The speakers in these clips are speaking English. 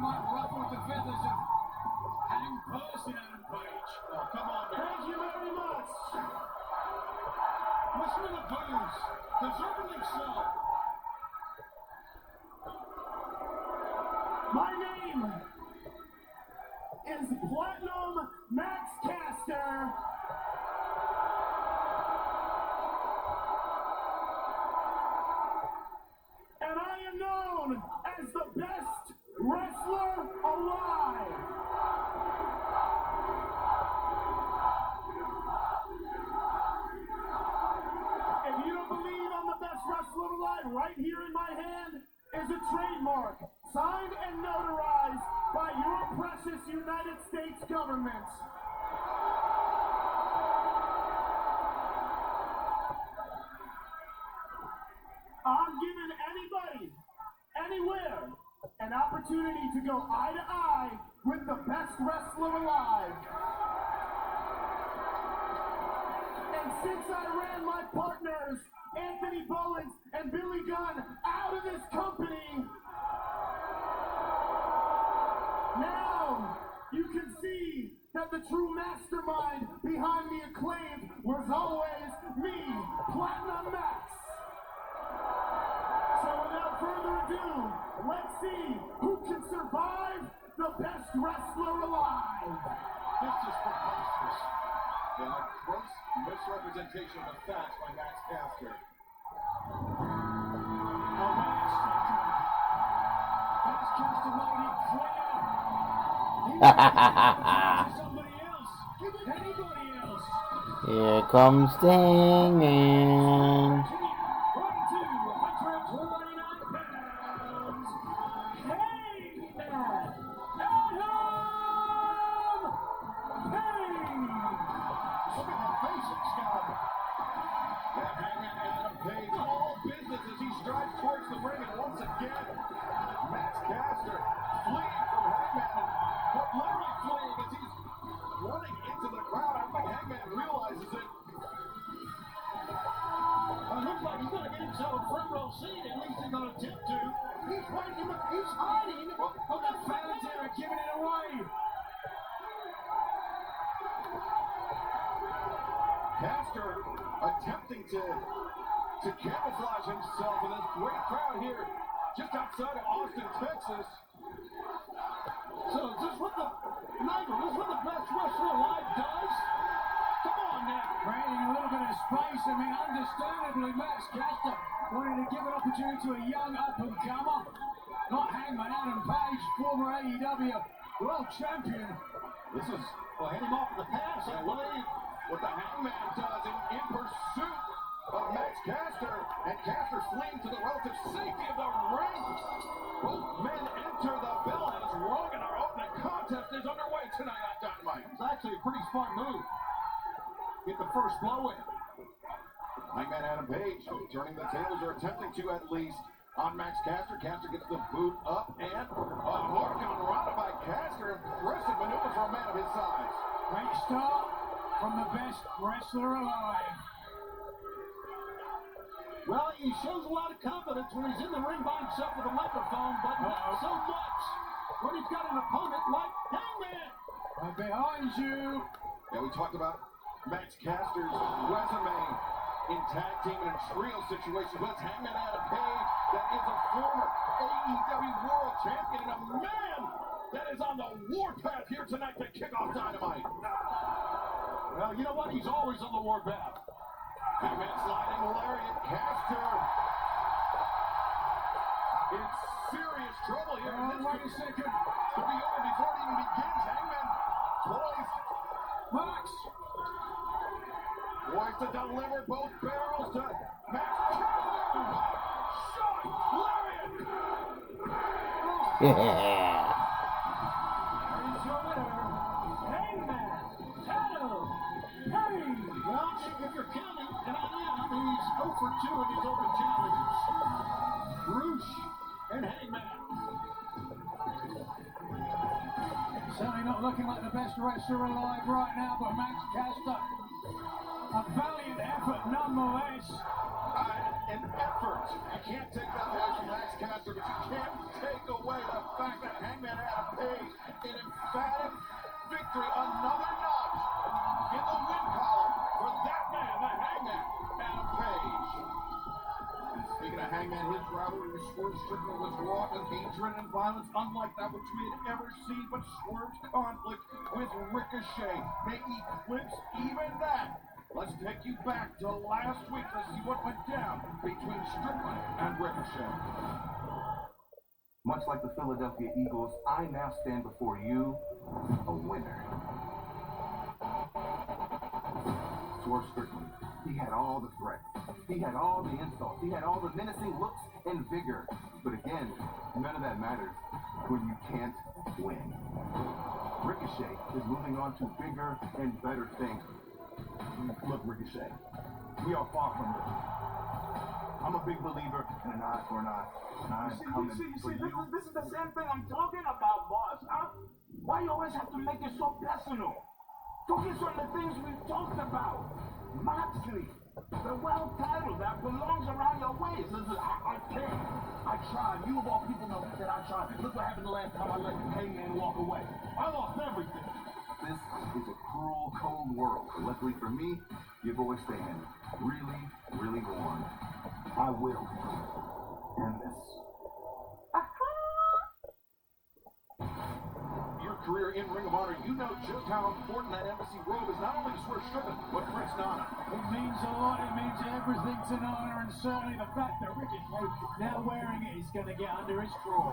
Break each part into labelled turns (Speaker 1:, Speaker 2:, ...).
Speaker 1: might ruffle the feathers of Hang Person, Adam Page.
Speaker 2: Oh, come on, man.
Speaker 3: Thank you very much.
Speaker 2: Listen to the boos. Deservedly so.
Speaker 3: My name is Platinum Max Caster. And I am known as the best wrestler alive. If you don't believe I'm the best wrestler alive, right here in my hand is a trademark, signed and notarized by your precious United States government. I'm giving anybody, anywhere, an opportunity to go eye to eye with the best wrestler alive. And since I ran my partners, Anthony Bowens and Billy Gunn, out of this company, now you can see that the true mastermind behind the Acclaimed was always me, Platinum Max. So without further ado, let's see who can survive the best wrestler alive.
Speaker 2: This is preposterous. The gross misrepresentation of the facts by Max Caster.
Speaker 1: Max Caster made it clear. He somebody else. Anybody else.
Speaker 4: Here comes the Hangman.
Speaker 1: 129 pounds. Hangman Adam Page.
Speaker 2: Look at that face of Scott. That Hangman Adam Page, all business as he strides towards the ring, and once again, Max Caster fleeing from Hangman, but literally fleeing as he's running into the crowd. I don't think Hangman realizes it.
Speaker 1: It looks like he's going to get himself a front row seat, at least he's going to attempt to.
Speaker 2: He's hiding. He's hiding.
Speaker 1: Oh, the fans here are giving it away.
Speaker 2: Caster attempting to camouflage himself in this great crowd here just outside of Austin, Texas.
Speaker 1: So is this what the Nigel, this is what the best wrestler alive does? Come on now. Creating a little bit of space. I mean, understandably, Max Caster wanted to give an opportunity to a young up-and-comer. Not Hangman Adam Page, former AEW World Champion.
Speaker 2: This is handing him off in the pass, I believe. What the Hangman does in pursuit of Max Caster, and Caster fleeing to the relative safety of the ring. Both men enter the bell, and it's wrong, and our opening contest is underway tonight on Dynamite.
Speaker 1: It's actually a pretty smart move. Get the first blow in.
Speaker 2: Hangman Adam Page turning the tables, or attempting to at least, on Max Caster. Caster gets the boot up, and a hook on Ronda by Caster. Impressive maneuver for a man of his size.
Speaker 1: Great start from the best wrestler alive. Well, he shows a lot of confidence when he's in the ring by himself with a microphone, but not so much when he's got an opponent like Hangman. Right behind you.
Speaker 2: Yeah, we talked about Max Caster's resume in tag team and in trio situations, but it's Hangman Adam Page that is a former AEW World Champion and a man that is on the warpath here tonight to kick off Dynamite.
Speaker 1: Well, you know what? He's always on the warpath.
Speaker 2: Hangman sliding lariat. Caster in serious trouble here.
Speaker 1: Wait a second.
Speaker 2: Could be over before it even begins. Hangman poised.
Speaker 1: Max.
Speaker 2: Poised to deliver both barrels to Max. Shot lariat.
Speaker 4: Yeah.
Speaker 1: Here's your winner, Hangman Adam Page. Well, if you're counting, and I am, he's 0 for 2 in his open challenges. Roosh and Hangman. Certainly not looking like the best wrestler alive right now, but Max Caster, a valiant effort nonetheless.
Speaker 2: An effort. You can't take that away from Max Caster, but you can't take away the fact that Hangman Hangman Adam Page. An emphatic victory, another notch in the win column for that man, the Hangman Adam Page. And speaking of Hangman, his rivalry with Swerve Strickland was raw and hatred and violence, unlike that which we had ever seen. But Swerve's conflict with Ricochet may eclipse even that. Let's take you back to last week to see what went down between Strickland and Ricochet.
Speaker 5: Much like the Philadelphia Eagles, I now stand before you a winner. Swerve Strickland, he had all the threats. He had all the insults. He had all the menacing looks and vigor. But again, none of that matters when you can't win. Ricochet is moving on to bigger and better things. Look, Ricochet, we are far from this. I'm a big believer in an eye for an eye.
Speaker 3: This is the same thing I'm talking about, boss. Huh? Why you always have to make it so personal? Focus on the things we've talked about. Moxley, the world title that belongs around your waist. Listen, I can't. I tried. You of all people know that I tried. Look what happened the last time I let Hangman walk away. I lost everything.
Speaker 5: This is a cruel, cold world. But luckily for me, your boy stand really, really warm. I will end this.
Speaker 2: Your career in Ring of Honor, you know just how important that embassy robe is, not only to Swerve Strickland, but Prince Nana.
Speaker 1: It means a lot. It means everything to Nana, and certainly the fact that Ricochet now wearing it is going to get under his draw.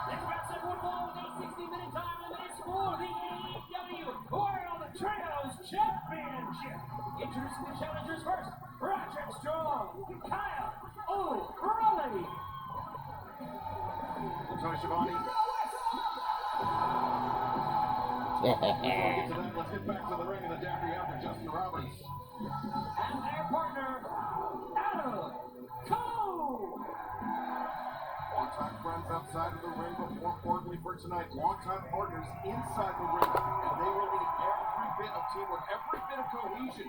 Speaker 6: This match at football with a 60-minute time limit for the AEW World Trios Championship. Introducing the challengers first, Roderick Strong, Kyle O'Reilly.
Speaker 2: Tony Schiavone. Before we get to that, let's get back to the ring and the dapper after Justin Roberts.
Speaker 6: And their partner, Adam Cole.
Speaker 2: Longtime friends outside of the ring, but more importantly for tonight, longtime partners inside the ring. And they will need every bit of teamwork, every bit of cohesion.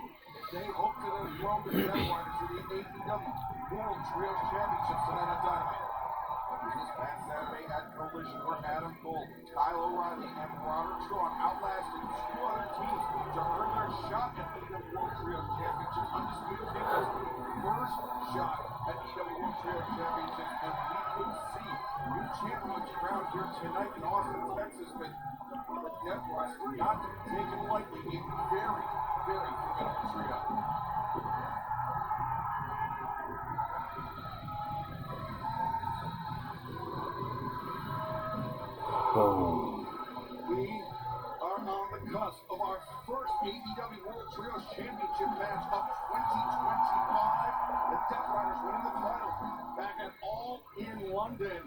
Speaker 2: They hope to then throw the Death Riders to the AEW World Trios Championship tonight on Dynamite. This past Saturday at Collision, where Adam Cole, Kyle O'Reilly, and Roderick Strong outlasted two other teams to earn their shot at AEW World Trios Championship. Undisputed Kingdom's first shot at AEW World Trios Championship, and we could see new champions crowned here tonight in Austin, Texas. But the Death Riders not to be taken lightly, a very, very formidable trio.
Speaker 4: Boom.
Speaker 2: We are on the cusp of our first AEW World Trios Championship match of 2025. The Death Riders winning the title back at All in London.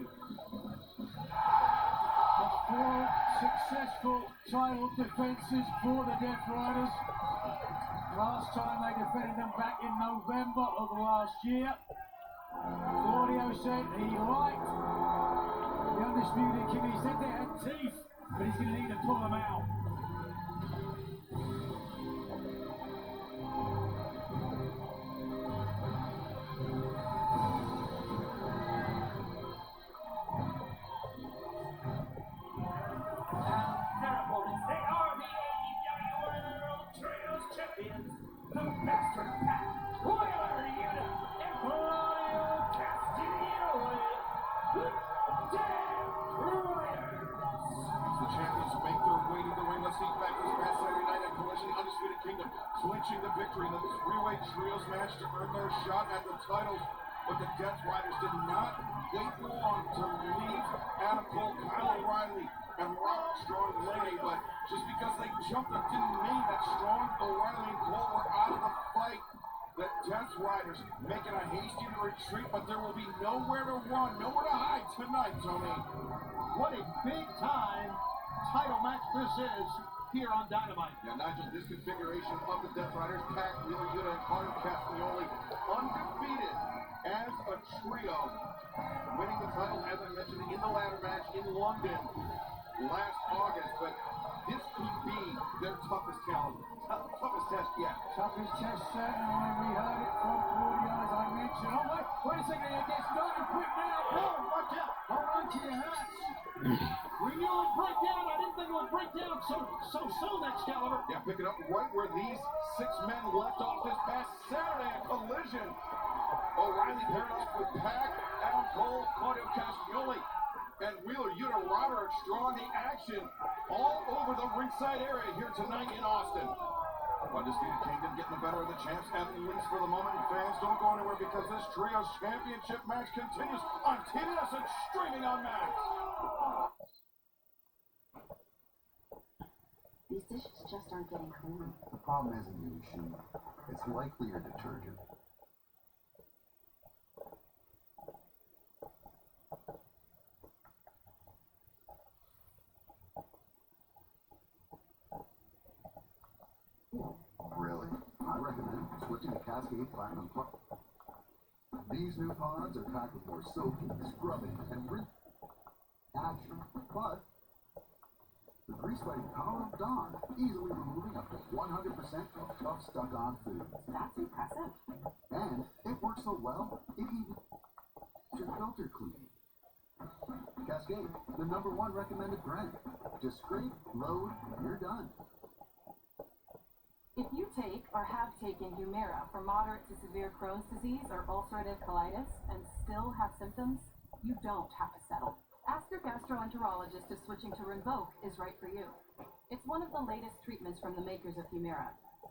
Speaker 1: Four successful title defenses for the Death Riders. Last time they defended them back in November of last year. Claudio said he liked the Undisputed King. He said they had teeth, but he's going to need to pull them out.
Speaker 6: Their opponents, they are the AEW World Trios Champions, the Master Pat, Royal Unit, and Claudio Castillo.
Speaker 2: The champions make their way to the ring. Let's see back this past Saturday night at Collision, the Undisputed Kingdom clinching the victory in the three-way trios match to earn their shot at the titles. But the Death Riders did not wait long to leave Adam Cole, Kyle O'Reilly, and Roderick Strong lay. But just because they jumped up didn't mean that Strong, O'Reilly, and Cole were out of the fight. The Death Riders making a hasty retreat, but there will be nowhere to run, nowhere to hide tonight, Tony.
Speaker 1: What a big time title match this is here on Dynamite.
Speaker 2: Yeah, Nigel, this configuration of the Death Riders, Pat, Wheeler Yuta, and Claudio Castagnoli, undefeated as a trio, winning the title, as I mentioned, in the ladder match in London last August. But this could be their toughest challenge, toughest test yet.
Speaker 1: Toughest test certainly. We heard it from Claudio, as I mentioned. Oh, wait a second, it gets started quick now. Oh, watch out. Hold on to your hats. We knew it would break down. I didn't think it would break down so soon, Excalibur.
Speaker 2: Yeah, pick it up right where these 6 men left off this past Saturday, a collision. O'Reilly paired off with Pac, Adam Cole, Claudio Castagnoli, and Wheeler Yuta Roderick drawing the action all over the ringside area here tonight in Austin. Undisputed Kingdom getting the better of the champs, at least for the moment. And fans, don't go anywhere because this Trios Championship match continues on TBS and streaming on Max.
Speaker 7: These dishes just aren't getting clean.
Speaker 5: The problem isn't your machine. It's likely your detergent. Really? I recommend switching to Cascade Platinum Plus. These new pods are packed with more soaking, scrubbing, and action. But the grease-fighting power of Dawn, easily removing up to 100% of tough stuck-on foods.
Speaker 7: That's impressive.
Speaker 5: And it works so well, it even your filter cleaning. Cascade, the #1 recommended brand. Just scrape, load, and you're done.
Speaker 7: If you take or have taken Humira for moderate to severe Crohn's disease or ulcerative colitis and still have symptoms, you don't have to settle. Ask your gastroenterologist if switching to Rinvoq is right for you. It's one of the latest treatments from the makers of Humira.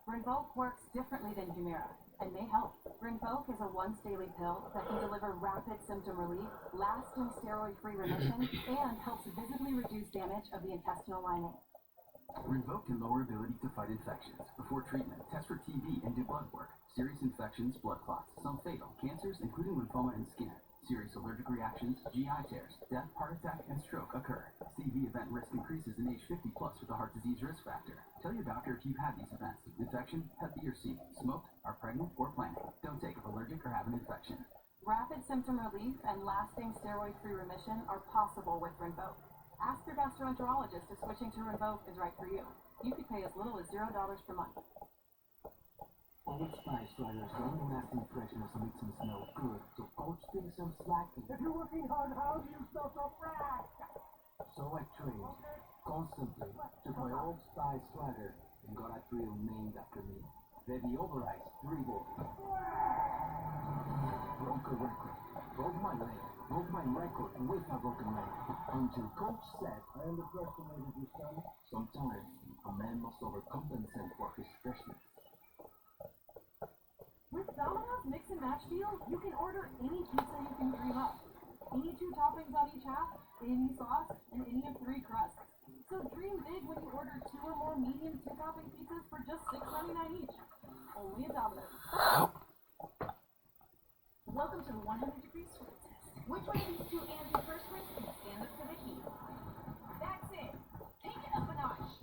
Speaker 7: Rinvoq works differently than Humira and may help. Rinvoq is a once-daily pill that can deliver rapid symptom relief, lasting steroid-free remission, and helps visibly reduce damage of the intestinal lining.
Speaker 8: Rinvoq can lower ability to fight infections. Before treatment, test for TB and do blood work. Serious infections, blood clots, some fatal, cancers including lymphoma and skin. Serious allergic reactions, GI tears, death, heart attack, and stroke occur. CV event risk increases in age 50 plus with a heart disease risk factor. Tell your doctor if you've had these events. Infection, Hep B or C, smoked, are pregnant, or planning. Don't take if allergic or have an infection.
Speaker 7: Rapid symptom relief and lasting steroid-free remission are possible with Rinvoq. Ask your gastroenterologist if switching to Rinvoq is right for you. You could pay as little as $0 per month.
Speaker 9: Added spice flavors long-lasting freshness makes them smell good, so coach things some slack.
Speaker 1: If you're working hard, how do you stop so fast?
Speaker 9: So I trained constantly, took my old spice swagger and got a drill named after me. Ready over ice, dribble. Broke a record, broke my leg, broke my record with a broken leg. Until coach said,
Speaker 1: I underestimated you, son.
Speaker 9: sometimes a man must overcompensate for his freshness.
Speaker 7: With Domino's Mix and Match deal, you can order any pizza you can dream up. Any 2 toppings on each half, any sauce, and any of 3 crusts. So dream big when you order 2 or more medium 2-topping pizzas for just $6.99 each. Only at Domino's. Welcome to the 100-degree sweat test. Which one of these 2 antiperspirants can stand up to the heat? That's it. Take it up a notch.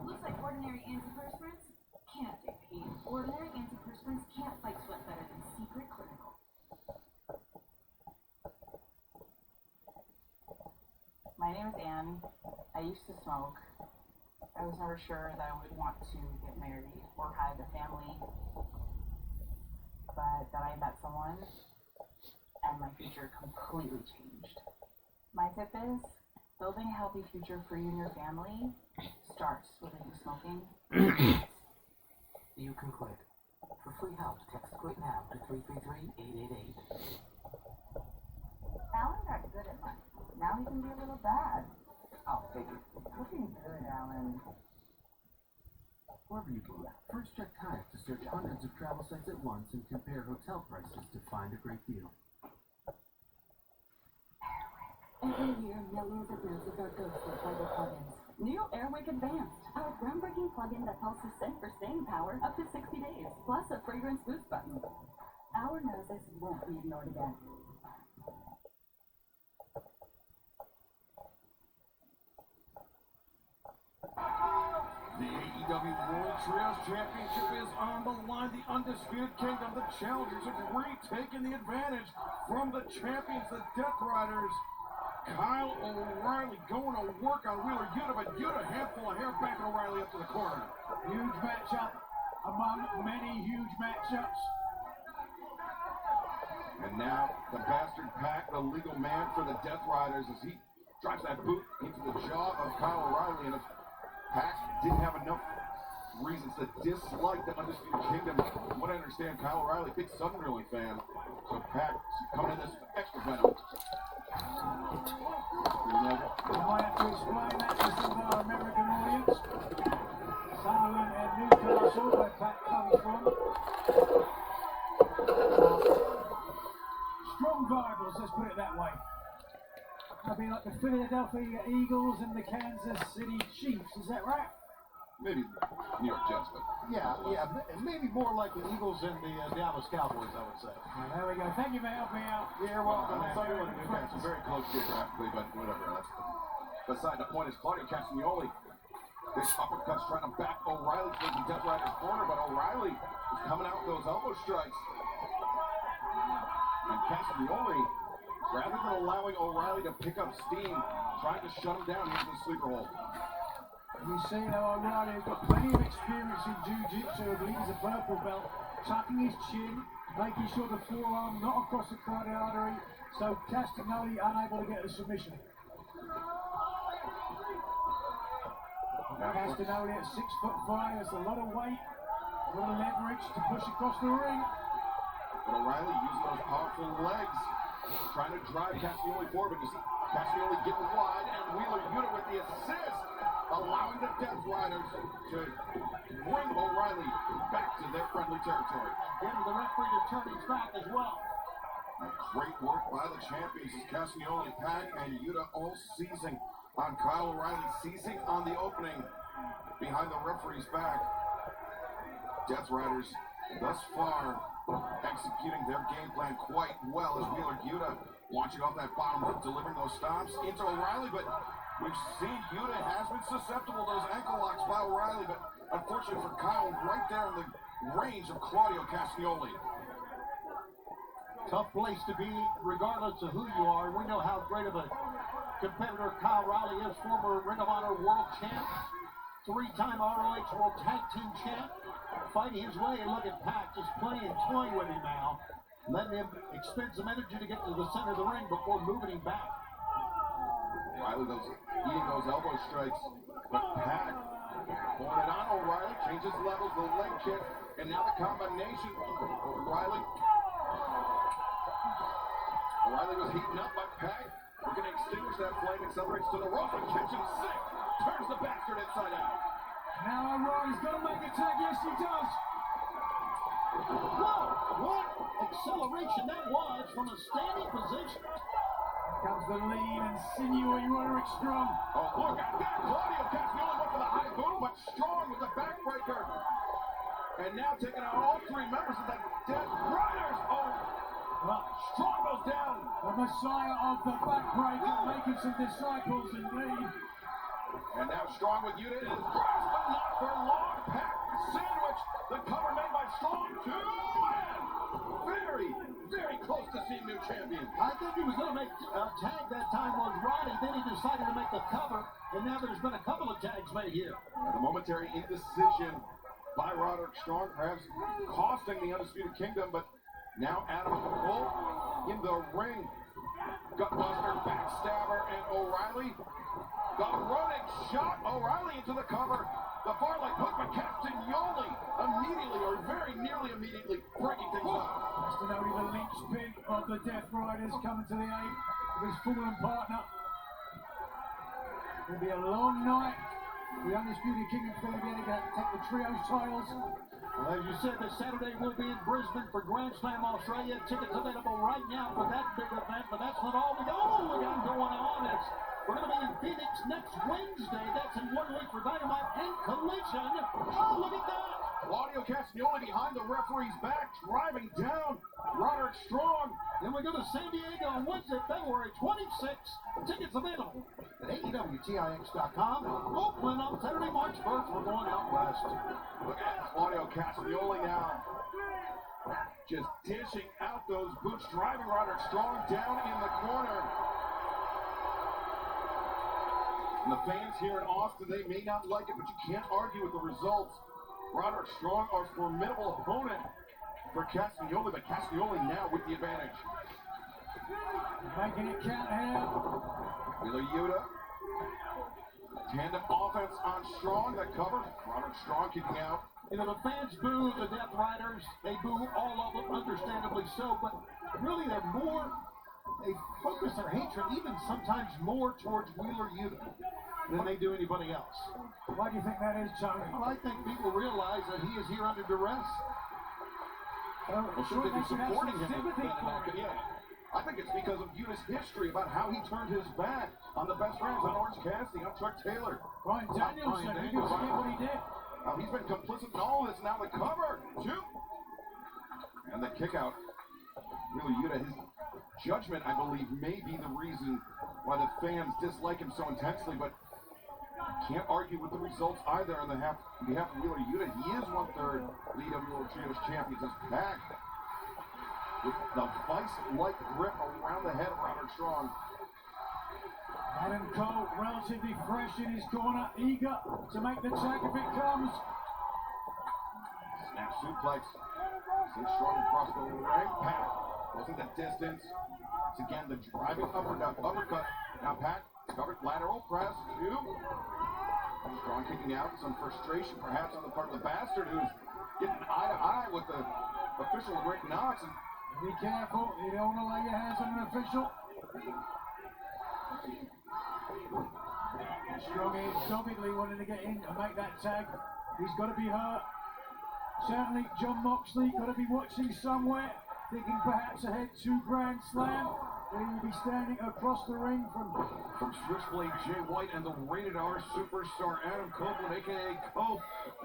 Speaker 7: Looks like ordinary antiperspirants can't take heat. Ordinary antiperspirants can't fight sweat better than Secret Clinical. My name is Anne. I used to smoke. I was never sure that I would want to get married or have a family. But then I met someone and my future completely changed. My tip is, building a healthy future for you and your family starts with you smoking.
Speaker 9: You can quit. For free help, text quit now to 333-888.
Speaker 7: Alan got good at life. Now he can be a little bad.
Speaker 9: I'll take it.
Speaker 7: Looking good, Alan.
Speaker 8: Wherever you go, first check Kayak to search hundreds of travel sites at once and compare hotel prices to find a great deal.
Speaker 7: Every year, millions of nurses are ghosted by their plugins. New Airwick Advanced, our groundbreaking plugin that pulses scent for staying power up to 60 days, plus a fragrance boost button. Our noses won't be ignored again.
Speaker 2: The AEW World Trios Championship is on the line. The Undisputed Kingdom, the challengers, have retaken the advantage from the champions, the Death Riders. Kyle O'Reilly going to work on Wheeler Yuta, but Yuta handful of hair back O'Reilly up to the corner.
Speaker 1: Huge matchup among many huge matchups.
Speaker 2: And now the bastard Pac, the legal man for the Death Riders, as he drives that boot into the jaw of Kyle O'Reilly, and if Pac didn't have enough reasons to dislike the Undisputed Kingdom, from what I understand, Kyle O'Reilly, big Southern Drilling fan, so Pac coming in this extra venom.
Speaker 1: You might have to explain that to some of our American audience. Sunderland and Newcastle, where Pat comes from. Strong rivals, let's put it that way. That'd be like the Philadelphia Eagles and the Kansas City Chiefs, is that right?
Speaker 2: Maybe New York Jets, but
Speaker 3: Yeah, maybe more like the Eagles and the Dallas Cowboys, I would say.
Speaker 1: Well, there we go. Thank you for helping me out.
Speaker 2: you're welcome. Sunderland and Newcastle very close geographically, but whatever. That's beside the point. Is Claudio Castagnoli. This uppercut's trying to back O'Reilly towards the Death Rider's corner, but O'Reilly is coming out with those elbow strikes. And Castagnoli, rather than allowing O'Reilly to pick up steam, trying to shut him down, here's the sleeper hold.
Speaker 1: You see how O'Reilly's got plenty of experience in jiu-jitsu. I believe he's a purple belt, tucking his chin, making sure the forearm not across the carotid artery, so Castagnoli unable to get a submission. Castagnoli at 6'5", that's a lot of weight, a lot of leverage to push across the ring.
Speaker 2: But O'Reilly using those powerful legs, trying to drive Castagnoli forward, but you see Castagnoli getting wide, and Wheeler Yuta with the assist, allowing the Death Riders to bring O'Reilly back to their friendly territory.
Speaker 3: Getting the referee to turn his back as well.
Speaker 2: Great work by the champions as Castagnoli, Pac, and Yuta all seizing on Kyle O'Reilly, seizing on the opening behind the referee's back. Death Riders thus far executing their game plan quite well as Wheeler Yuta launching off that bottom rope, delivering those stomps into O'Reilly, but we've seen Yuta has been susceptible to those ankle locks by O'Reilly, but unfortunately for Kyle, right there in the range of Claudio Castagnoli.
Speaker 3: Tough place to be, regardless of who you are. We know how great of a competitor Kyle O'Reilly is, former Ring of Honor World Champ, three-time ROH World Tag Team Champ, fighting his way, and look at Pac just playing toy with him now, letting him expend some energy to get to the center of the ring before moving him back.
Speaker 2: O'Reilly eating those elbow strikes, but Pac pulling it on O'Reilly, changes levels, the leg kick, and now the combination. O'Reilly was heating up by Pac. We're going to extinguish that flame, accelerates to the rope, and catching sick, turns the bastard inside out.
Speaker 1: Now O'Reilly's got to make a tag, yes he does.
Speaker 3: Whoa, what acceleration that was from a standing position.
Speaker 1: Comes the lean and sinewy Roderick Strong.
Speaker 2: Oh, look at that. Claudio Castagnoli went for the high boot, but Strong with the backbreaker. And now taking out all three members of the Death Riders. Oh, well, Strong goes down.
Speaker 1: The messiah of the backbreaker, making some disciples indeed.
Speaker 2: And now Strong with Yuta in his grasp, but not for long. Pac sandwich. The cover made by Strong. Two-man. Very, very close to seeing new champion.
Speaker 3: I think he was going to make a tag that time was Roddy, then he decided to make the cover, and now there's been a couple of tags made here.
Speaker 2: And the momentary indecision by Roderick Strong, perhaps costing the Undisputed Kingdom, but now Adam Cole in the ring. Gutbuster, backstabber, and O'Reilly. The running shot, O'Reilly into the cover. The far leg hook, but Castagnoli immediately, or very nearly immediately, breaking things up.
Speaker 1: Castagnoli, the linchpin of the Death Riders, coming to the aid of his fallen partner. It'll be a long night. The Undisputed Kingdom Philly going to take the trios titles.
Speaker 3: Well, as you said, this Saturday we'll be in Brisbane for Grand Slam Australia. Tickets available right now for that big event, but that's not all we got going on. We're going to be in Phoenix next Wednesday. That's in 1 week for Dynamite and Collision. Oh, look at that!
Speaker 2: Claudio Castagnoli behind the referee's back, driving down Roderick Strong.
Speaker 3: Then we go to San Diego on Wednesday, February 26th. Tickets available at AEWTIX.com. Oakland on Saturday, March 1st. We're going out west.
Speaker 2: Look at Claudio Castagnoli now. Just dishing out those boots, driving Roderick Strong down in the corner. And the fans here in Austin, they may not like it, but you can't argue with the results. Roderick Strong, our formidable opponent for Castagnoli, but Castagnoli now with the advantage.
Speaker 1: Making it count here.
Speaker 2: Wheeler Yuta. Tandem offense on Strong. That cover. Roderick Strong kicking out.
Speaker 1: You know, the fans boo the Death Riders. They boo all of them, understandably so. But really, they focus their hatred even sometimes more towards Wheeler Yuta than they do anybody else. Why do you think that is, Tony? Well, I think people realize that he is here under duress.
Speaker 2: Well, should they be supporting him? Yeah. I think it's because of Yuta's history about how he turned his back on the best friends, on Orange Cassidy, on Chuck Taylor.
Speaker 1: Brian Danielson, he can forget what he did.
Speaker 2: He's been complicit in all this. Now the cover, two. And the kick out. Wheeler Yuta, his judgment, I believe, may be the reason why the fans dislike him so intensely, but can't argue with the results either on behalf of Wheeler Yuta. He is 1/3 of the AEW World Trios Champions. His back with the vice-like grip around the head of Roderick Strong.
Speaker 1: Adam Cole, relatively fresh in his corner, eager to make the tag if it comes.
Speaker 2: Snap suplex. Sends Strong across the ring. Pat wasn't the distance. It's again the driving uppercut. Now Pat covered lateral press. Two. Strong kicking out. Some frustration perhaps on the part of the Bastard, who's getting eye to eye with the official Rick Knox. And
Speaker 1: be careful, you don't want to lay your hands on an official. Strong is doggedly wanting to get in and make that tag. He's got to be hurt. Certainly John Moxley got to be watching somewhere, thinking perhaps ahead to Grand Slam. He will be standing across the ring from
Speaker 2: Switchblade Jay White and the Rated R superstar Adam Copeland, a.k.a. Cope,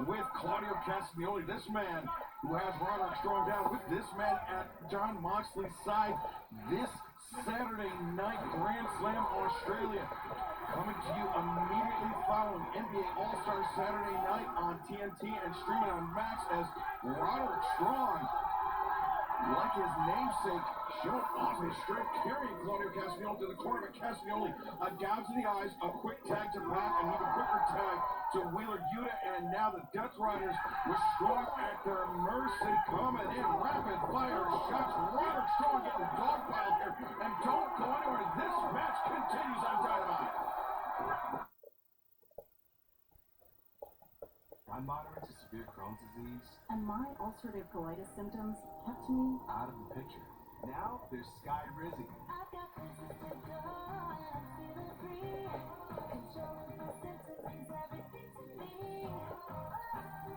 Speaker 2: with Claudio Castagnoli. This man who has Roderick Strong down with this man at John Moxley's side this Saturday night, Grand Slam Australia. Coming to you immediately following NBA All-Star Saturday night on TNT and streaming on Max as Roderick Strong, like his namesake, showing off his strength, carrying Claudio Castagnoli to the corner, but Castagnoli a gouge in the eyes, a quick tag to Pat, and even quicker tag to Wheeler Yuta, and now the Death Riders with Strong at their mercy, coming in rapid fire shots. Roderick Strong getting dogpiled here, and don't go anywhere. This match continues on Dynamite.
Speaker 8: I'm moderate to severe Crohn's disease.
Speaker 7: And my ulcerative colitis symptoms kept me
Speaker 8: Out of the picture. Now there's Sky Rizzy.
Speaker 10: I've got places to go and I'm feeling free. Controlling my symptoms means everything to me.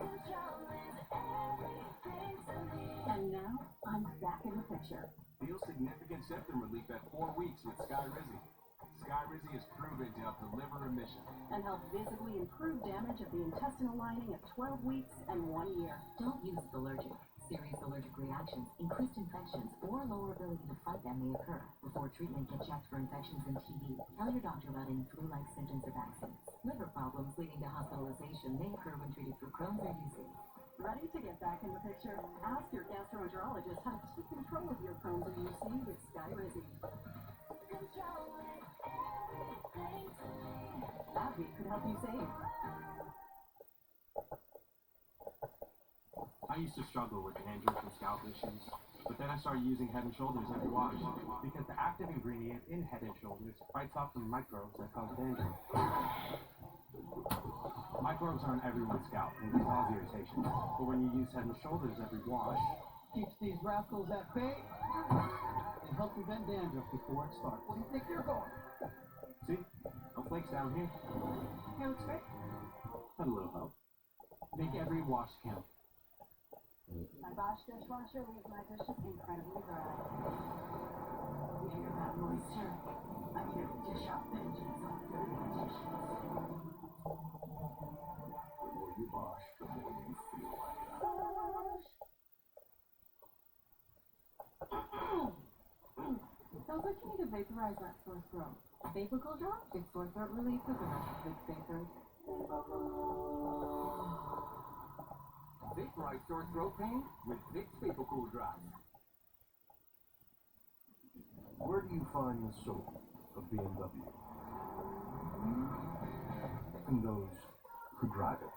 Speaker 10: Control is everything to me.
Speaker 7: and now I'm back in the picture.
Speaker 8: Feel significant symptom relief at 4 weeks with Sky Rizzy. Sky Rizzy is proven to help deliver remission.
Speaker 7: And help visibly improve damage of the intestinal lining at 12 weeks and 1 year.
Speaker 11: Don't use it allergic. Serious allergic reactions, increased infections, or lower ability to fight them may occur. Before treatment, get checked for infections and TB. Tell your doctor about any flu-like symptoms or vaccines. Liver problems leading to hospitalization may occur when treated for Crohn's or UC.
Speaker 7: Ready to get back in the picture? Ask your gastroenterologist how to take control of your Crohn's or UC with Sky Rizzy. AbbVie could help you save.
Speaker 8: I used to struggle with dandruff and scalp issues, but then I started using Head & Shoulders every wash because the active ingredient in Head & Shoulders fights off the microbes that cause dandruff. Microbes are on everyone's scalp and can cause irritation, but when you use Head & Shoulders every wash,
Speaker 9: Keeps these rascals at bay and help prevent dandruff before it starts. Where do you think you're going?
Speaker 8: see, no flakes down here.
Speaker 7: Hair looks great.
Speaker 8: Had a little help. Make every wash count.
Speaker 7: My Bosch dishwasher leaves my dishes incredibly dry. You hear that moisture? I'm here to dish out vengeance on dirty dishes.
Speaker 5: The more you wash, the more you feel like that.
Speaker 7: Sounds like you need to vaporize that sore throat. Vapor Cool Drop is sore throat relief with the rest of its vapors.
Speaker 8: Vaporize sore throat pain with Vicks Vapor Cool Drops.
Speaker 9: Where do you find the soul of BMW? In those who drive it.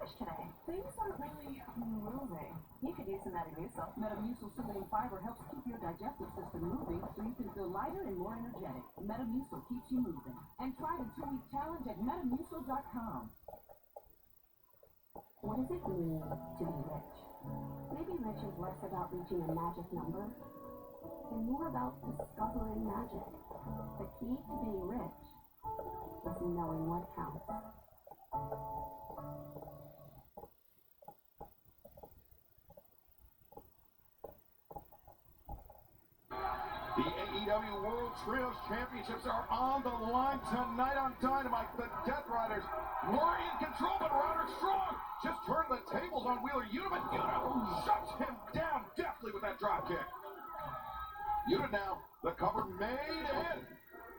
Speaker 7: sandwich today. Things aren't really moving. You could use some Metamucil. Metamucil soothing fiber helps keep your digestive system moving so you can feel lighter and more energetic. Metamucil keeps you moving. And try the 2-week challenge at Metamucil.com.
Speaker 10: What does it mean to be rich? Maybe rich is less about reaching a magic number and more about discovering magic. The key to being rich is knowing what counts.
Speaker 2: The AEW World Trios Championships are on the line tonight on Dynamite. The Death Riders were in control, but Roderick Strong just turned the tables on Wheeler Yuta, but Yuta shuts him down deftly with that drop kick. Yuta now, the cover made in.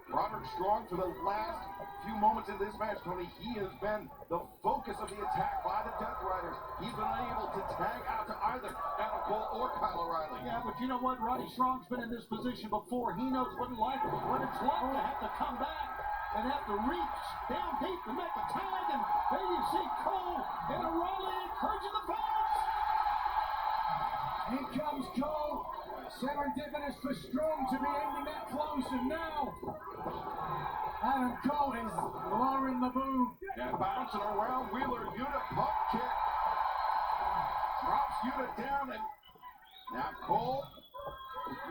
Speaker 2: Roderick Strong, for the last few moments in this match, Tony, he has been the focus of the attack by the Death Riders. He's been unable to tag out to either Adam Cole or Kyle O'Reilly.
Speaker 1: Yeah, but you know what? Roddy Strong's been in this position before. He knows what it's like to have to come back and have to reach down deep to make the tag. And there you see Cole and O'Reilly encouraging the fans. Here comes Cole. Serendipitous for Strong to be ending that close, and now Adam Cole is lowering the boom.
Speaker 2: And bouncing around Wheeler, Yuta pump kick. Drops Yuta down, and now Cole,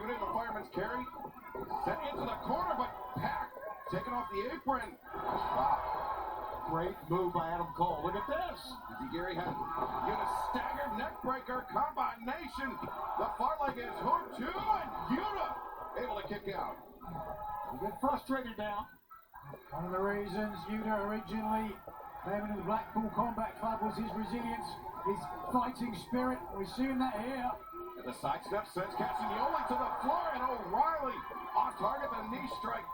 Speaker 2: Yuta in the fireman's carry, set into the corner, but Pac taking off the apron. Stop.
Speaker 1: Great move by Adam Cole. Look at this.
Speaker 2: Easy Gary had Yuta staggered neckbreaker combination. The far leg is hooked too, and Yuta able to kick out.
Speaker 1: You get frustrated now. One of the reasons Yuta originally came into the Blackpool Combat Club was his resilience, his fighting spirit. We're seeing that here.
Speaker 2: And the sidestep sends Castagnoli to the floor, and O'Reilly on target, the knee strike.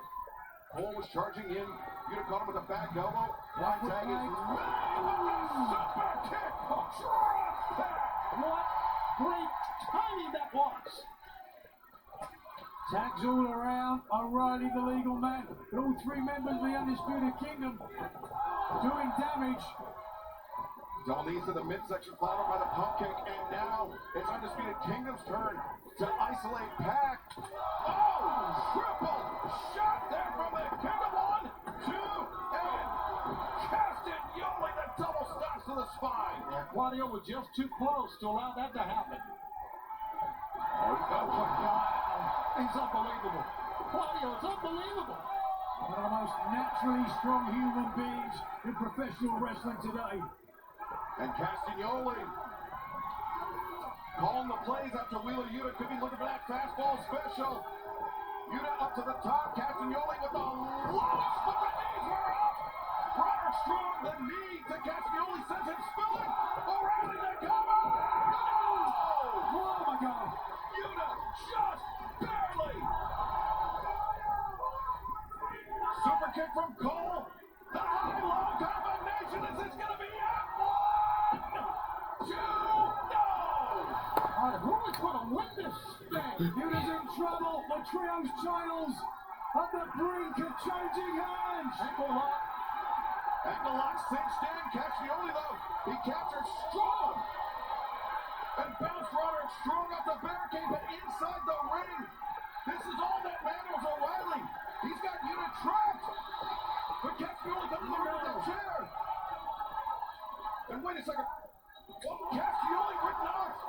Speaker 2: Cole was charging in. Yuta caught him with a back elbow. One tag is super kick. Drop back.
Speaker 1: What great timing that was. Tags all around. O'Reilly, the legal man. All three members of the Undisputed Kingdom doing damage.
Speaker 2: Double knees to the midsection, followed by the pump kick, and now it's Undisputed Kingdom's turn to isolate Pac. Oh, triple shot there from the Kingdom. 1, 2, and Castagnoli, the double stops to the spine.
Speaker 1: Yeah, Claudio was just too close to allow that to happen.
Speaker 2: Oh,
Speaker 1: my God. He's unbelievable. Claudio is unbelievable. One of the most naturally strong human beings in professional wrestling today.
Speaker 2: And Castagnoli calling the plays after Wheeler Yuta could be looking for that fastball special. Yuta up to the top. Castagnoli with the lowest, but the knees were up. Roderick Strong, the knee to Castagnoli sends him spilling. O'Reilly the cover. No!
Speaker 1: Oh my God.
Speaker 2: Yuta just barely. Super kick from Cole. The high-low combination. Is this going to be it? 1, 2, no!
Speaker 1: Who is going to win this thing? Yuta's in trouble. The trio's titles at the brink of changing hands. Ankle lock.
Speaker 2: Ankle lock cinched in. Castagnoli, though, he captured Strong. And bounced Roderick Strong off the barricade, but inside the ring. This is all that matters, O'Reilly. He's got Yuta trapped. But Castagnoli comes over the chair. And wait a second. Oh, Castagnoli with knocked.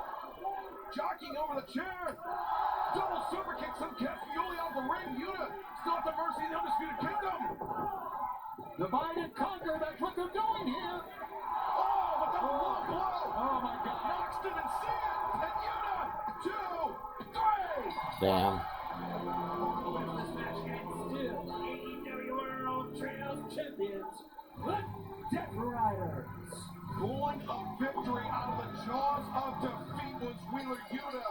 Speaker 2: Jockeying over the chair. Double super kick from Castagnoli off the ring. Yuta still at the mercy of the Undisputed Kingdom.
Speaker 1: Divide and conquer. That's what they're doing here.
Speaker 2: Oh, but the low blow.
Speaker 1: Oh my God.
Speaker 2: Knox didn't see it. And Yuta, 2, 3.
Speaker 4: Damn.
Speaker 6: This match ends still. AEW World Trios Champions, the Death Riders.
Speaker 2: Pulling a victory out of the jaws of defeat was Wheeler Yuta.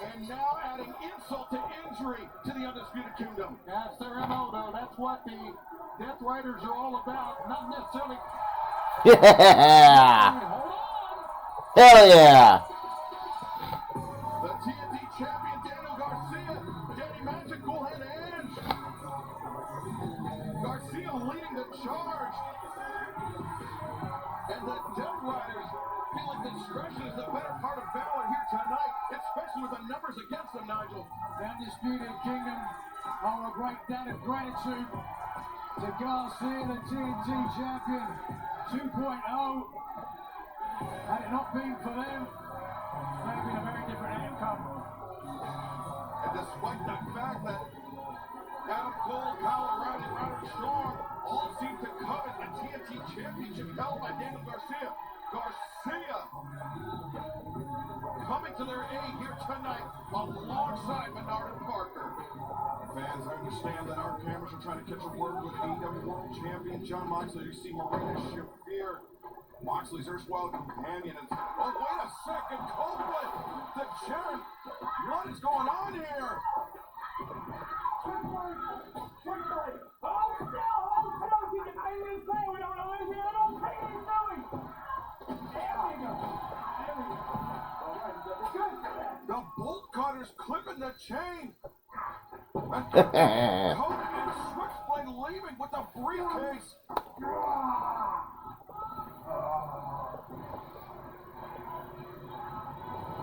Speaker 2: And now adding insult to injury to the Undisputed Kingdom.
Speaker 1: That's their MO, though. That's what the Death Riders are all about. Not necessarily.
Speaker 4: Yeah!
Speaker 1: Hold on.
Speaker 4: Hell yeah!
Speaker 2: The TNT champion Daniel Garcia, Danny Magic, Cool Hand Ange. Garcia leading the charge. And the Death Riders feel like discretion is the better part of valor here tonight, especially with the numbers against them, Nigel.
Speaker 1: The Undisputed Kingdom owe a great debt of gratitude to Garcia, the TNT champion 2.0. Had it not been for them, it may have been a very different outcome.
Speaker 2: And despite the fact that Adam Cole, Kyle O'Reilly, Roderick Strong all seem to covet the TNT championship held by Daniel Garcia. Garcia coming to their aid here tonight alongside Menard and Parker. Fans understand that our cameras are trying to catch a word with AEW World Champion Jon Moxley. You see Marina Shafir, Moxley's erstwhile companion. And, oh, wait a second, Copeland, the champ. What is going on here? The bolt cutters clipping the chain. And Copeland and Switchblade leaving with the briefcase.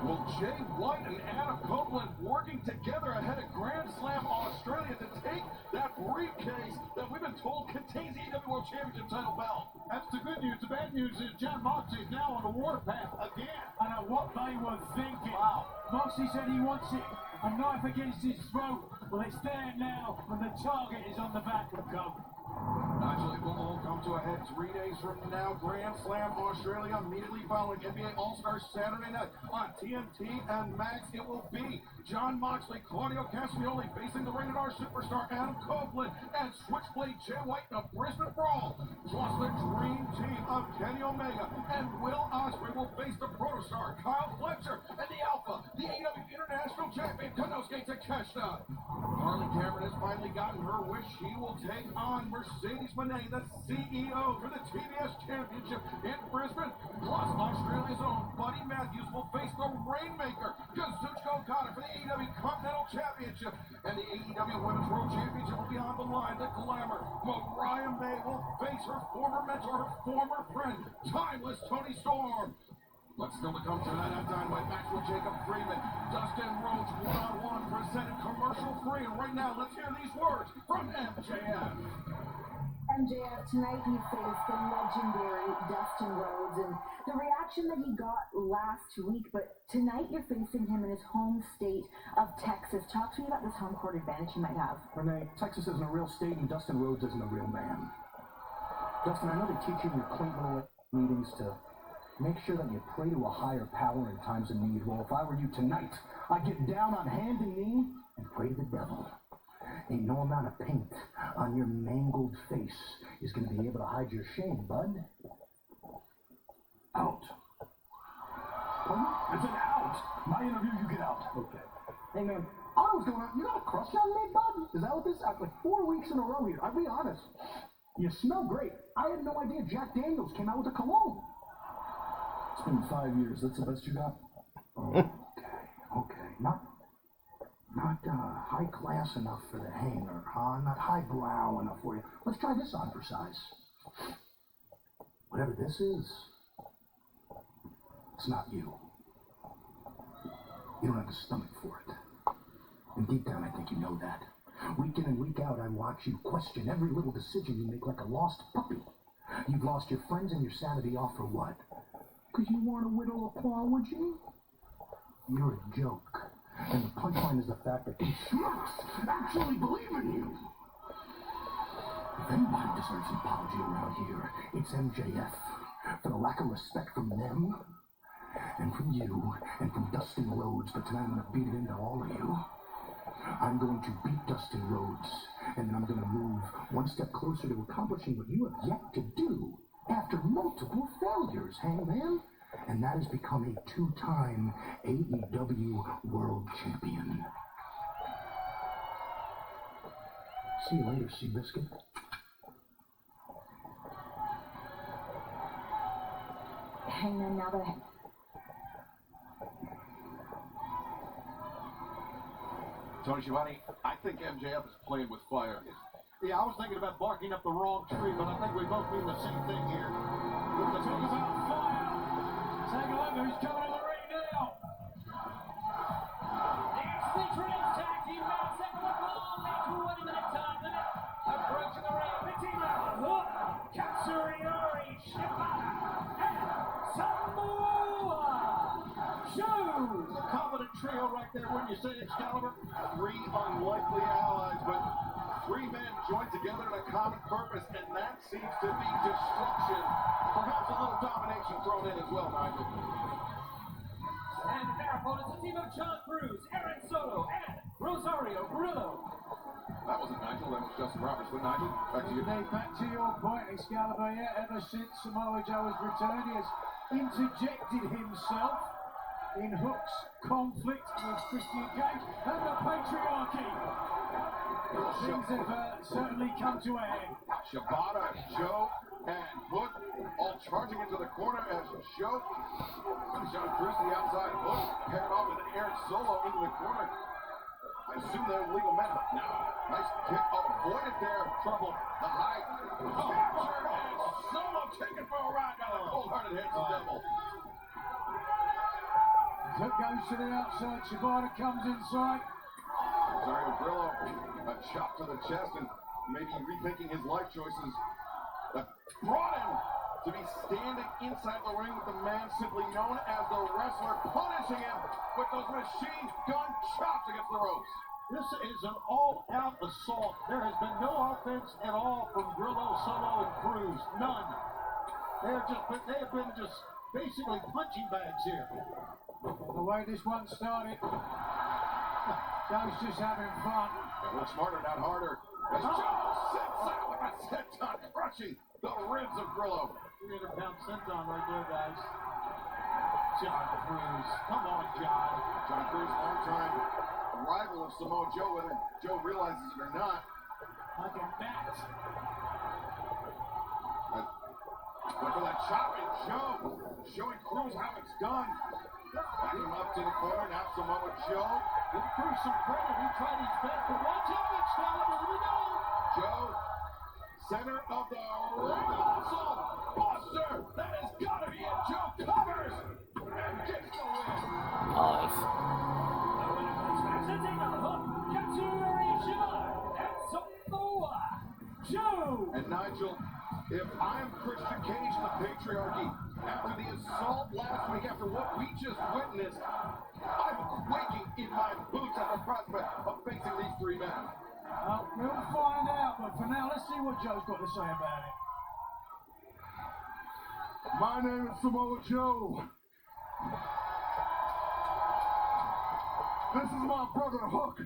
Speaker 2: Will Jay White and Adam Copeland working together ahead of Grand Slam Australia to take that briefcase that we've been told contains the AEW World Championship title belt?
Speaker 1: That's the good news. The bad news is Jon Moxley is now on the warpath again. I know what they were thinking. Wow. Moxley said he wants it, a knife against his throat. Well, it's there now, and the target is on the back of Copeland.
Speaker 2: Nigel, it will all come to a head 3 days from now. Grand Slam Australia immediately following NBA All-Star Saturday night on TNT and Max. It will be Jon Moxley, Claudio Castagnoli facing the Rated R superstar Adam Copeland and Switchblade Jay White in a Brisbane Brawl. Plus the dream team of Kenny Omega and Will Ospreay will face the Protostar Kyle Fletcher and the Alpha, the AEW International Champion Konosuke Takeshita. Harley Cameron has finally gotten her wish. She will take on Mercedes Moné, the CEO for the TBS Championship in Brisbane. Plus, Australia's own Buddy Matthews will face the Rainmaker, Kazuchika Okada, for the AEW Continental Championship. And the AEW Women's World Championship will be on the line. The Glamour, Mariah May, will face her former mentor, her former friend, Timeless Toni Storm. But still to come tonight on Dynamite, match with Jacob Freeman, Dustin Rhodes, one-on-one, presented commercial-free. And right now, let's hear these words from MJF.
Speaker 12: MJF, tonight you faced the legendary Dustin Rhodes, and the reaction that he got last week, but tonight you're facing him in his home state of Texas. Talk to me about this home court advantage you might have.
Speaker 3: Renee, Texas isn't a real state, and Dustin Rhodes isn't a real man. Dustin, I know they teach you in your quaint little meetings to make sure that you pray to a higher power in times of need. Well, if I were you tonight, I'd get down on hand and knee and pray to the devil. Ain't no amount of paint on your mangled face is going to be able to hide your shame, bud. Out. Pardon? I said out. My interview, you get out. Okay. Hey, man, I don't know what's going on. You got a crush on me, bud? Is that what this is? Like 4 weeks in a row here. I'll be honest. You smell great. I had no idea Jack Daniels came out with a cologne. It's been 5 years. That's the best you got? Okay. Not high class enough for the hanger, huh? Not highbrow enough for you. Let's try this on for size. Whatever this is, it's not you. You don't have the stomach for it. And deep down, I think you know that. Week in and week out, I watch you question every little decision you make like a lost puppy. You've lost your friends and your sanity off for what? Because you want to whittle apology? You're a joke. And the punchline is the fact that these schmucks actually believe in you. If anybody deserves an apology around here, it's MJF. For the lack of respect from them, and from you, and from Dustin Rhodes. But tonight I'm going to beat it into all of you. I'm going to beat Dustin Rhodes, and then I'm going to move one step closer to accomplishing what you have yet to do after multiple failures, Hangman. And that is become a 2-time AEW World Champion. See you later, Seabiscuit.
Speaker 12: Hangman, now that
Speaker 2: Tony Schiavone, I think MJF is playing with fire.
Speaker 1: Yeah, I was thinking about barking up the wrong tree, but I think we both mean the same thing here. The top is on fire. Take a look who's coming to the ring now.
Speaker 6: There's the Dreams tag team match, second one long, made 20-minute time limit. Approaching the ring, the team out of Katsuyori Shibata and Samoa Joe.
Speaker 2: A confident trio right there, wouldn't you say, Excalibur? Three unlikely allies, but three men joined together in a common purpose, and that seems to be destruction. Perhaps a little domination thrown in as well, Nigel.
Speaker 6: And their opponents, a team of John Cruz, Aaron Soto, and Rosario Grillo.
Speaker 2: That wasn't Nigel, that was Justin Roberts. But Nigel, back to you.
Speaker 1: Indeed, back to your point, Excalibur. Yeah, ever since Samoa Joe has returned, he has interjected himself in Hook's conflict with Christian Cage and the patriarchy. Things have certainly come to a head.
Speaker 2: Shibata, Joe, and Hook all charging into the corner as Joe, John Cruz to the outside, Hook paired off with Aaron Solo into the corner. I assume they're legal men. Now, nice kick avoided there. Trouble. The high. Captured and Solo taken for a ride by the cold-hearted Handsome Devil.
Speaker 1: Hook goes to the outside. Shibata comes inside.
Speaker 2: Rosario Grillo, a chop to the chest and maybe rethinking his life choices. Brought him to be standing inside the ring with the man simply known as the Wrestler, punishing him with those machine gun chops against the ropes.
Speaker 1: This is an all-out assault. There has been no offense at all from Grillo, Solo, and Cruz. None. They have been just basically punching bags here. The way this one started, Joe's just having fun.
Speaker 2: And work smarter, not harder. As Joe sits out like a senton, crushing the ribs of Grillo.
Speaker 1: 300-pound senton right there, guys. John Cruz. Come on, John.
Speaker 2: John Cruz, long-time rival of Samoa Joe, whether Joe realizes it or not.
Speaker 1: Like a bat.
Speaker 2: Went for that chop, and Joe showing Cruz how it's done. Back him up to the corner, now Samoa Joe.
Speaker 1: Give Cruz some credit. He tried his best, but watch out, Excalibur. Here we go.
Speaker 2: Joe, center of the ring. Awesome Buster. That has got to be it. Joe covers and gets the win.
Speaker 4: Nice.
Speaker 2: And Nigel, if I'm Christian Cage and the Patriarchy, after the assault last week, after what we just witnessed, I'm quaking in my boots at the prospect of facing these three men.
Speaker 1: We'll find out, but for now, let's see what Joe's got to say about it.
Speaker 5: My name is Samoa Joe. This is my brother Hook.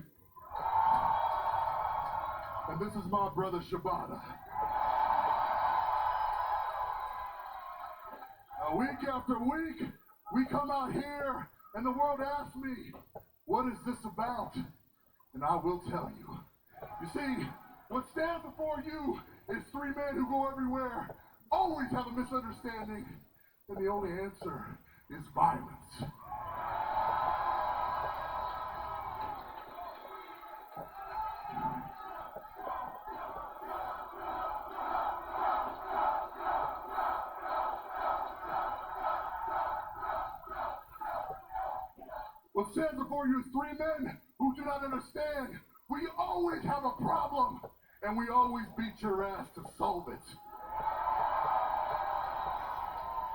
Speaker 5: And this is my brother Shibata. Now, week after week, we come out here and the world asks me, what is this about? And I will tell you. You see, what stands before you is three men who go everywhere, always have a misunderstanding, and the only answer is violence. What stands before you is three men who do not understand. We always have a problem, and we always beat your ass to solve it.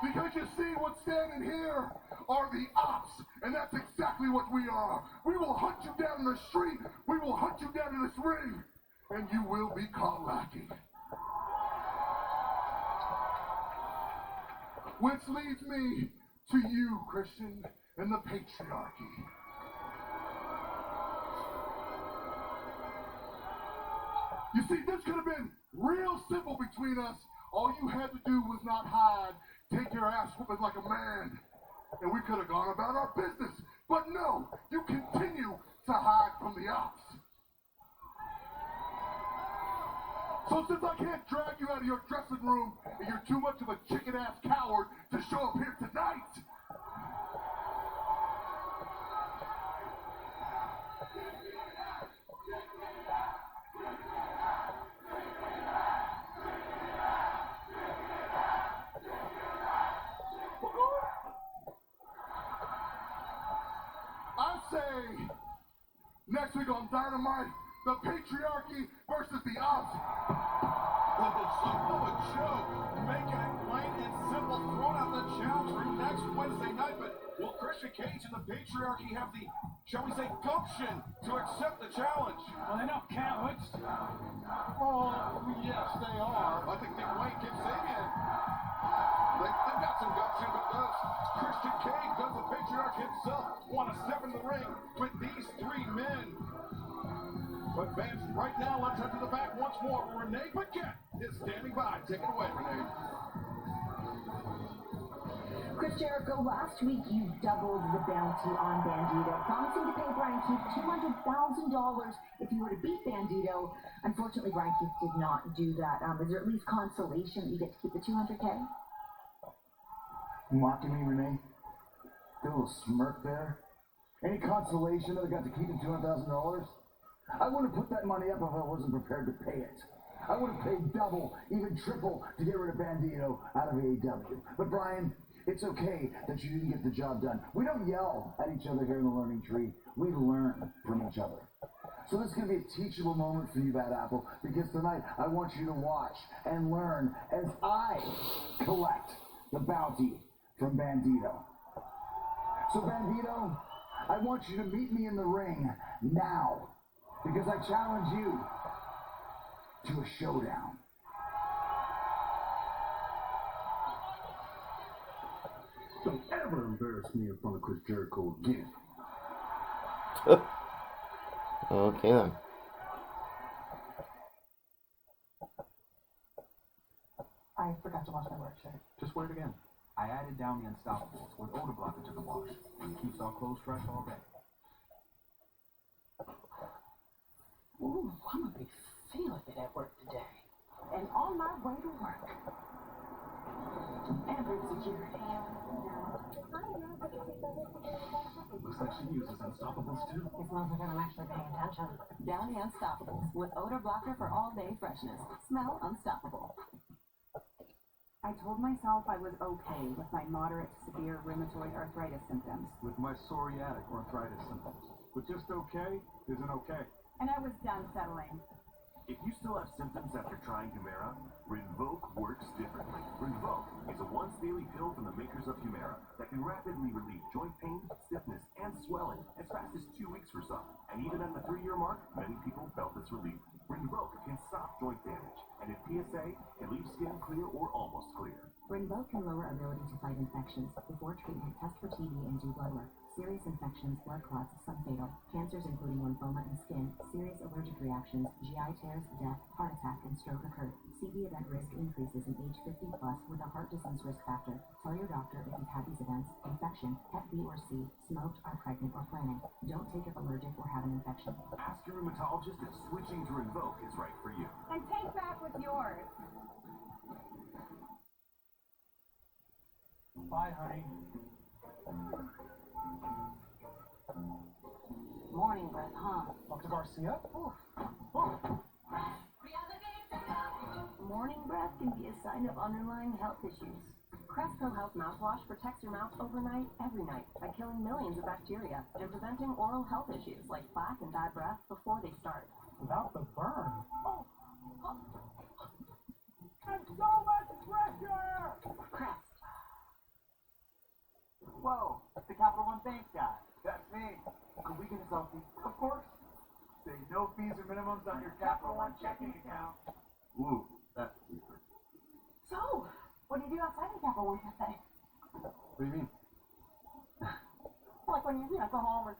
Speaker 5: Because you see, what's standing here are the ops, and that's exactly what we are. We will hunt you down in the street, we will hunt you down in this ring, and you will be caught lacking. Which leads me to you, Christian, and the patriarchy. You see, this could have been real simple between us. All you had to do was not hide, take your ass whooping like a man, and we could have gone about our business. But no, you continue to hide from the ops. So since I can't drag you out of your dressing room and you're too much of a chicken-ass coward to show up here tonight, say, next week on Dynamite, the patriarchy versus the ops.
Speaker 2: With the son of a joke, making it plain and simple, throwing out the challenge for next Wednesday night. But will Christian Cage and the patriarchy have the, shall we say, gumption to accept the challenge?
Speaker 1: Well, they're not cowards.
Speaker 2: Oh, yes, they are. I think Nick Wayne can save it. They've got some gumption, but does Christian Cage, does the patriarch himself want to step in the ring with these three men? But fans, right now, let's head to the back once more. Renee Paquette is standing by. Take it away, Renee.
Speaker 12: Chris Jericho, last week you doubled the bounty on Bandito, promising to pay Brian Keith $200,000 if you were to beat Bandito. Unfortunately, Brian Keith did not do that. Is there at least consolation that you get to keep the $200K?
Speaker 3: You mocking me, Renee? Got a little smirk there. Any consolation that I got to keep the $200,000? I wouldn't put that money up if I wasn't prepared to pay it. I would have paid double, even triple, to get rid of Bandito out of AEW. But Brian, it's okay that you didn't get the job done. We don't yell at each other here in the learning tree. We learn from each other. So this is going to be a teachable moment for you, Bad Apple, because tonight I want you to watch and learn as I collect the bounty from Bandito. So Bandito, I want you to meet me in the ring now, because I challenge you to a showdown. Don't ever embarrass me in front of Chris Jericho again.
Speaker 4: Okay then.
Speaker 13: I forgot to wash my work shirt.
Speaker 8: Just wear it again. I added down the Unstoppables with odor blocker to the wash, and it keeps our clothes fresh all day.
Speaker 13: Ooh, I'm a big feeling it at work today. And on my way to work. Average security.
Speaker 8: Looks like she uses Unstoppables too.
Speaker 13: As long as I'm actually paying attention.
Speaker 7: Downy Unstoppables with odor blocker for all day freshness. Smell unstoppable. I told myself I was okay with my moderate to severe rheumatoid arthritis symptoms.
Speaker 8: With my psoriatic arthritis symptoms. But just okay isn't okay.
Speaker 7: And I was done settling.
Speaker 5: If you still have symptoms after trying Humira, Rinvoq works differently. Rinvoq is a once-daily pill from the makers of Humira that can rapidly relieve joint pain, stiffness, and swelling as fast as 2 weeks for some. And even at the 3-year mark, many people felt this relief. Rinvoq can stop joint damage, and in PSA, can leave skin clear or almost clear.
Speaker 11: Rinvoq can lower ability to fight infections. Before treatment, test for TB and do blood work. Serious infections, blood clots, some fatal. Cancers including lymphoma and skin, serious allergic reactions, GI tears, death, heart attack, and stroke occur. CV event risk increases in age 50 plus with a heart disease risk factor. Tell your doctor if you've had these events, infection, Hep B or C, smoked, are pregnant, or planning. Don't take if allergic or have an infection.
Speaker 5: Ask your rheumatologist if switching to Rinvoq is right for you.
Speaker 7: And take back what's yours.
Speaker 3: Bye, honey.
Speaker 13: Morning breath, huh?
Speaker 3: Dr. Garcia?
Speaker 7: Morning breath can be a sign of underlying health issues. Cresco Health Mouthwash protects your mouth overnight, every night, by killing millions of bacteria and preventing oral health issues like plaque and bad breath before they start.
Speaker 3: Without the burn.
Speaker 1: And so much pressure!
Speaker 7: Crest.
Speaker 3: Whoa, it's the Capital One Bank guy. That's me. Could we get a selfie? Of course. Say no fees or minimums on your Capital One checking account.
Speaker 5: Ooh, that's weird.
Speaker 13: So, what do you do outside the Capital One Cafe?
Speaker 5: What do you mean?
Speaker 13: Like when you go home and...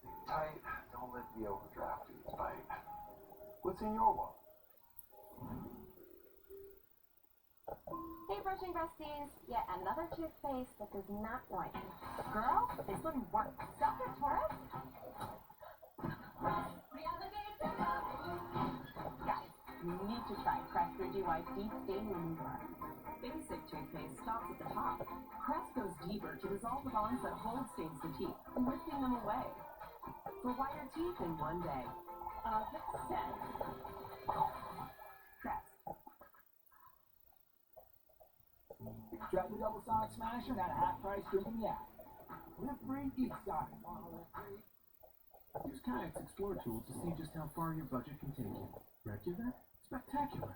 Speaker 5: Stay tight. Don't let the overdraft fees bite. What's in your wallet?
Speaker 14: Hey, brushing besties. Yet another toothpaste that does not wipe.
Speaker 13: Girl, this wouldn't work.
Speaker 14: Stop it, Taurus.
Speaker 7: Guys, you need to try Crest Wipe Deep Stain Remover. Basic toothpaste stops at the top. Crest goes deeper to dissolve the bonds that hold stains to teeth, lifting them away. For whiter teeth in one day. Set. Crest.
Speaker 9: Try the double sonic smasher and at a half price drink in the app. Live free, eat Sonic. Use Kayak's Explore tool to see just how far your budget can take you. Regular? Spectacular.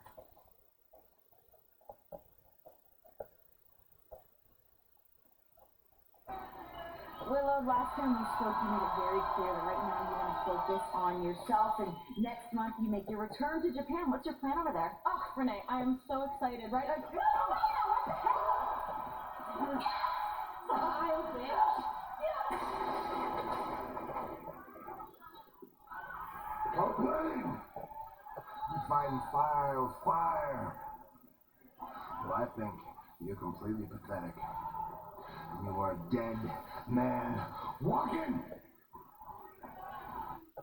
Speaker 12: Willow, last time we spoke, you made it very clear that right now you want to focus on yourself, and next month you make your return to Japan. What's your plan over there?
Speaker 7: Oh, Renee, I am so excited, right? Like, smile, bitch.
Speaker 3: Complain! You fighting fire with fire. Well, I think you're completely pathetic. You are a dead man walking.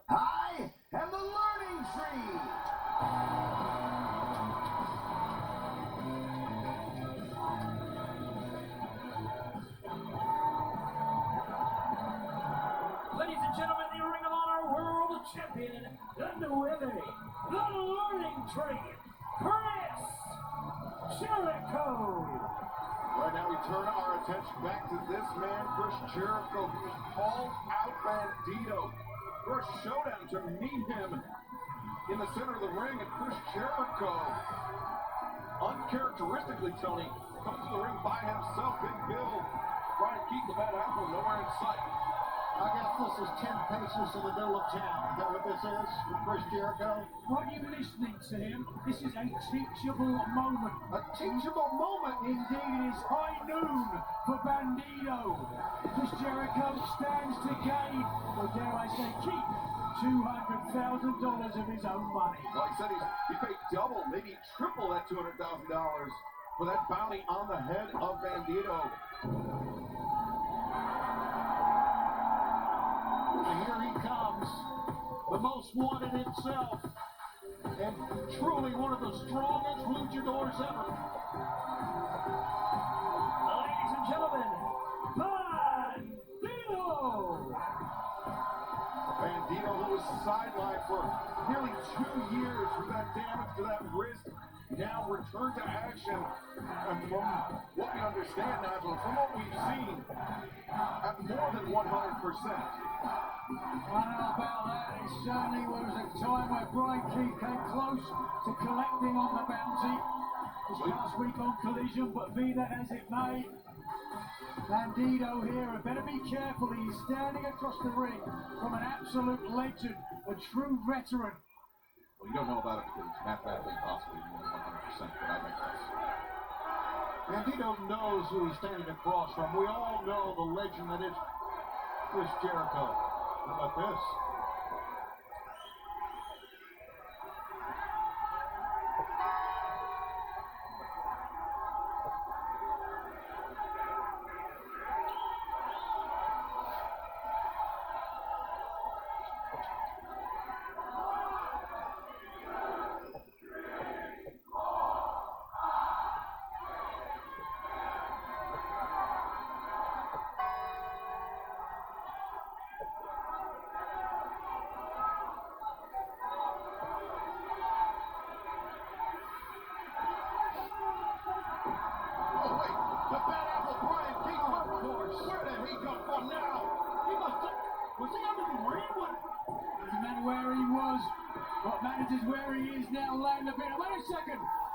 Speaker 3: I am the learning tree.
Speaker 6: Ladies and gentlemen, the Ring of Honor World Champion, the learning tree, Chris Jericho.
Speaker 2: Right now we turn our attention back to this man, Chris Jericho, who called out Bandito for a showdown to meet him in the center of the ring. And Chris Jericho, uncharacteristically, Tony, comes to the ring by himself. Big Bill trying to keep the Bad Apple nowhere in sight.
Speaker 1: I guess this is 10 paces to the middle of town. Is that what this is with Chris Jericho?
Speaker 6: Are you listening to him? This is a teachable moment.
Speaker 1: A teachable moment?
Speaker 6: Indeed, it is high noon for Bandito. Chris Jericho stands to gain, or dare I say keep, $200,000 of his own money.
Speaker 2: Well, he said he paid double, maybe triple that $200,000 for that bounty on the head of Bandito.
Speaker 1: And here he comes, the most wanted himself, and truly one of the strongest luchadors ever.
Speaker 6: Ladies and gentlemen, Bandito!
Speaker 2: Bandito, who was sidelined for nearly 2 years with that damage to that wrist, now returned to action. And from what we understand, Nigel, from what we've seen, at more than 100%.
Speaker 6: I don't know about that. It certainly was a time where Brian Keith came close to collecting on the bounty this past week on Collision, but be that as it may, Bandito here, and better be careful. He's standing across the ring from an absolute legend, a true veteran.
Speaker 2: Well, you don't know about it because it's mathematically impossible more than 100%, but I think that's...
Speaker 1: Bandito knows who he's standing across from. We all know the legend that is Chris Jericho.
Speaker 2: How about this?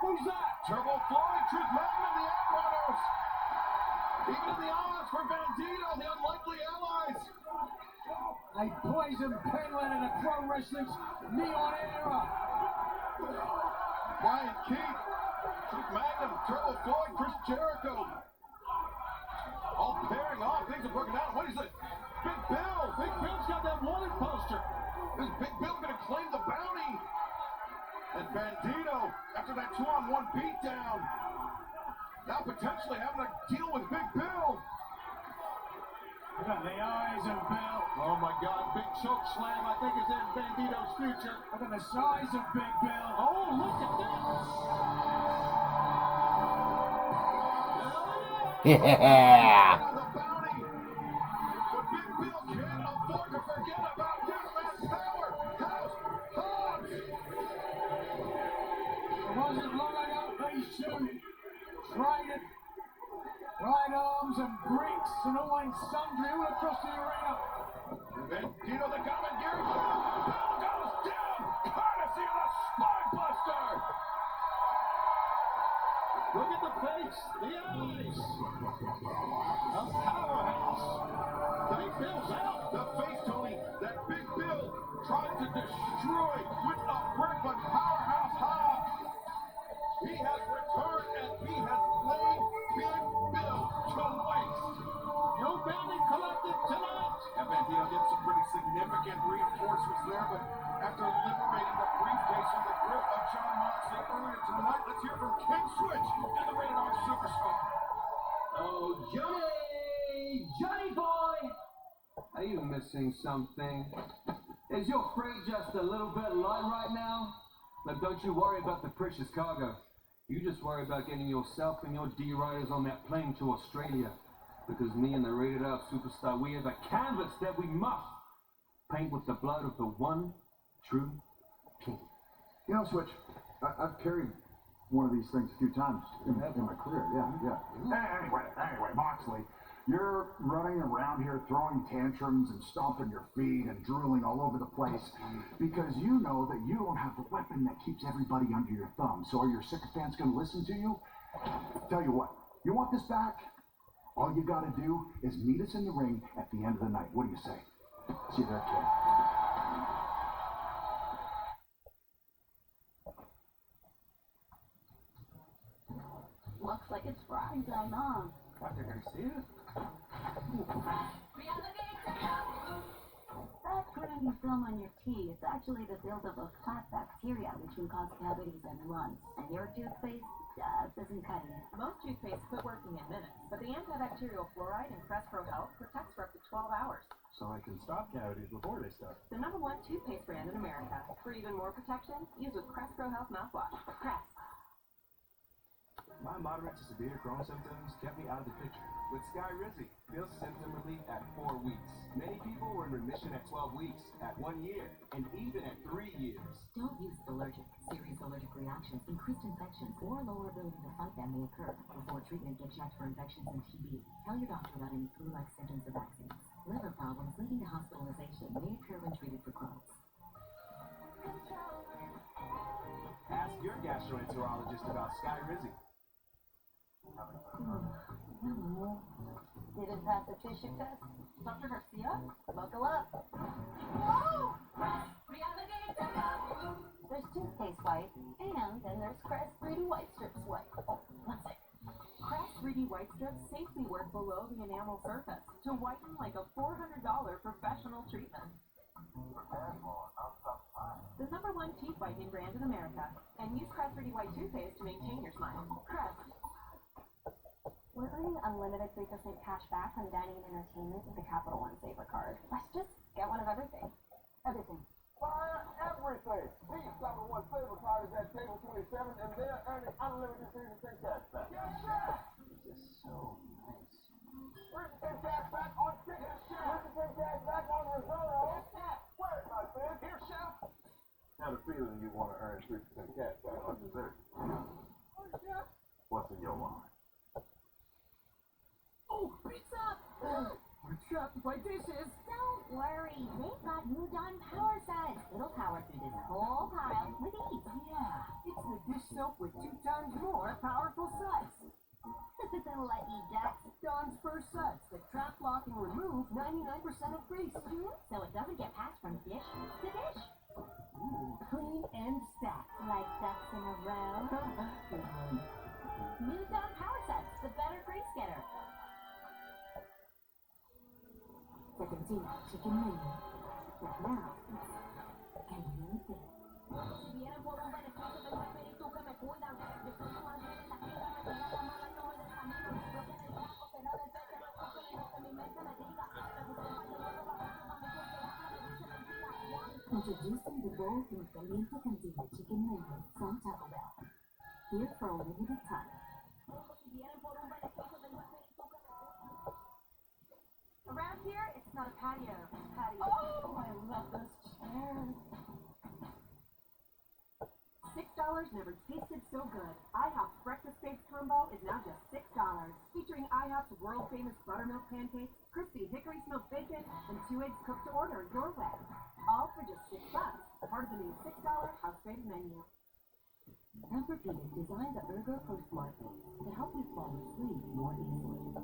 Speaker 6: Who's that?
Speaker 2: Turbo Floyd, Truth Magnum, the Outrunners. Even in the odds for Bandito, the unlikely allies.
Speaker 6: A poison penguin in a pro wrestling's neon era.
Speaker 2: Brian Keith, Truth Magnum, Turbo Floyd, Chris Jericho. All pairing off, things are working out. What is it? Big Bill. Big Bill's got that wanted poster. Is Big Bill going to claim the bounty? And Bandito, after that 2-on-1 beatdown, now potentially having to deal with Big Bill.
Speaker 6: Look at the eyes of Bill.
Speaker 1: Oh my God, big choke slam, I think is in Bandito's future.
Speaker 6: Look at the size of Big Bill.
Speaker 1: Oh, look at that.
Speaker 4: Yeah.
Speaker 2: The bounty. But Big Bill can't afford to forget about this man's power. House Hobbs.
Speaker 6: It wasn't long ago these two traded
Speaker 1: Right arms and bricks and all and sundry all across the arena.
Speaker 2: And then Dino the commentary. Bell goes down, courtesy of the Spine Buster.
Speaker 1: Look at the face, the eyes. A powerhouse. Big Bill's out.
Speaker 2: The face, Tony, that Big Bill tried to destroy with a brick, but Powerhouse Hobbs, he has returned and he has laid Big Bill to waste.
Speaker 1: No belly collected tonight.
Speaker 2: And Bandito did some pretty significant reinforcements there, but after liberating the briefcase from the grip of John Moxley earlier tonight, let's hear from King Switch and the Rated R Superstar.
Speaker 9: Oh, Johnny! Johnny boy! Are you missing something? Is your freight just a little bit light right now? Look, don't you worry about the precious cargo. You just worry about getting yourself and your D-Riders on that plane to Australia. Because me and the Rated R Superstar, we have a canvas that we must paint with the blood of the one true king.
Speaker 15: You know, Switch, I've carried one of these things a few times in my career. Yeah. Anyway, Moxley, you're running around here throwing tantrums and stomping your feet and drooling all over the place because you know that you don't have the weapon that keeps everybody under your thumb. So are your sycophants going to listen to you? Tell you what, you want this back? All you got to do is meet us in the ring at the end of the night. What do you say? See you there, kid.
Speaker 7: Looks like it's frying time on.
Speaker 9: What, they're going to see it?
Speaker 7: That granny film on your tea is actually the buildup of fat bacteria, which can cause cavities and runs. And your toothpaste doesn't cut it.
Speaker 16: Most toothpaste quit working in minutes, but the antibacterial fluoride in Crest Pro Health protects for up to 12 hours.
Speaker 9: So I can stop cavities before they start.
Speaker 16: The #1 toothpaste brand in America. For even more protection, use with Crest Pro Health mouthwash. Crest.
Speaker 9: My moderate to severe Crohn's symptoms kept me out of the picture. With Sky Rizzy, feel symptom relief at 4 weeks. Many people were in remission at 12 weeks, at 1 year, and even at 3 years.
Speaker 11: Don't use allergic. Serious allergic reactions, increased infections, or lower ability to fight them may occur. Before treatment, get checked for infections and TB. Tell your doctor about any flu-like symptoms or vaccines. Liver problems leading to hospitalization may occur when treated for Crohn's.
Speaker 9: Ask your gastroenterologist about Sky Rizzy.
Speaker 7: Hello. Did it pass the tissue test? Dr. Garcia? Buckle up. Oh! There's toothpaste white, and then there's Crest 3D White Strips white. Oh, one sec.
Speaker 16: Crest 3D White Strips safely work below the enamel surface to whiten like a $400 professional treatment. The #1 teeth whitening brand in America. And use Crest 3D White toothpaste to maintain your smile. Crest.
Speaker 14: We're earning unlimited 3% cash back on dining and entertainment with the Capital One Saver card. Let's just get one of everything. Everything.
Speaker 3: Everything. These Capital One Saver card is at table 27, and they're earning unlimited 3% cash back. Yes, sir.
Speaker 9: This is so nice.
Speaker 3: 3% cash back on chicken. 3% cash back on risotto. Where's my food? Here, chef.
Speaker 5: Had a feeling you want to earn 3% cash back on dessert. What's in your wallet?
Speaker 16: Oh, pizza! We're trapped by dishes.
Speaker 14: Don't worry, they've got new Dawn Power Sets. It'll power through this whole pile with ease.
Speaker 16: Yeah, it's the dish soap with 2 times more powerful sets.
Speaker 14: Lucky ducks.
Speaker 16: Dawn's first sets that trap, lock, and remove 99% of grease.
Speaker 14: So it doesn't get passed from dish to dish.
Speaker 16: Clean and stacked.
Speaker 14: Like ducks in a row. New Dawn Power Sets, the better grease getter.
Speaker 11: Second chicken menu. But now it's caliente. Introducing the bold and caliente cantina chicken menu from Taco Bell. Here for a limited time.
Speaker 16: Around here, it's not a patio, it's a patio.
Speaker 7: Oh, I love those chairs.
Speaker 16: $6 never tasted so good. IHOP's breakfast steaks combo is now just $6. Featuring IHOP famous buttermilk pancakes, crispy hickory smoked bacon, and 2 eggs cooked to order your way. All for just $6. Part of the new $6 house favorite menu.
Speaker 11: Tempur-Pedic designed the Ergo Pro Smart Base to help you fall asleep more easily.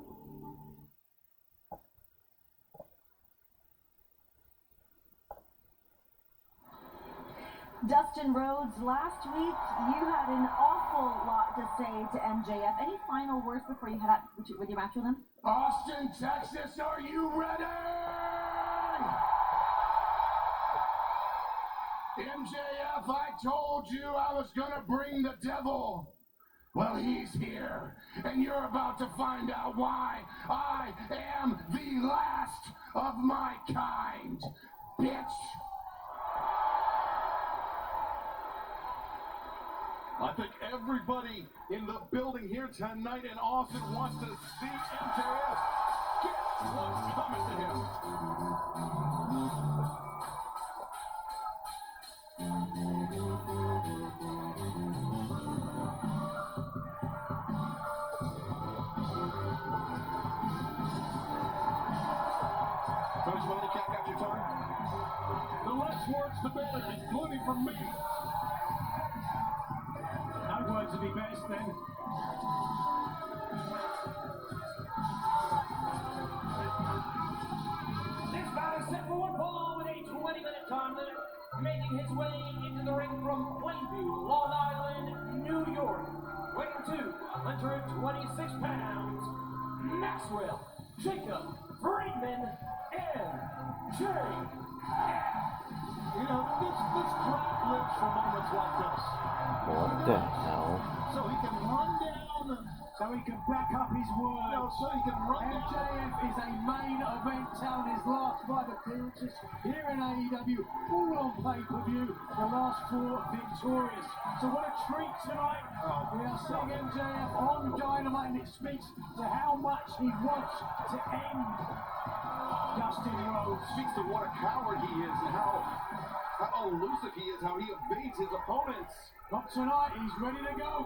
Speaker 12: Dustin Rhodes, last week you had an awful lot to say to MJF. Any final words before you head out with your match with him?
Speaker 1: Austin, Texas, are you ready? MJF, I told you I was gonna bring the devil. Well, he's here, and you're about to find out why I am the last of my kind, bitch.
Speaker 2: I think everybody in the building here tonight in Austin wants to see MJF get what's coming to him. Coach Monica got your turn?
Speaker 1: The less words, the better, including from me. No words would be best then.
Speaker 6: This bout is set for one fall with a 20-minute time limit. Making his way into the ring from Plainview, Long Island, New York. Weighing to 126 pounds, Maxwell Jacob Friedman, MJF.
Speaker 1: You know, let's crack lips for moments like this.
Speaker 4: What the hell?
Speaker 1: So he can run down, so he can back up his words. No, so he can run down. MJF is a main event talent. His last 5 appearances here in AEW, all on pay-per-view. The last 4 victorious. So what a treat tonight. We are seeing MJF on Dynamite, and it speaks to how much he wants to end Dustin Rhodes.
Speaker 2: Speaks to what a coward he is and how elusive he is, how he evades his opponents.
Speaker 1: Not tonight, he's ready to go.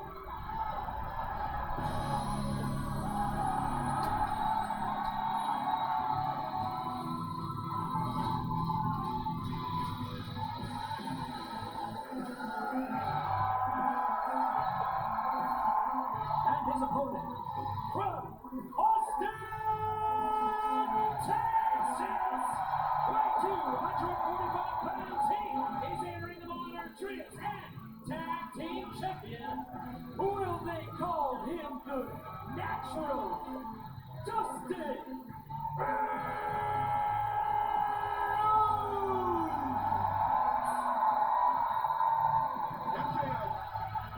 Speaker 6: And his opponent from Austin, Texas, weighing 245 pounds, he is entering the Modern Trios and Tag Team Champion. Will they call him the Natural Dustin
Speaker 2: MJF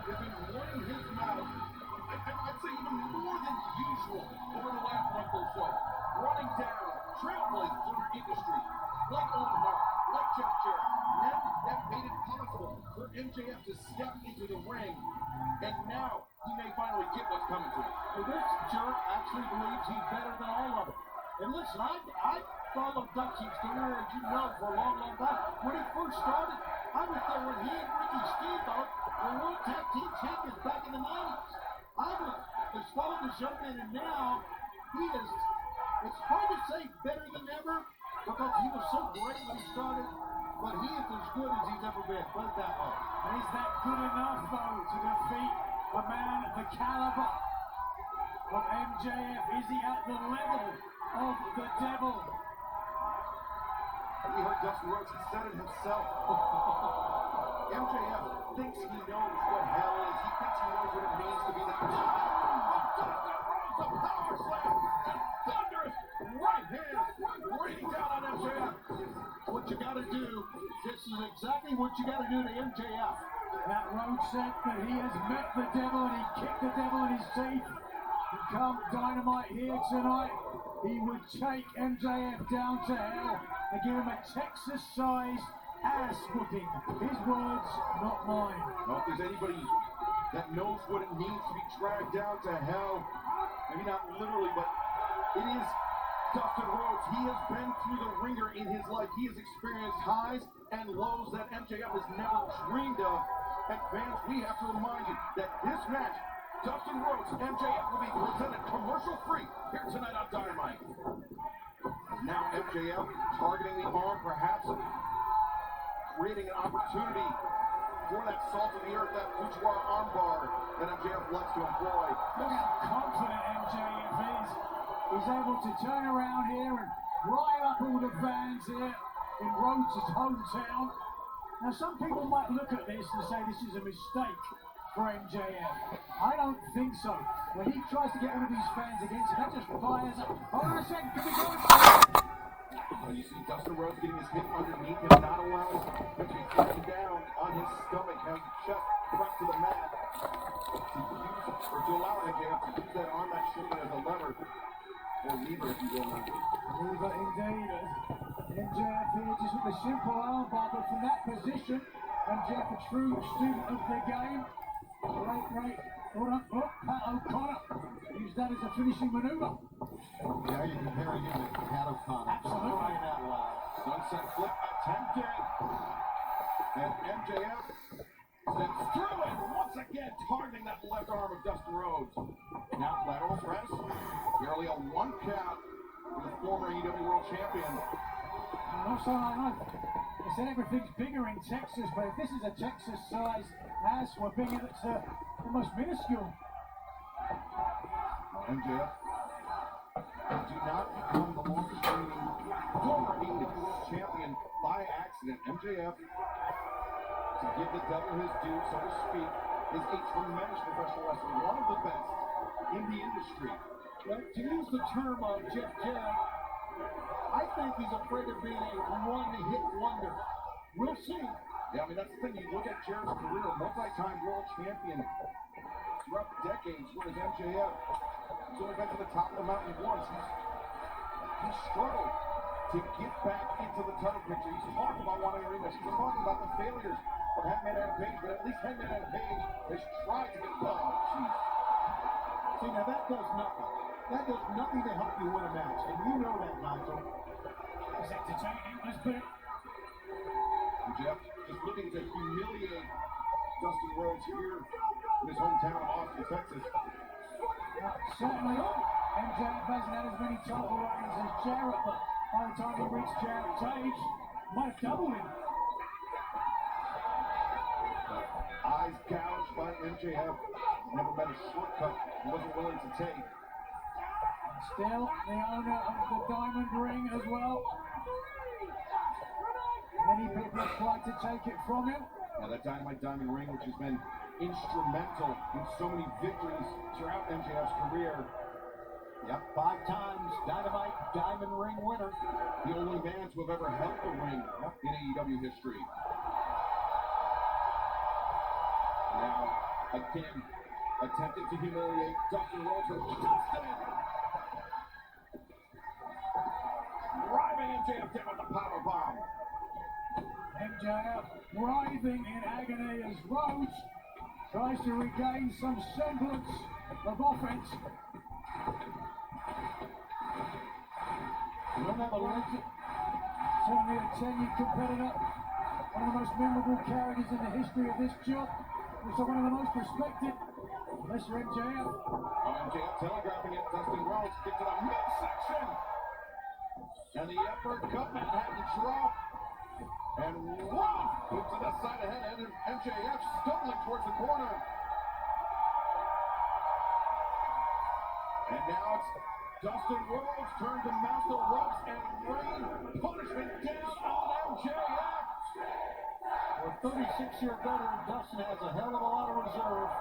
Speaker 2: has been running his mouth, I'd say even more than usual over the last month or so. Running down trailblazers in our industry, like Owen Hart, like Jeff Jarrett. Now that made it possible for MJF to step into the ring, and now he may finally get what's coming to him.
Speaker 1: Well, this jerk actually believes he's better than all of them. And listen, I followed Dutchie's career, as you know, for a long, long time. When he first started, I was there when he and Ricky Steamboat were World Tag Team Champions back in the 90s. I was as fond as young man, and now he is, it's hard to say better than ever, because he was so great when he started, but he is as good as he's ever been. Put it that way. And is that good enough, though, to defeat a man of the caliber of MJF? Is he at the level of the devil?
Speaker 2: You heard Dustin Rhodes, he said it himself. MJF thinks he knows what hell is. He thinks he knows what it means to be the Dustin Rhodes, the power slam, and thunderous right hand raining down on MJF.
Speaker 1: What you gotta do, this is exactly what you gotta do to MJF. That Rhodes said that he has met the devil and he kicked the devil in his teeth. And come Dynamite here tonight, he would take MJF down to hell and give him a Texas-sized ass whooping. His words, not mine.
Speaker 2: Well, if there's anybody that knows what it means to be dragged down to hell, maybe not literally, but it is Dustin Rhodes. He has been through the ringer in his life. He has experienced highs and lows that MJF has never dreamed of. And fans, we have to remind you that this match Dustin Rhodes, MJF will be presented commercial-free here tonight on Dynamite. Now MJF targeting the arm, perhaps creating an opportunity for that salt of the earth, that boudoir armbar that MJF likes to employ.
Speaker 1: Look how confident MJF is. He's able to turn around here and rile up all the fans here in Rhodes' hometown. Now, some people might look at this and say this is a mistake for MJF. I don't think so. When he tries to get one of these fans against him, that just fires up. Hold on a second, can we go?
Speaker 2: Well, you see Dustin Rhodes getting his hip underneath him, not allowing him to be thrown down on his stomach, has chest pressed to the mat to allow MJF to use that arm, that shoulder as a lever, or lever if you will not.
Speaker 1: Lever indeed. MJF here just with a simple armbar, but from that position, MJF a true student of the game. Great. Hold on, Pat O'Connor used that as a finishing maneuver.
Speaker 2: Yeah, you're comparing him to Pat O'Connor.
Speaker 1: Absolutely.
Speaker 2: Crying out loud. Sunset flip attempted. And MJF steps through and once again targeting that left arm of Dustin Rhodes. Now lateral press. Nearly a 1 count for the former AEW World Champion.
Speaker 1: Also, I know they said everything's bigger in Texas, but if this is a Texas-sized ass, we're bigger, that's almost minuscule.
Speaker 2: MJF do not become the longest reigning former AEW World Champion by accident. MJF, to give the devil his due, so to speak, is a tremendous professional wrestler, one of the best in the industry.
Speaker 1: Well, to use the term of Jeff Jarrett, I think he's afraid of being a one-hit wonder. We'll see.
Speaker 2: Yeah, I mean, that's the thing. You look at Jarrett's career, multi-time world champion throughout the decades, whereas MJF has only been to the top of the mountain once. He's struggled to get back into the title picture. He's talked about wanting a rematch. He's talking about the failures of Hangman Adam Page, but at least Hangman Adam Page has tried to get involved.
Speaker 1: See, now that does nothing. That does nothing to help you win a match, and you know that, Nigel. Is entertaining, let's put it.
Speaker 2: MJF just looking to humiliate Dustin Rhodes here in his hometown of Austin, Texas.
Speaker 1: Certainly, MJF hasn't had as many title reigns as Jarrett, but by the time he reached Jarrett's age, might have doubled him.
Speaker 2: Eyes gouged by MJF. Never been a shortcut he wasn't willing to take.
Speaker 1: Still the owner of the diamond ring as well. Many people have tried to take it from him.
Speaker 2: Now that Dynamite diamond ring, which has been instrumental in so many victories throughout MJF's career.
Speaker 1: Yep, 5 times Dynamite diamond ring winner.
Speaker 2: The only man to have ever held the ring in AEW history. Now, again, attempting to humiliate Dustin Rhodes with Dustin. Driving MJF down with the powerbomb.
Speaker 1: MJF writhing in agony as Rhodes tries to regain some semblance of offense. We'll have a look at certainly a tenured competitor, one of the most memorable characters in the history of this job, also one of the most respected. Mr. MJF.
Speaker 2: MJF telegraphing it. Dustin Rhodes gets to the midsection. And the uppercut, Manhattan drop. And one moves to the side of the head. And MJF stumbling towards the corner. And now it's Dustin Rhodes turn to mount the ropes and rain punishment down on MJF.
Speaker 1: Well, 36-year veteran Dustin has a hell of a lot of reserve.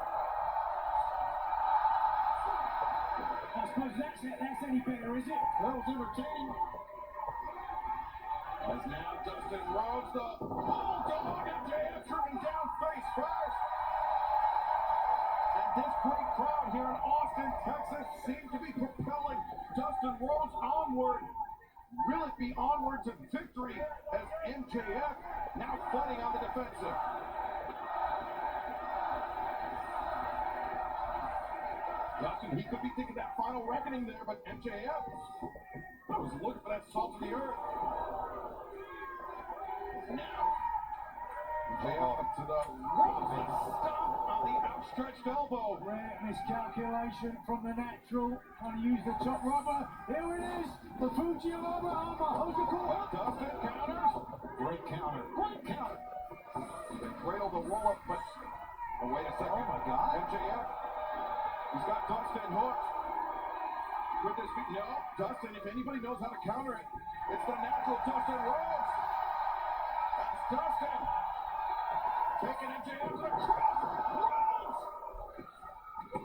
Speaker 1: I suppose that's any better, is it? Well, it's entertaining.
Speaker 2: As now Dustin Rhodes, the bulldog, MJF driven down face first. And this great crowd here in Austin, Texas, seems to be propelling Dustin Rhodes onward. Will it be onward to victory as MJF now fighting on the defensive? Dustin, he could be thinking that final reckoning there, but MJF was looking for that salt of the earth. Now, MJF up to the ropes and stomp on the outstretched elbow.
Speaker 1: Rare miscalculation from the natural. Trying to use the top rubber. Here it is. The Fuji rubber armor. Hosekura.
Speaker 2: Dustin counters. Great counter. Great counter. They cradle the roll up, but wait a second.
Speaker 1: Oh my God.
Speaker 2: MJF. He's got Dustin hooked. With his feet. No, Dustin, if anybody knows how to counter it, it's the natural Dustin Rhodes. That's Dustin. Taking MJF to the cross. Rhodes.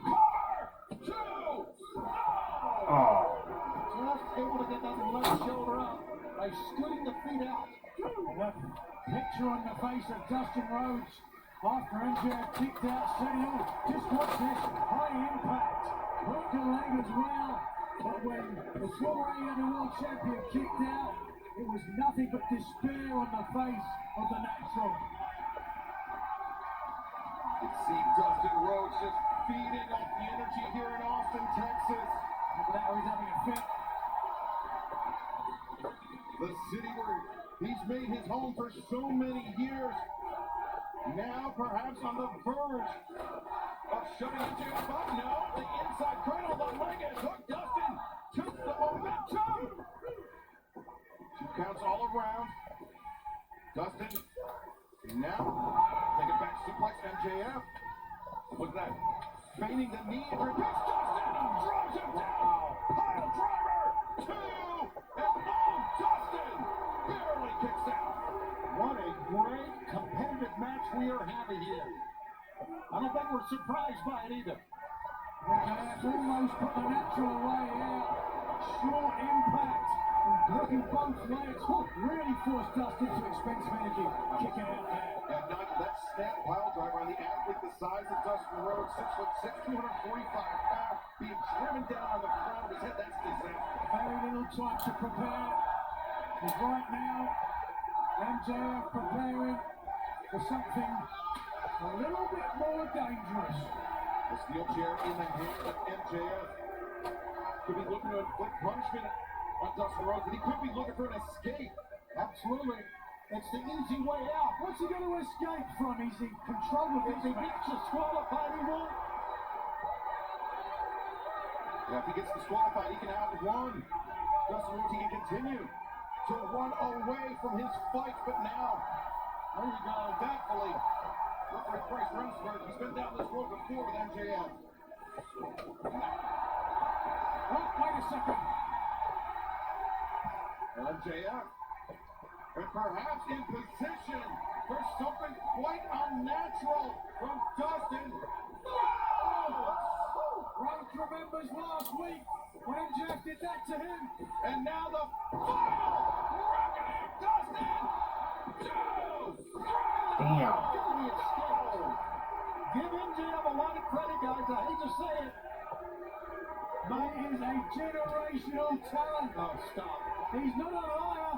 Speaker 2: Cover. Two.
Speaker 1: Oh. Just able to get that left shoulder up by scooting the feet out. That picture on the face of Dustin Rhodes after MJF kicked out Sentinel. Just watch this. High impact. Hooked the leg as well. But when the former AEW World Champion kicked out, it was nothing but despair on the face of the natural.
Speaker 2: You see Dustin Rhodes just feeding off the energy here in Austin, Texas.
Speaker 1: Now he's having a fit.
Speaker 2: The city where he's made his home for so many years. Now perhaps on the verge of shutting MJF up. No, the inside cradle, the leg is hooked. Dustin took the momentum. 2 counts all around. Dustin now taking back suplex MJF. Look at that. Feigning the knee and repeats. Dustin drives him down. Pile driver. 2. And Dustin barely kicks out.
Speaker 1: What a great competitive match we are having here. I don't think we're surprised by it either. MJF almost put the natural away here. Short impact. Looking both legs. Hook really forced Dustin to expensive energy. Kicking out there.
Speaker 2: And not that snap pile driver on the athlete the size of Dustin Rhodes, 6'6", 245 pounds, being driven down on the crown of his head. That's disaster.
Speaker 1: Very little time to prepare. Because right now, MJF preparing for something a little bit more dangerous.
Speaker 2: The steel chair in the hand of MJF. Could be looking to inflict punishment on Dustin Rhodes, but he could be looking for an escape.
Speaker 1: Absolutely. It's the easy way out. What's he going to escape from? He's in control of it. If he gets disqualified, he won't.
Speaker 2: Yeah, if he gets disqualified, he can outrun Dustin Rhodes. He can continue to run away from his fight, but now, there we go, thankfully, referee Bryce Remsburg, he's been down this road before with MJF.
Speaker 1: Oh, wait a second.
Speaker 2: MJF, and perhaps in position for something quite unnatural from Dustin.
Speaker 1: Rhodes remembers last week when MJF did that to him.
Speaker 2: And now the final reckoning. Dustin. 2, 3.
Speaker 4: Damn.
Speaker 1: Give MJF a lot of credit, guys. I hate to say it. But he is a generational talent.
Speaker 2: Oh, stop.
Speaker 1: He's not a liar.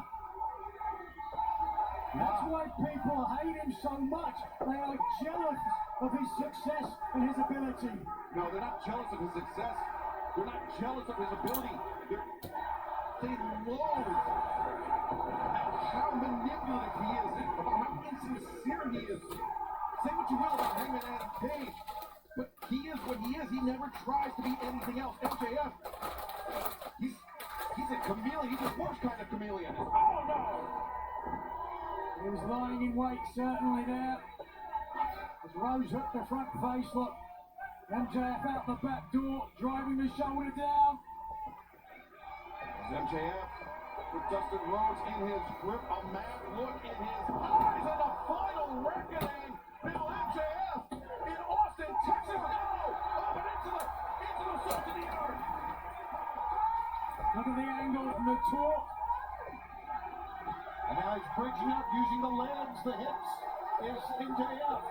Speaker 1: That's why people hate him so much. They are jealous of his success and his ability.
Speaker 2: No, they're not jealous of his success. They're not jealous of his ability. They loathe how manipulative he is, about how insincere he is. Say what you will about Hangman Adam Page, but he is what he is. He never tries to be anything else. MJF, he's a chameleon. He's the worst kind of chameleon. Oh, no!
Speaker 1: He was lying in wait, certainly there. As Rose hooked the front face, look. MJF out the back door, driving the shoulder down.
Speaker 2: As MJF with Dustin Rhodes in his grip, a mad look in his eyes, and a final reckoning. Now MJF in Austin, Texas. No! Up and into the salt of the earth.
Speaker 1: Look at the angle from the torque. And now he's bridging up using the legs, the hips. Is MJF.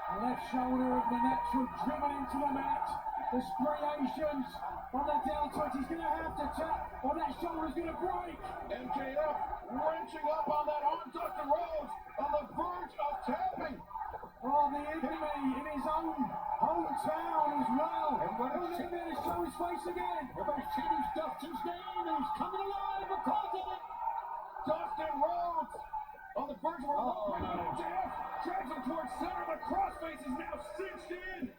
Speaker 1: The left shoulder of the natural driven into the mat. The striations on the down twist. He's going to have to tap or that shoulder's going to break.
Speaker 2: MJF wrenching up on that arm. Dustin Rhodes on the verge of tapping.
Speaker 1: Oh, the enemy in his own hometown as well. Everybody's going to show his face again. Everybody's chanting Dustin's name and he's coming alive because of it.
Speaker 2: Dustin Rhodes on the verge of a MJF
Speaker 1: Drags him towards center. The crossface is now cinched in.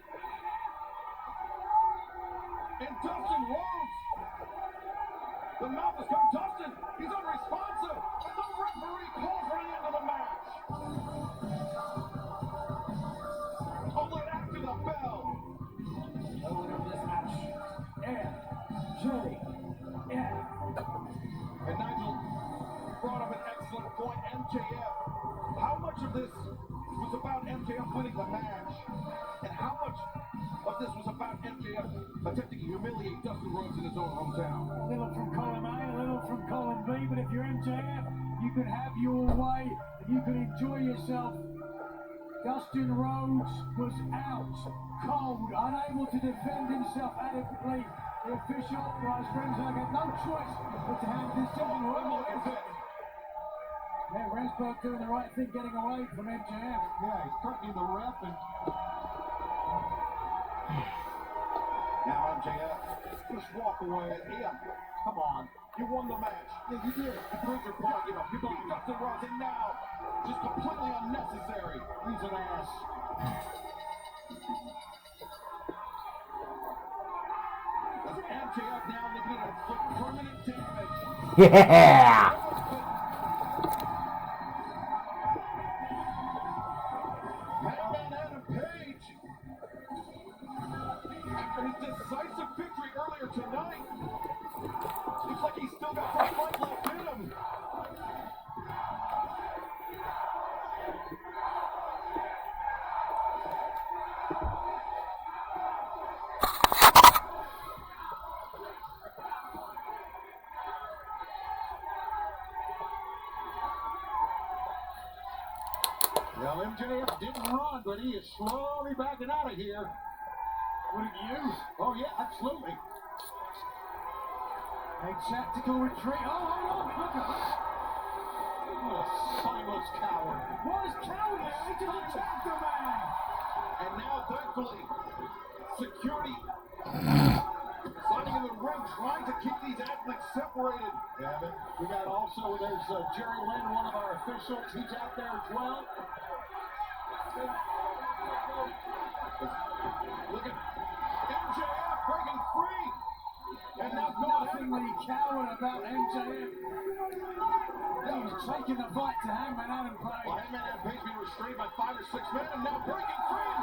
Speaker 1: And Dustin Rhodes. The mouth has come. Dustin, he's unresponsive. And the referee calls for the end of the match. Hold it after the bell.
Speaker 9: The winner of this match, MJF.
Speaker 2: And Nigel brought up an excellent point. MJF. How much of this was about MJF winning the match? And how much of this was about MJF attempting to humiliate Dustin Rhodes in his own hometown?
Speaker 9: A little from column A, a little from column B, but if you're MJF, you can have your way and you can enjoy yourself. Dustin Rhodes was out cold, unable to defend himself adequately. The official, Bryce Remsburg, had no choice but to hand this decision over. Yeah, Remsburg doing the right thing, getting away from MJF.
Speaker 1: Yeah, he's threatening the ref and
Speaker 2: Now MJF, just walk away. Yeah, come on. You won the match. Yeah, you did. You proved your point. You beat Dustin Rhodes, and now, just completely unnecessary.
Speaker 1: he's an ass.
Speaker 2: MJF now looking at inflict permanent damage.
Speaker 4: Yeah!
Speaker 2: Hangman Adam Page, after his decisive victory earlier tonight, looks like he's still got some fight left in him.
Speaker 1: Well, MJF didn't run, but he is slowly backing out of here.
Speaker 9: Wouldn't you?
Speaker 1: Oh, yeah, absolutely.
Speaker 9: A tactical retreat. Oh, look at that.
Speaker 1: What a spineless coward.
Speaker 9: What is cowardly? He just attacked the man.
Speaker 2: And now, thankfully, security signing in the ring, trying to keep these athletes separated.
Speaker 1: Yeah, but we got also, there's Jerry Lynn, one of our officials. He's out there as well.
Speaker 2: Look at MJF breaking free.
Speaker 9: And now nothing really coward about MJF. He's taking the fight to Hangman Adam Page.
Speaker 2: Well, Hangman Adam Page being restrained by 5 or 6 men, and now breaking free.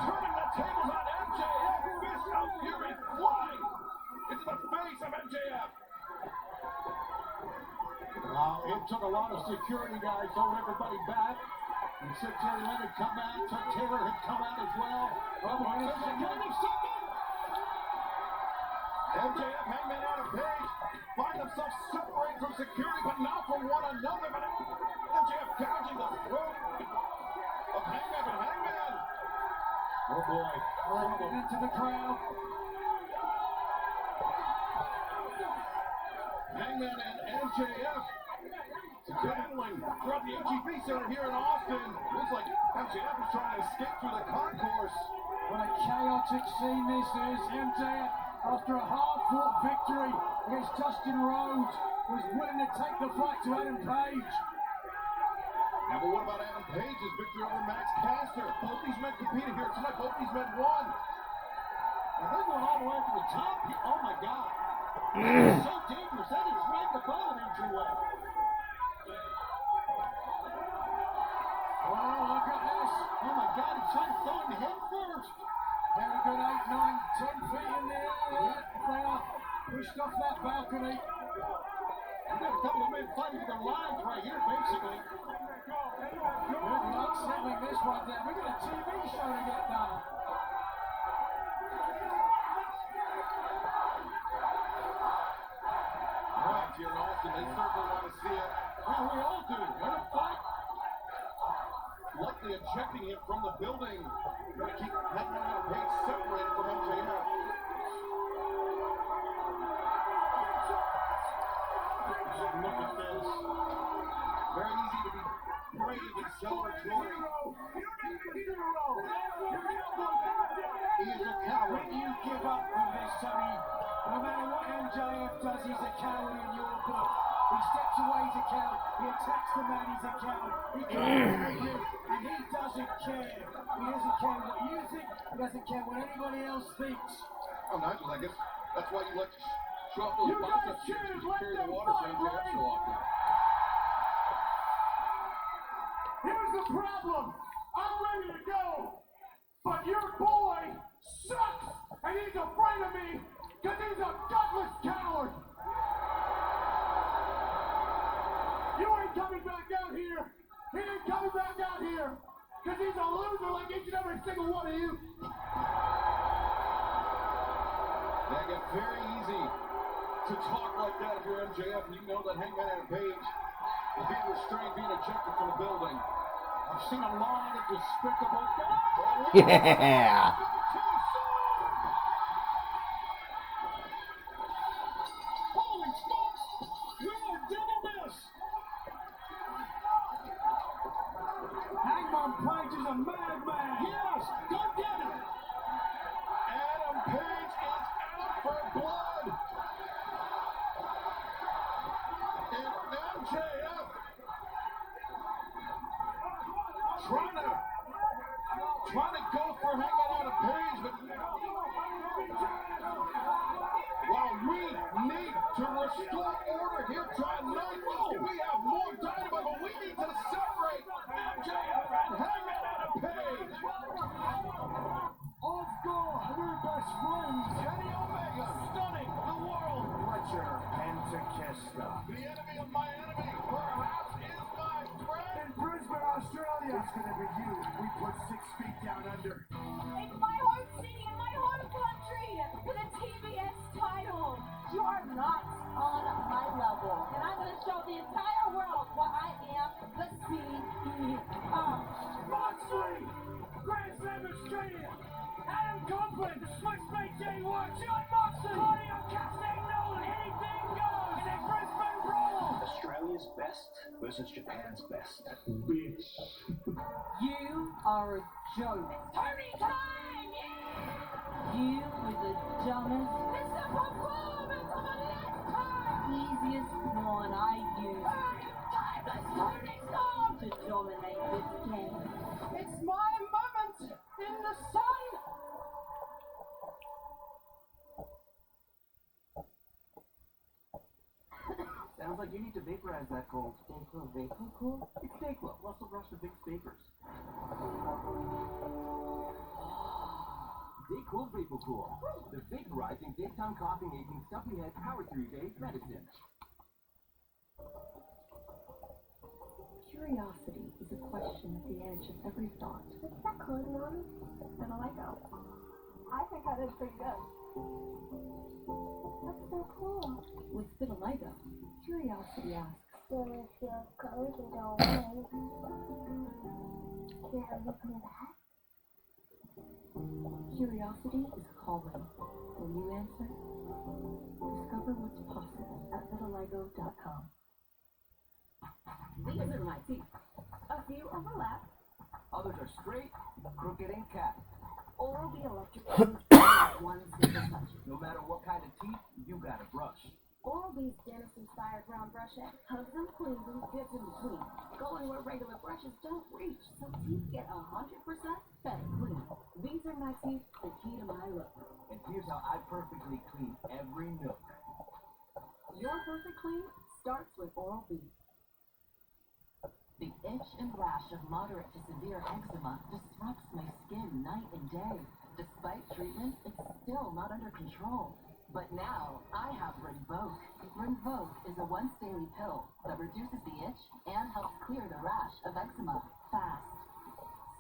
Speaker 2: Turning the tables on MJF. Fist of fury flying into the face of MJF.
Speaker 1: It took a lot of security guys to hold everybody back. And said Jerry Lynn had come out, Chuck Taylor had come out as well.
Speaker 2: MJF, Hangman Adam Page find themselves separated from security, but not from one another. But MJF gouging the throat of Hangman and Hangman.
Speaker 1: Oh boy.
Speaker 9: Into the crowd.
Speaker 2: Hangman and MJF battling throughout the HEB Center here in Austin. Looks like MJF is trying to escape through the concourse.
Speaker 9: What a chaotic scene this is. MJF, after a hard-fought victory against Dustin Rhodes, was willing to take the fight to Adam Page.
Speaker 2: Now, but what about Adam Page's victory over Max Caster? Both these men competed here tonight. Both these men won.
Speaker 1: And they're going all the way to the top. Oh my God. It's so dangerous. That is right above an entryway.
Speaker 9: Oh, look at this.
Speaker 1: Oh my God, he's trying to throw him head first.
Speaker 9: They're a good 8, 9, 10 feet in the air. They are pushed off that balcony.
Speaker 1: We got a couple of men fighting for their lives right here, basically.
Speaker 9: We're not settling this one down. We've got a TV show to get done.
Speaker 2: Right, here in Austin, they certainly want to see it.
Speaker 1: Well, we all do. Let him fight.
Speaker 2: Luckily ejecting him from the building. Going to keep Hangman Adam Page separated from MJF.
Speaker 1: Look at this.
Speaker 2: Very easy to be brave and celebratory.
Speaker 1: He is a coward.
Speaker 9: When you give up on this, Tony, no matter what MJF does, he's a coward in your book.
Speaker 1: He steps away to count. He attacks the man he's a count. He can't him, and he doesn't care. He doesn't care what you think. He doesn't care what anybody else thinks.
Speaker 2: Oh, Nigel, I guess that's why you like to show off those biceps here, because you carry the water for MJF so often.
Speaker 3: Here's the problem. I'm ready to go, but your boy sucks, and he's afraid of me because he's a gutless coward. You ain't coming back out here. He ain't coming back out here because he's a loser like each and every single one of you.
Speaker 2: Yeah, it got very easy to talk like that if you're MJF, and you know that Hangman Adam Page is being restrained, being ejected from the building.
Speaker 1: I've seen a lot of despicable guys.
Speaker 4: Yeah.
Speaker 1: Holy smokes! We are doing this! Hangman Page is a madman! Yes! Go get him!
Speaker 2: Adam Page is out for blood! And MJF trying to go for Hangman Adam Page, but while we need to restore order here tonight, we have more Dynamite, but we need to separate MJF and Hangman Adam Page.
Speaker 1: Off guard! We're best friends!
Speaker 2: Kenny Omega stunning the world.
Speaker 3: Fletcher Pentakista.
Speaker 2: The enemy of my enemy, perhaps, is my friend.
Speaker 3: In Brisbane, Australia. It's gonna be you. We put 6 feet down under.
Speaker 16: It's my home city and my home country for the TBS title. You are not on my level, and I'm going to show the entire world why I am the CEO.
Speaker 3: Moxley! Grand Slam Australia! Adam Copeland! Switchblade J1! John Moxley! Claudio Castagnoli! Anything goes! In a Brisbane brawl!
Speaker 9: Australia's best versus Japan's best.
Speaker 3: Bitch.
Speaker 16: You are a joke. Party time! Yeah! You were the dumbest. It's the performance of a lifetime! Easiest one I used. Timeless turning storm to dominate this game. It's my moment in the sun!
Speaker 8: Sounds like you need to vaporize that cold. Dayquil Vapor Cool? It's Dayquil. Russell Brush the Big Vapors. Dayquil Vapor Cool. The vaporizing daytime coughing, aching, stuffy head, power 3-day medicine.
Speaker 7: Curiosity is a question at the edge of every thought.
Speaker 14: What's that called, Mom? Vitiligo. I think I did pretty good. That's so cool.
Speaker 7: With vitiligo, curiosity asks,
Speaker 14: So if your colors can go away, can I look me back?
Speaker 7: curiosity is calling. Will you answer? Discover what's possible at vitiligo.com.
Speaker 11: These are my teeth.
Speaker 16: A few overlap.
Speaker 8: Others are straight, crooked, and capped.
Speaker 11: Oral-B electric one single touch.
Speaker 8: No matter what kind of teeth, you gotta brush.
Speaker 14: Oral-B's dentist-inspired round brush head hugs them, cleans them, gets in between, going where regular brushes don't reach, so teeth get 100% better clean. These are my teeth, the key to my look.
Speaker 8: And here's how I perfectly clean every nook.
Speaker 14: Your perfect clean starts with Oral-B.
Speaker 11: The itch and rash of moderate to severe eczema disrupts my skin night and day. Despite treatment, it's still not under control. But now, I have Rinvoq. Rinvoq is a once-daily pill that reduces the itch and helps clear the rash of eczema fast.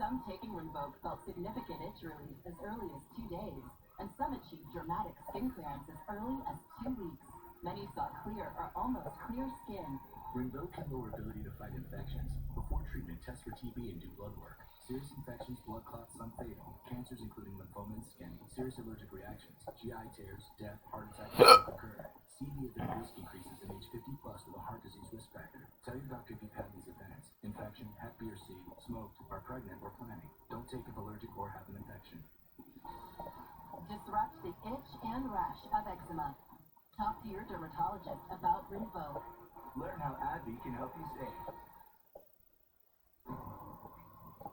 Speaker 11: Some taking Rinvoq felt significant itch relief as early as 2 days, and some achieved dramatic skin clearance as early as 2 weeks. Many saw clear or almost clear skin.
Speaker 8: Rinvoq can lower ability to fight infections. Before treatment, test for TB and do blood work. Serious infections, blood clots, some fatal. Cancers including lymphoma and skin. Serious allergic reactions, GI tears, death, heart attack occur. CV-event risk increases in age 50 plus with a heart disease risk factor. Tell your doctor if you've had these events. Infection, Hep B or C, smoked, are pregnant or planning. Don't take if allergic or have an infection.
Speaker 11: Disrupt the itch and rash of eczema. Talk to your dermatologist about Rinvoq.
Speaker 8: Learn how AbbVie can help you save.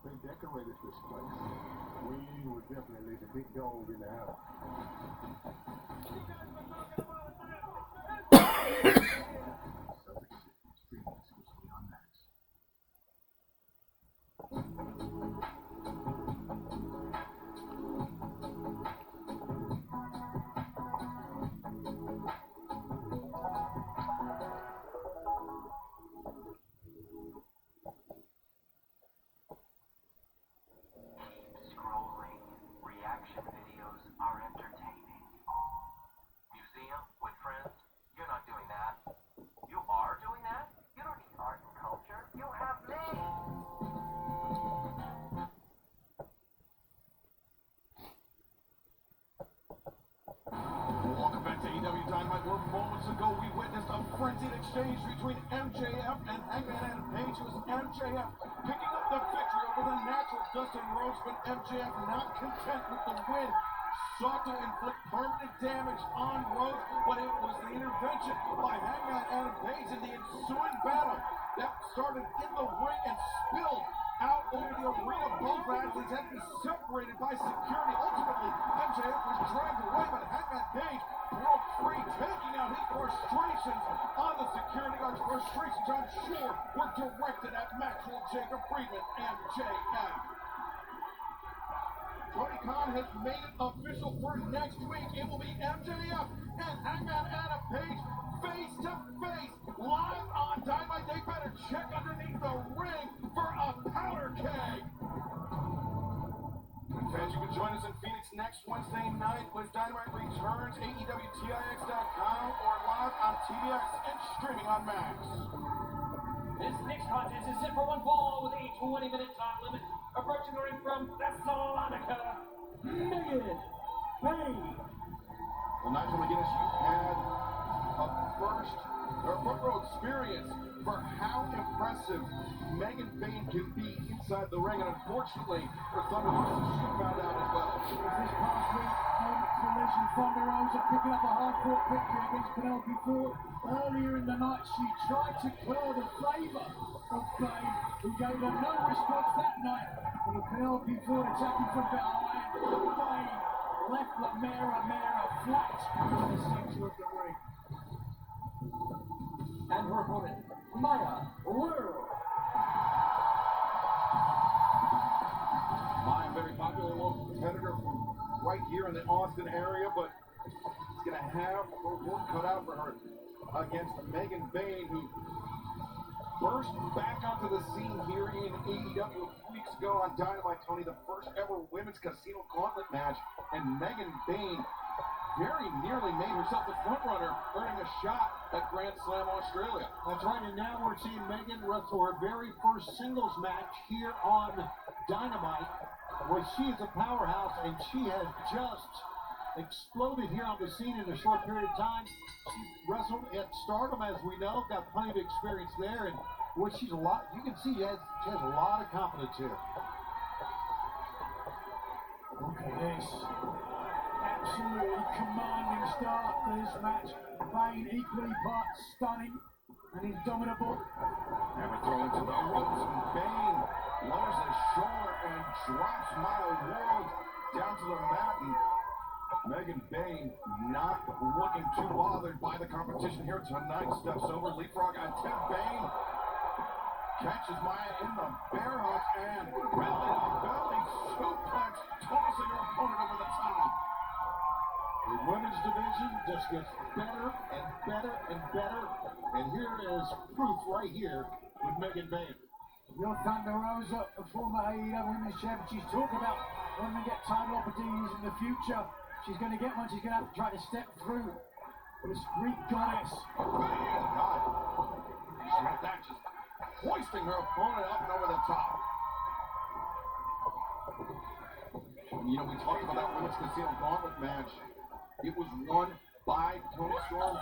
Speaker 15: They decorated this place. We were definitely the big dog in the house.
Speaker 8: Scrolling. Reaction videos are entertaining. Museum with friends? You're not doing that. You are doing that? You don't need art and culture. You have me.
Speaker 2: Welcome back to AEW Dynamite, where moments ago we witnessed a frenzied exchange between MJF and Hangman Adam Page. It was MJF picking up the victory over the natural Dustin Rhodes, but MJF, not content with the win, sought to inflict permanent damage on Rhodes, but it was the intervention by Hangman Adam Page in the ensuing battle that started in the ring and spilled out over the arena. Both athletes had to be separated by security. Ultimately, MJF was dragged away, but Hangman Page broke free, taking out his frustrations on the security guards. Frustrations, I'm sure, were directed at Maxwell Jacob Friedman, MJF. Tony Khan has made it official for next week. It will be MJF and Hangman Adam Page face to face live on Dynamite. They better check underneath the ring for a powder keg. And fans, you can join us in Phoenix next Wednesday night when Dynamite returns. AEWTIX.com or live on TVX and streaming on Max.
Speaker 6: This next contest is set for one fall with a 20-minute time limit. Approaching the ring from Thessalonica, Megan Payne.
Speaker 2: Well, Nigel McGuinness, you've had a front row experience for how impressive Megan Payne can be inside the ring, and unfortunately for Thunder Rosa, she found out as well.
Speaker 1: This past week, on Collision, Thunder Rosa picking up a hard-fought victory against Penelope Ford. Earlier in the night, she tried to curl the favour of Payne, who gave her no response that night. And Penelope Ford attacking from behind, Payne left Mera flat in the centre of the ring.
Speaker 6: And her opponent, Maya World.
Speaker 2: Maya, very popular local competitor from right here in the Austin area, but it's going to have her work cut out for her against Megan Payne, who burst back onto the scene here in AEW a few weeks ago on Dynamite, Tony, the first ever women's casino gauntlet match, and Megan Payne very nearly made herself the front runner, earning a shot at Grand Slam Australia.
Speaker 1: That's right, and now we're seeing Megan wrestle her very first singles match here on Dynamite, where she is a powerhouse, and she has just exploded here on the scene in a short period of time. She wrestled at Stardom, as we know, got plenty of experience there, and what she's a lot, you can see she has a lot of confidence here. Okay, this absolutely commanding start to this match. Payne equally part stunning and indomitable.
Speaker 2: Hammer throw into the ropes, and Payne lowers his shoulder and drops Maya World down to the mat. And Megan Payne not looking too bothered by the competition here tonight. Steps over, leapfrog on Tim Payne. Catches Maya in the bear hug and belly suplex, tossing her opponent over the top.
Speaker 1: The women's division just gets better and better and better. And here is proof right here with Megan Payne. Your Thunder Rosa, a former AEW Women's Champion, she's talking about when we get title opportunities in the future. She's going to get one. She's going to have to try to step through this Greek goddess.
Speaker 2: God. She had that, just hoisting her opponent up and over the top. You know, we talked about that women's casino gauntlet match. It was won by Tony Storm.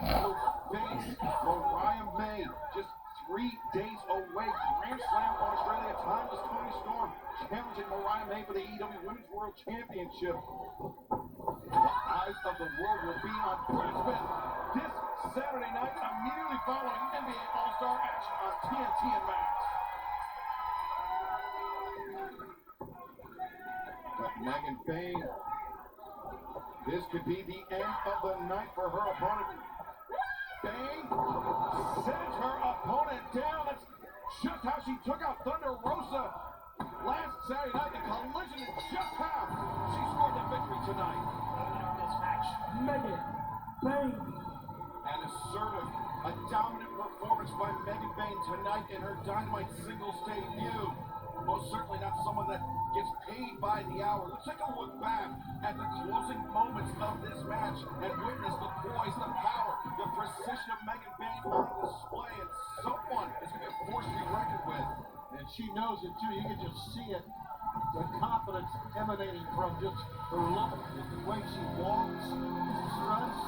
Speaker 2: Her face, Mariah May, just 3 days away. Grand Slam Australia, timeless Tony Storm challenging Mariah May for the AEW Women's World Championship. The eyes of the world will be on Brisbane this Saturday night, immediately following action on TNT and Max. But Megan Bain, this could be the end of the night for her opponent. Bain sends her opponent down. That's just how she took out Thunder Rosa last Saturday night. The collision is just how she scored the victory tonight.
Speaker 1: In this match, Megan Bain.
Speaker 2: An assertive, a dominant performance by Megan Bain tonight in her Dynamite singles debut. Most certainly not someone that gets paid by the hour. Let's take a look back at the closing moments of this match and witness the poise, the power, the precision of Megan Bain on display. And someone is going to be forced to be reckoned with.
Speaker 1: And she knows it too. You can just see it. The confidence emanating from just her look, the way she walks, struts,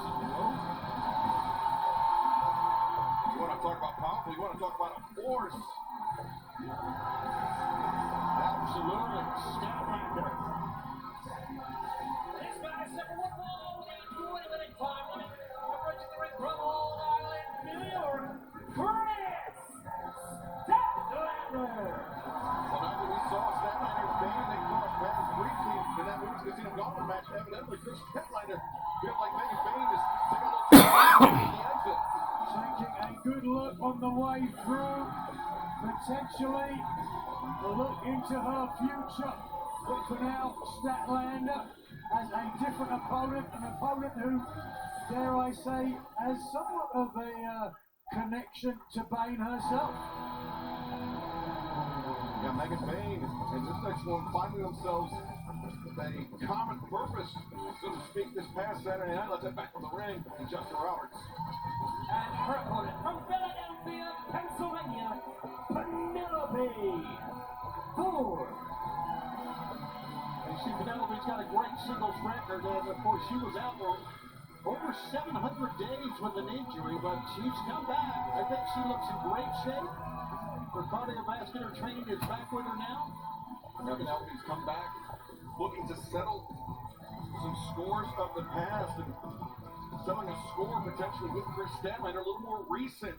Speaker 2: You want to talk about powerful, you want to talk about a force.
Speaker 1: absolutely. Statlander.
Speaker 6: This match number 1 ball with a 20-minute time limit. Approaching the ring from Long Island, New York, Chris Statlander.
Speaker 2: Tonight we saw Statlander and Bain, they crossed paths briefly in that Women's Casino Gauntlet match. Evidently, Chris Statlander feels like Megan Bain is taking a little on the exit.
Speaker 1: Taking a good look on the way through. Potentially a look into her future. But for now, Statlander has a different opponent, an opponent who, dare I say, has somewhat of a connection to Bain herself.
Speaker 2: Yeah, Megan Bain and this next one finding themselves with a common purpose, so to speak, this past Saturday night. Let's head back from the ring to Justin Roberts.
Speaker 6: And her opponent from Philadelphia, Pennsylvania, Penelope Ford.
Speaker 1: You see, Penelope's got a great singles record, and of course she was out for over 700 days with an injury, but she's come back. I think she looks in great shape. Her cardiovascular training is back with her now.
Speaker 2: Penelope's come back, looking to settle some scores of the past and settling a score potentially with Chris Statlander, a little more recent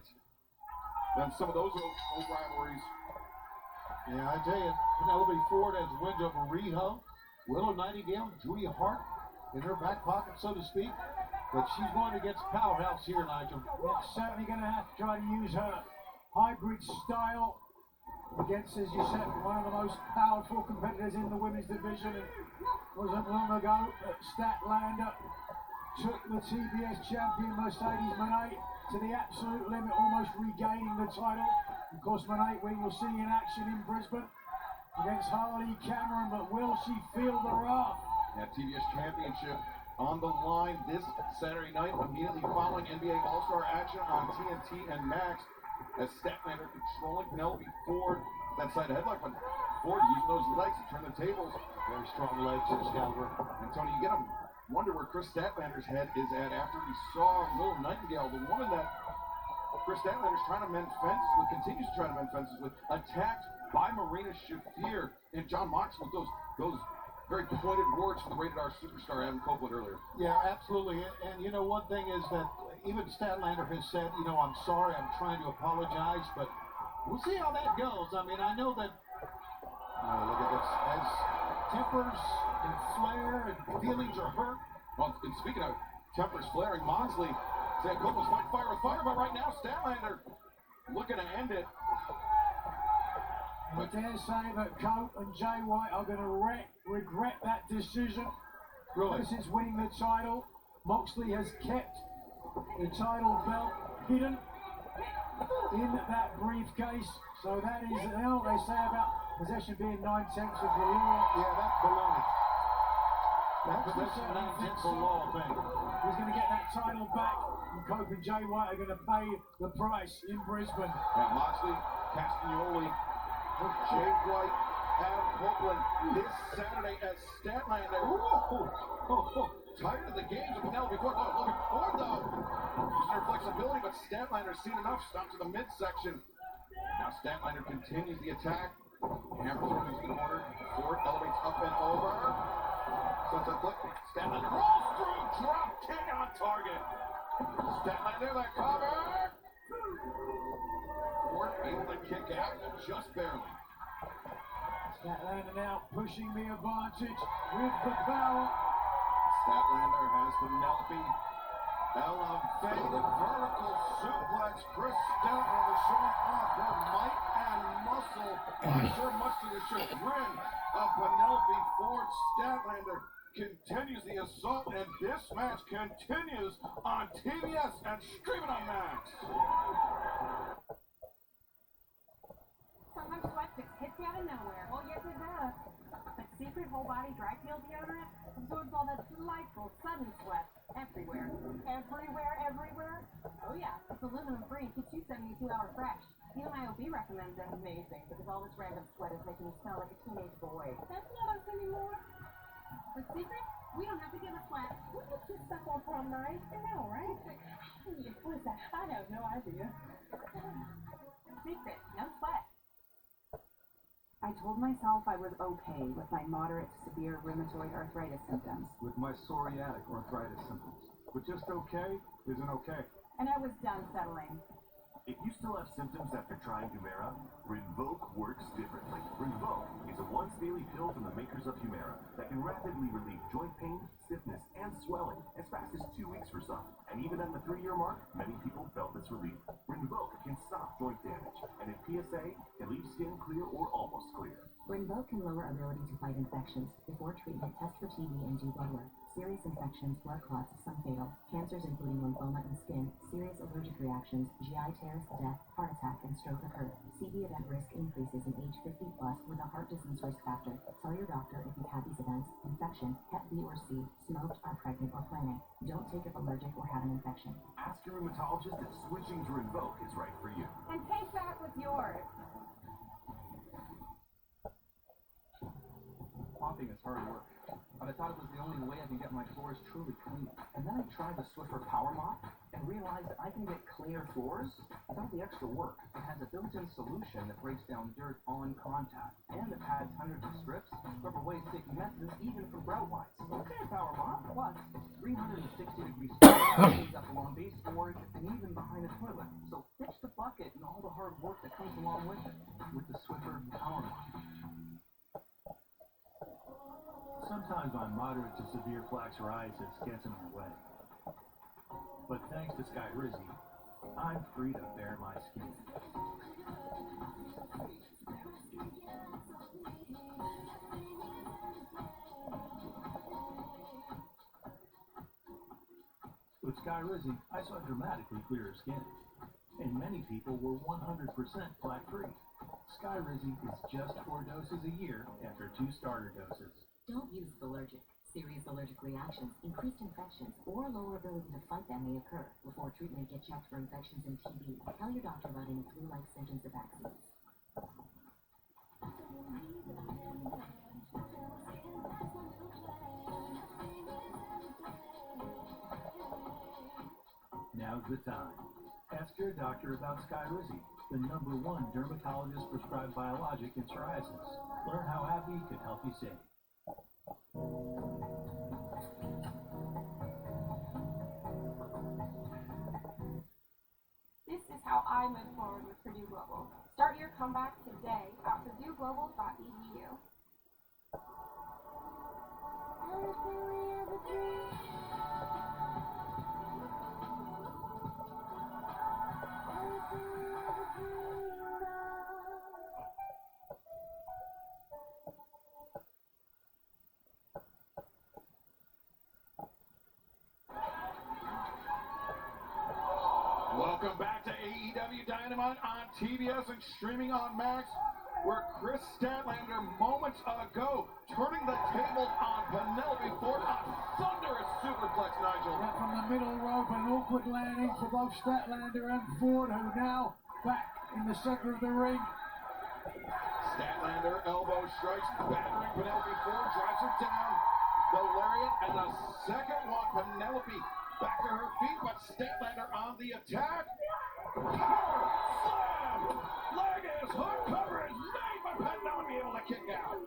Speaker 2: than some of those old rivalries.
Speaker 1: Yeah, I tell you, Penelope Ford has wins over Riho, Willow Nightingale, Julia Hart in her back pocket, so to speak. But she's going against Powerhouse here, Nigel.
Speaker 9: It's certainly going to have to try to use her hybrid style against, as you said, one of the most powerful competitors in the women's division. It wasn't long ago that Statlander took the TBS champion Mercedes Moné to the absolute limit, almost regaining the title. Of course, Moné we will see in action in Brisbane against Harley Cameron, but will she feel the wrath?
Speaker 2: Yeah, TBS championship on the line this Saturday night, immediately following NBA All-Star action on TNT and Max, as Statlander controlling Penelope Ford that side of headlock, but Ford using those legs to turn the tables.
Speaker 1: Very strong legs, Excalibur.
Speaker 2: And Tony, you get him wonder where Chris Statlander's head is at after we saw Willow Nightingale, the woman that Chris Statlander's trying to mend fences with, continues to try to mend fences with, attacked by Marina Shafir and John Moxley with those very pointed words from the Rated R superstar Adam Copeland earlier.
Speaker 1: Yeah, absolutely. And you know, one thing is that even Statlander has said, you know, I'm sorry, I'm trying to apologize, but we'll see how that goes. I mean, I know that, look at this, as tempers and flare and feelings are hurt.
Speaker 2: Well, and speaking of tempers flaring, Moxley said Copeland's fight fire with fire, but right now Statlander looking to end it.
Speaker 9: I dare say that Cope and Jay White are going to regret that decision.
Speaker 2: Really?
Speaker 9: Since winning the title, Moxley has kept the title belt hidden in that briefcase. So that is, you know what they say about possession being 9/10 of the law.
Speaker 1: Yeah, that's baloney. That's possession 9/10 of the law thing.
Speaker 9: He's going to get that title back, and Cope and Jay White are going to pay the price in Brisbane.
Speaker 2: Yeah, Moxley, Castagnoli, Jay White, Adam Copeland this Saturday as Statlander. Tired of the games of Penelope Ford. Looking forward though. Using her flexibility, but Statlander's seen enough. Stopped to the midsection. Now Statlander continues the attack. Hammer thrown into the corner. Ford elevates up and over. Sunset flip. Statlander rolls through. Drop kick on target. Statlander, that cover. Ford kick out, just barely.
Speaker 1: Statlander now pushing the advantage with the bell.
Speaker 2: Statlander has Penelope. Elevated vertical suplex. Chris Statlander showing off her might and muscle. I'm sure much to the chagrin of Penelope Ford. Statlander continues the assault, and this match continues on TBS and streaming on Max.
Speaker 7: Sometimes sweat just hits you out of nowhere. Well, yes, it does. But Secret Whole Body Dry Peel Deodorant absorbs all that delightful sudden sweat everywhere. Everywhere? Oh, yeah. It's aluminum free and keeps you 72-hour fresh. Even my OB recommends it. Amazing, because all this random sweat is making me smell like a teenage boy. That's not us anymore. But Secret, we don't have to give a sweat. What is this stuff on prom night? I know, right? What is that? I have no idea. Secret, no sweat. I told myself I was okay with my moderate to severe rheumatoid arthritis symptoms.
Speaker 15: With my psoriatic arthritis symptoms. But just okay isn't okay.
Speaker 7: And I was done settling.
Speaker 17: If you still have symptoms after trying Humira, Rinvoq works differently. Rinvoq is a once-daily pill from the makers of Humira that can rapidly relieve joint pain, stiffness, and swelling as fast as 2 weeks for some. And even at the 3-year mark, many people felt this relief. Rinvoq can stop joint damage, and in PSA, can leave skin clear or almost clear.
Speaker 11: Rinvoq can lower ability to fight infections. Before treatment, test for TB and do blood work. Serious infections, blood clots, some fatal. Cancers including lymphoma and skin. Serious allergic reactions, GI tears, death, heart attack, and stroke occur. CV event risk increases in age 50 plus with a heart disease risk factor. Tell your doctor if you've had these events: infection, Hep B or C, smoked, are pregnant, or planning. Don't take if allergic or have an infection.
Speaker 17: Ask your rheumatologist if switching to Rinvoq is right for you.
Speaker 7: And take back what's yours.
Speaker 8: Mopping is hard work, but I thought it was the only way I can get my floors truly clean. And then I tried the Swiffer Power Mop and realized that I can get cleaner floors without the extra work. It has a built-in solution that breaks down dirt on contact, and it pads hundreds of strips, rub away sticky messes, even from grout lines. Okay, Power Mop. Plus, 360-degree speed up along baseboards and even behind the toilet. So ditch the bucket and all the hard work that comes along with it with the Swiffer Power Mop.
Speaker 9: Sometimes my moderate to severe plaque psoriasis gets in my way. But thanks to Sky Rizzy, I'm free to bare my skin. With Sky Rizzy, I saw dramatically clearer skin. And many people were 100% plaque-free. Sky Rizzy is just 4 doses a year after 2 starter doses.
Speaker 11: Don't use allergic. Serious allergic reactions, increased infections, or lower ability to fight them may occur. Before treatment, get checked for infections and TB. Tell your doctor about any flu-like symptoms of vaccines.
Speaker 9: Now's the time. Ask your doctor about Sky Rizzy, the #1 dermatologist prescribed biologic in psoriasis. Learn how AbbVie can help you save.
Speaker 7: This is how I move forward with Purdue Global. Start your comeback today at PurdueGlobal.edu.
Speaker 10: Everything we ever dreamed. Everything we ever dreamed of.
Speaker 2: Welcome back to AEW Dynamite on TBS and streaming on Max, where Chris Statlander moments ago turning the tables on Penelope Ford. A thunderous superplex, Nigel.
Speaker 1: Yeah, from the middle rope, an awkward landing for both Statlander and Ford, who now back in the center of the ring.
Speaker 2: Statlander elbow strikes, battering Penelope Ford, drives her down. The lariat and the second one, Penelope back to her feet, but Statlander on the attack. Power slam! Leg is hooked, cover is made, but Penelope able to kick out.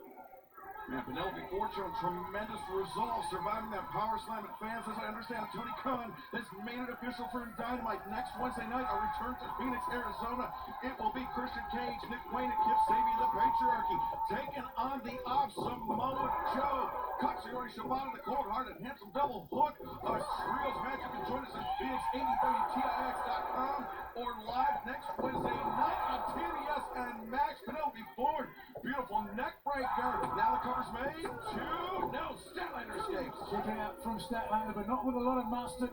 Speaker 2: And Penelope Ford showing tremendous resolve, surviving that power slam at fans. As I understand, Tony Khan has made it official for Dynamite. Next Wednesday night, a return to Phoenix, Arizona. It will be Christian Cage, Nick Wayne, and Kip Sabian, the Patriarchy, taking on the Ops, Samoa Joe, Katsuyori Shibata, the cold-hearted, handsome double hook. A trios match. You can join us at Phoenix, AEWTIX.com, or live next Wednesday night on TBS and Max. Penelope Ford, beautiful neck breaker. Now the cover's made. 2-0. Statlander escapes.
Speaker 1: Checking out from Statlander, but not with a lot of mustard.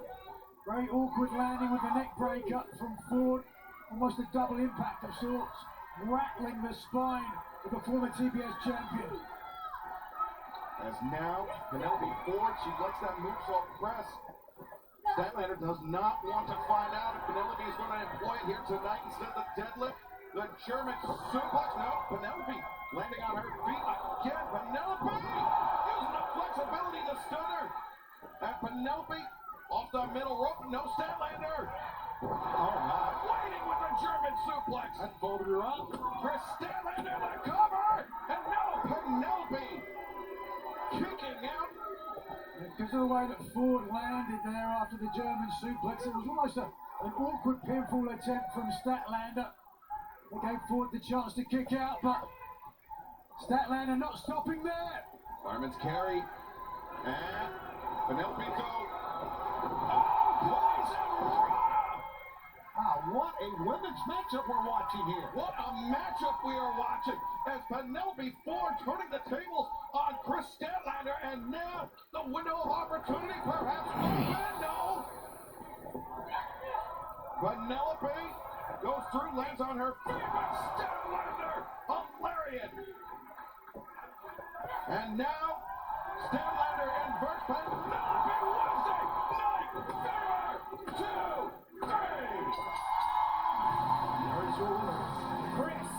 Speaker 1: Very awkward landing with the neck breaker from Ford. Almost a double impact of sorts. Rattling the spine of the former TBS champion.
Speaker 2: As now, Penelope Ford, she likes that moonsault press. Statlander does not want to find out if Penelope is going to employ it here tonight instead of the deadlift. The German suplex. No, Penelope landing on her feet again. Penelope using the flexibility to stunner. And Penelope off the middle rope. No, Statlander. Oh my. Waiting with the German suplex. That folded her up. Chris Statlander the cover. And no, Penelope kicking out.
Speaker 1: Because of the way that Ford landed there after the German suplex, it was almost an awkward pinfall attempt from Statlander. They gave Ford the chance to kick out, but Statlander not stopping there.
Speaker 2: Fireman's carry. And Penelope go.
Speaker 1: What a women's matchup we're watching here.
Speaker 2: What a matchup we are watching as Penelope Ford turning the tables on Chris Statlander, and now the window of opportunity perhaps open. No. Penelope goes through, lands on her feet, but Statlander, a lariat. And now Statlander inverts Penelope Wednesday night fever. 2, 3.
Speaker 1: Chris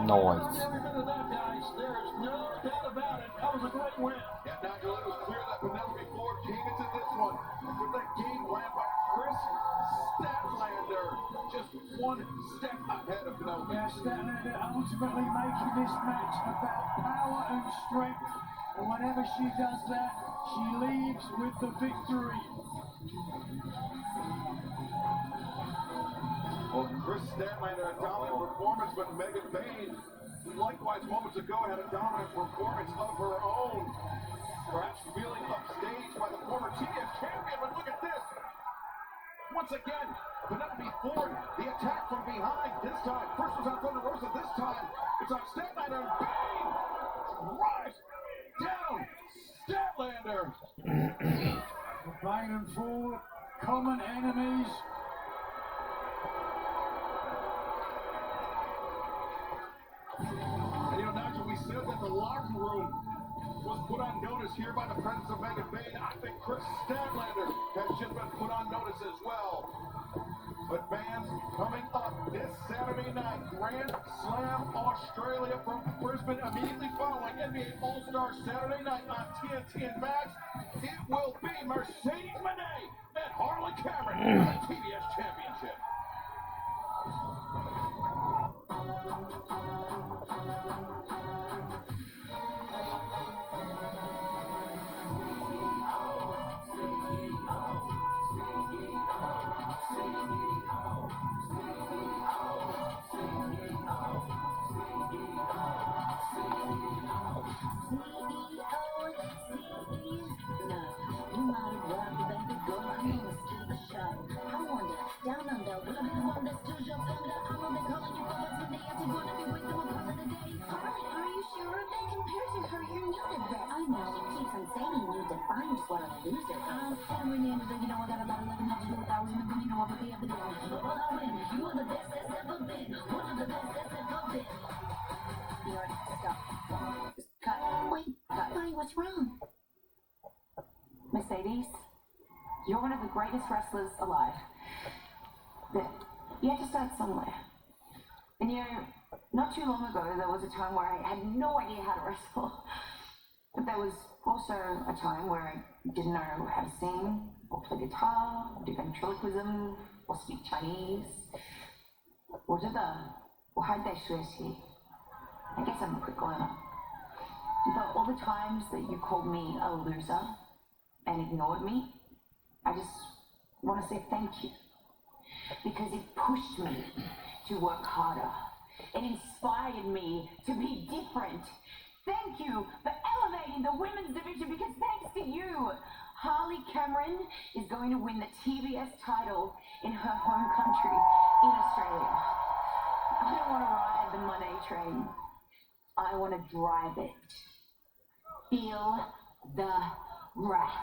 Speaker 4: Noise.
Speaker 1: Every minute of that, guys. There is no doubt about it. That was a great win.
Speaker 2: Yeah, Nigel, it was clear that Penelope Ford came into this one with a game plan by Chris Statlander. Just one step ahead of Penelope.
Speaker 1: Yeah, Statlander ultimately making this match about power and strength. And whenever she does that, she leaves with the victory.
Speaker 2: Well, Chris Statlander, a dominant performance, but Megan Bain, likewise moments ago, had a dominant performance of her own. Perhaps feeling upstaged by the former TBS champion, but look at this. Once again, Penelope Ford, the attack from behind. This time, first was on Thunder Rosa. This time, it's on Statlander, and Bain drives down Statlander.
Speaker 1: Bain and Ford, common enemies.
Speaker 2: And Nigel, we said that the locker room was put on notice here by the presence of Megan Bain. I think Chris Statlander has just been put on notice as well. But fans, coming up this Saturday night, Grand Slam Australia from Brisbane, immediately following NBA All-Star Saturday night on TNT and Max, it will be Mercedes Moné and Harley Cameron for the TBS Championship.
Speaker 7: What's wrong? Mercedes, you're one of the greatest wrestlers alive. But you had to start somewhere. And not too long ago, there was a time where I had no idea how to wrestle. But there was also a time where I didn't know how to sing, or play guitar, or do ventriloquism, or speak Chinese. 我觉得我还在学习. I guess I'm a quick learner.
Speaker 11: But all the times that you called me a loser and ignored me, I just want to say thank you. Because it pushed me to work harder. It inspired me to be different. Thank you for elevating the women's division, because thanks to you, Harley Cameron is going to win the TBS title in her home country in Australia. I don't want to ride the money train. I want to drive it. Feel the wrath.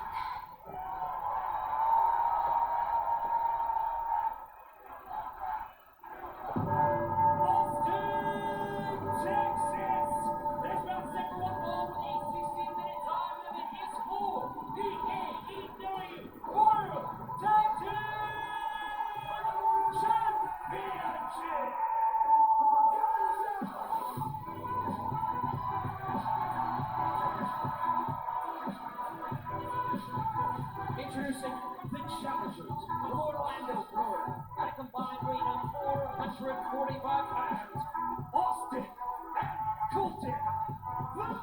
Speaker 6: Introducing the challengers from Orlando, Florida, at a combined weight of 445 pounds, Austin and Colton the Gun.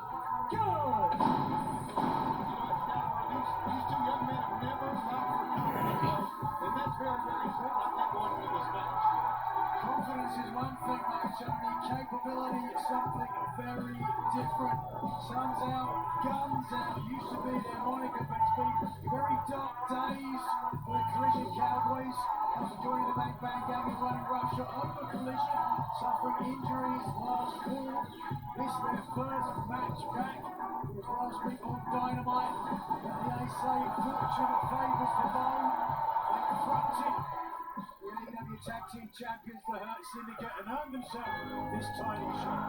Speaker 2: These two young men have never lacked for confidence, and that's very, very important, I think, going into this match.
Speaker 1: Confidence is one thing, though, Tony. Capability is something very different. Sun's out, guns out. Used to be their moniker, but it's been very dark days for the Collision Cowboys. After joining the Bang Bang Gang and running roughshod over Collision, suffering injuries last fall. This is their first match back. It was last week on Dynamite. They say fortune favours the bow. They confronted the AEW Tag Team Champions, the Hurt Syndicate, and earned themselves this title shot.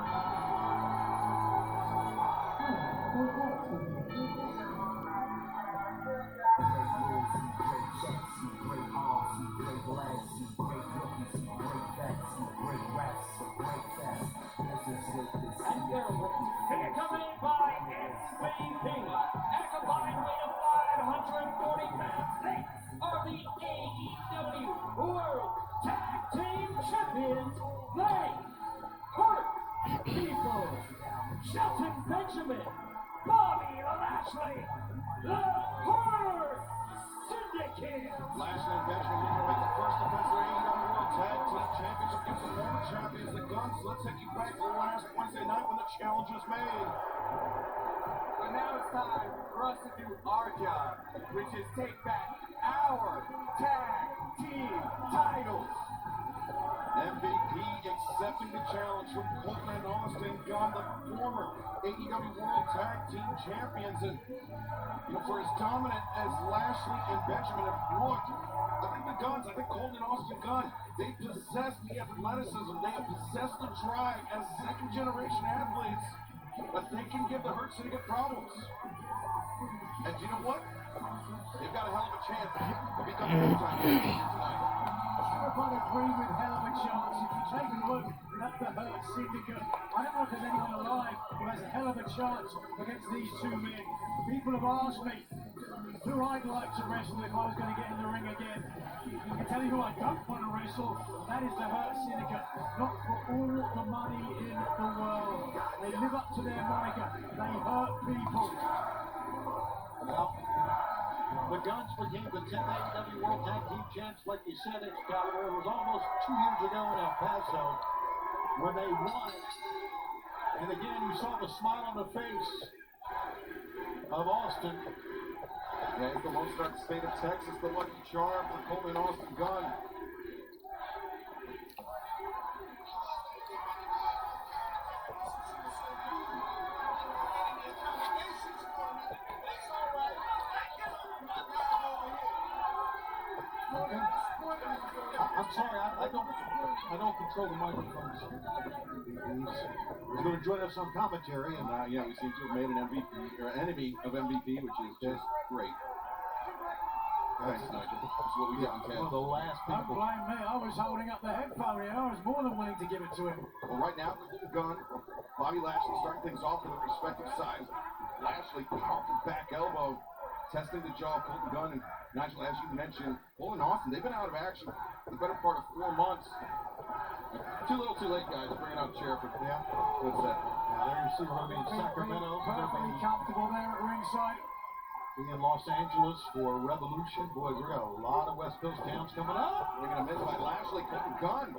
Speaker 6: And they're accompanied by MVP at a combined weight of 540 pounds. They are the AEW World Tag Team Champions. They hurt people. Shelton Benjamin, Bobby Lashley, the Hurt Syndicate.
Speaker 2: Lashley and Benjamin looking to make the first defense of the AEW World Tag Team Championship against the former champions, the Guns. Let's take you back to last Wednesday night when the challenge was made.
Speaker 5: But now it's time for us to do our job, which is take back our tag team titles.
Speaker 2: MVP accepting the challenge from Colton and Austin Gunn, the former AEW World Tag Team Champions. And, for as dominant as Lashley and Benjamin have looked, I think the Guns, I think Colton and Austin Gunn, they possess the athleticism, they have possessed the drive as second-generation athletes, but they can give the Hurt Syndicate problems. And you know what? They've got a hell of a chance of becoming full-time champions tonight.
Speaker 1: I'd agree with hell of a chance. If you take a look at the Hurt Syndicate, I don't know if there's anyone alive who has a hell of a chance against these two men. People have asked me who I'd like to wrestle if I was going to get in the ring again. I can tell you who I don't want to wrestle, and that is the Hurt Syndicate. Not for all the money in the world. They live up to their moniker. They hurt people.
Speaker 2: Well, the Guns became the 10th AEW World Tag Team Champs, like you said, Excalibur. It was almost 2 years ago in El Paso when they won. And again, you saw the smile on the face of Austin.
Speaker 5: Yeah, it's the Lone Star State of Texas, the lucky charm for Colton and Austin Gunn.
Speaker 2: I'm sorry, I don't control the microphones. He's going to join us on commentary, and we seem to have made an MVP or enemy of MVP, which is just great. Thanks, Nigel. That's what we get on camera.
Speaker 1: The last people. Don't blame me. I was holding up the headphone here. I was more than willing to give it to him.
Speaker 2: Well, right now, Gunn, Bobby Lashley starting things off with their respective sides. Lashley, powerful back elbow, testing the jaw of Colton Gunn. And Nigel, as you mentioned, Cole and Austin, they've been out of action for the better part of 4 months. Too little, too late, guys. Bringing out Sheriff. Yeah. What's that?
Speaker 1: Now there you see we're going to be in Sacramento.
Speaker 9: Perfectly comfortable there at ringside.
Speaker 1: Be in Los Angeles for Revolution. Boy, we got a lot of West Coast towns coming up.
Speaker 2: They're going to miss by Lashley. Colton Gunn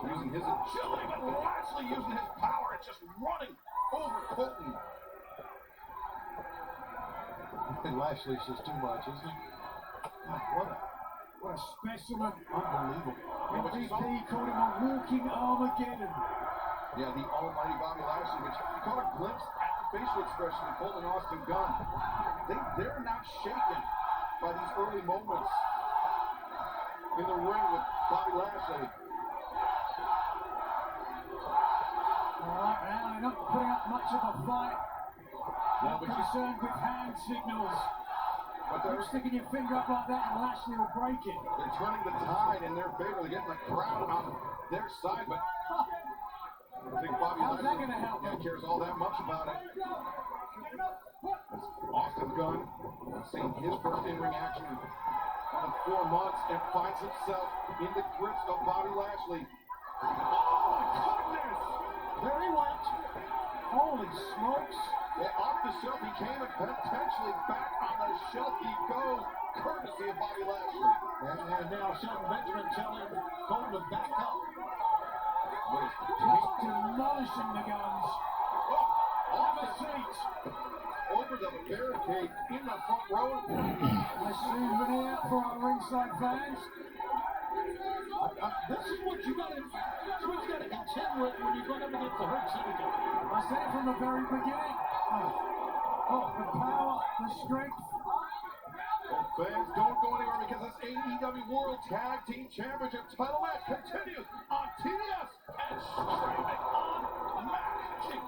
Speaker 2: using his agility, but Lashley using his power and just running over Colton.
Speaker 1: Lashley's just too much, isn't he? God,
Speaker 9: what a specimen.
Speaker 1: Unbelievable.
Speaker 9: MVP called him a walking Armageddon.
Speaker 2: Yeah, the almighty Bobby Lashley, but you caught a glimpse at the facial expression of Colton Austin Gunn. They're not shaken by these early moments in the ring with Bobby Lashley.
Speaker 9: All right, now they're not putting up much of a fight.
Speaker 2: No, but
Speaker 9: concerned with hand signals.
Speaker 2: But they're
Speaker 9: sticking your finger up like that and Lashley will break it.
Speaker 2: They're turning the tide in their favor. They're getting the crowd on their side, but I think Bobby
Speaker 9: How's that
Speaker 2: Lashley
Speaker 9: going to help him?
Speaker 2: cares all that much about it. As Austin Gunn seeing his first in-ring action in 4 months and finds himself in the grips of Bobby Lashley. Oh my goodness!
Speaker 1: There he went. Holy smokes.
Speaker 2: Well, off the shelf he came and potentially back on the shelf he goes, courtesy of Bobby Lashley.
Speaker 1: And now Shelton Benjamin telling Colton to back up.
Speaker 9: Just demolishing the Guns.
Speaker 2: Off the seat. Over the barricade in the front row.
Speaker 9: A souvenir for our ringside fans.
Speaker 1: This is what you got to contend with when you're going up against the Hurt Syndicate.
Speaker 9: I said it from the very beginning. The power, the strength.
Speaker 2: Well, fans, don't go anywhere because this AEW World Tag Team Championship title match continues on TBS and streaming on Magic.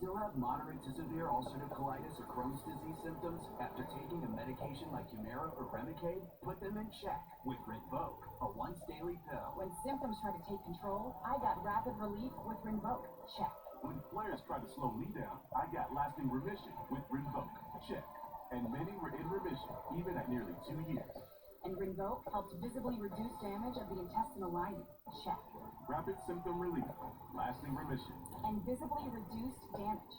Speaker 8: Still have moderate to severe ulcerative colitis or Crohn's disease symptoms after taking a medication like Humira or Remicade? Put them in check with Rinvoq, a once-daily pill.
Speaker 7: When symptoms try to take control, I got rapid relief with Rinvoq. Check.
Speaker 17: When flares try to slow me down, I got lasting remission with Rinvoq. Check. And many were in remission, even at nearly 2 years.
Speaker 7: And Rinvoq helped visibly reduce damage of the intestinal lining. Check.
Speaker 17: Rapid symptom relief, lasting remission.
Speaker 7: And visibly reduced damage.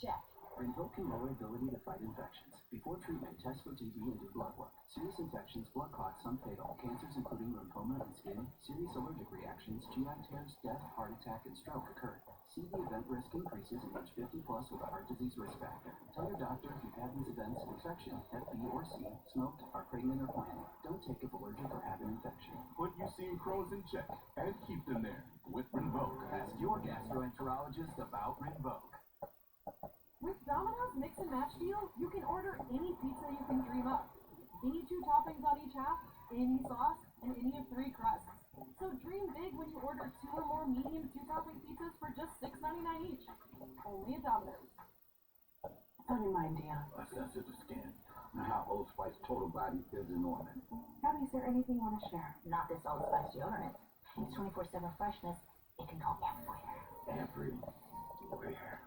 Speaker 7: Check.
Speaker 8: Rinvoq can lower ability to fight infections. Before treatment, test for TB and do blood work. Serious infections, blood clots, some fatal. Cancers including lymphoma and skin. Serious allergic reactions, GI tears, death, heart attack, and stroke occurred. See the event risk increases in age 50 plus with a heart disease risk factor. Tell your doctor if you've had these events: infection, Hep B or C, smoked, are pregnant or planning. Don't take if allergic or have an infection.
Speaker 17: Put UC and Crohn's in check and keep them there with Rinvoq.
Speaker 8: Ask your gastroenterologist about Rinvoq.
Speaker 7: With Domino's Mix and Match deal, you can order any pizza you can dream up. Any 2 toppings on each half, any sauce, and any of 3 crusts. So dream big when you order 2 or more medium 2-topping pizzas for just $6.99 each. Only at Domino's.
Speaker 13: Funny mind, dear.
Speaker 15: That's just a scan. Now, how Old Spice total body is in order.
Speaker 13: Abby, is there anything you want to share?
Speaker 11: Not this Old Spice deodorant. It's 24/7 freshness. It can go everywhere.
Speaker 15: Everywhere.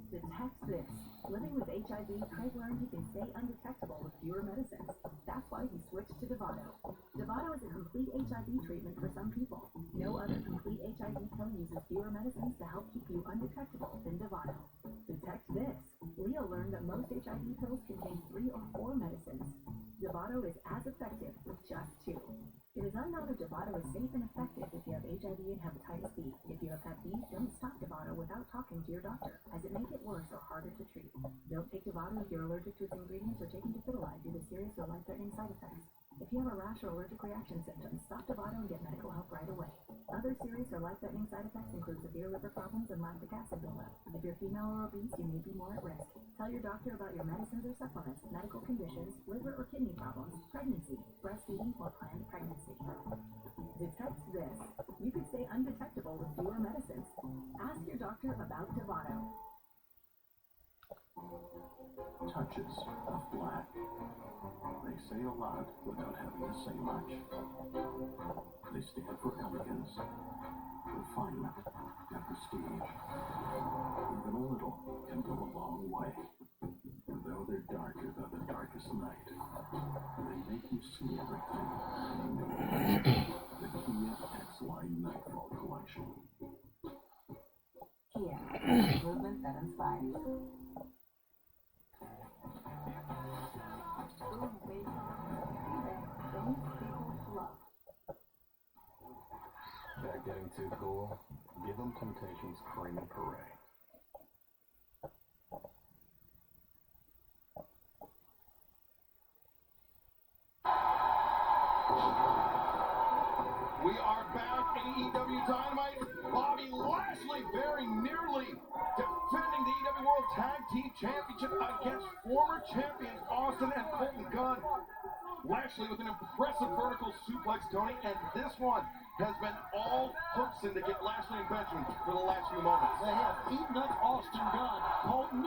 Speaker 18: Detect this. Living with HIV, Craig learned he can stay undetectable with fewer medicines. That's why he switched to Dovato. Dovato is a complete HIV treatment for some people. No other complete HIV pill uses fewer medicines to help keep you undetectable than Dovato. Detect this. Leo learned that most HIV pills contain 3 or 4 medicines. Dovato is as effective with just 2. It is unknown if Dovato is safe and effective if you have HIV and hepatitis B. If you have Hep B, don't stop Dovato without talking to your doctor, as it may get worse or harder to treat. Don't take Dovato if you're allergic to its ingredients or taking dofetilide due to serious or life-threatening side effects. If you have a rash or allergic reaction symptoms, stop Dovato and get medical help right away. Other serious or life-threatening side effects include severe liver problems and lactic acid buildup. If you're female or obese, you may be more at risk. Tell your doctor about your medicines or supplements, medical conditions, liver or kidney problems, pregnancy, breastfeeding, or planned pregnancy. Detect this. You could stay undetectable with fewer medicines. Ask your doctor about Dovato.
Speaker 15: Touches of black. They say a lot without having to say much. They stand for elegance, refinement, and prestige. Even a little can go a long way. And though they're darker than the darkest night,
Speaker 3: They make you see everything. The Kia XY Nightfall Collection.
Speaker 11: Kia, movement that inspires. Things people love.
Speaker 17: They're getting too cool. Give them Temptations Creamy Parade.
Speaker 2: We are back in AEW Dynamite. Bobby Lashley very nearly defending the AEW World Tag Team Championship against former champions Austin and Colton Gunn. Lashley with an impressive vertical suplex, Tony, and this one has been all Hook Syndicate, Lashley and Benjamin for the last few moments.
Speaker 1: They have eaten up Austin Gunn. Colton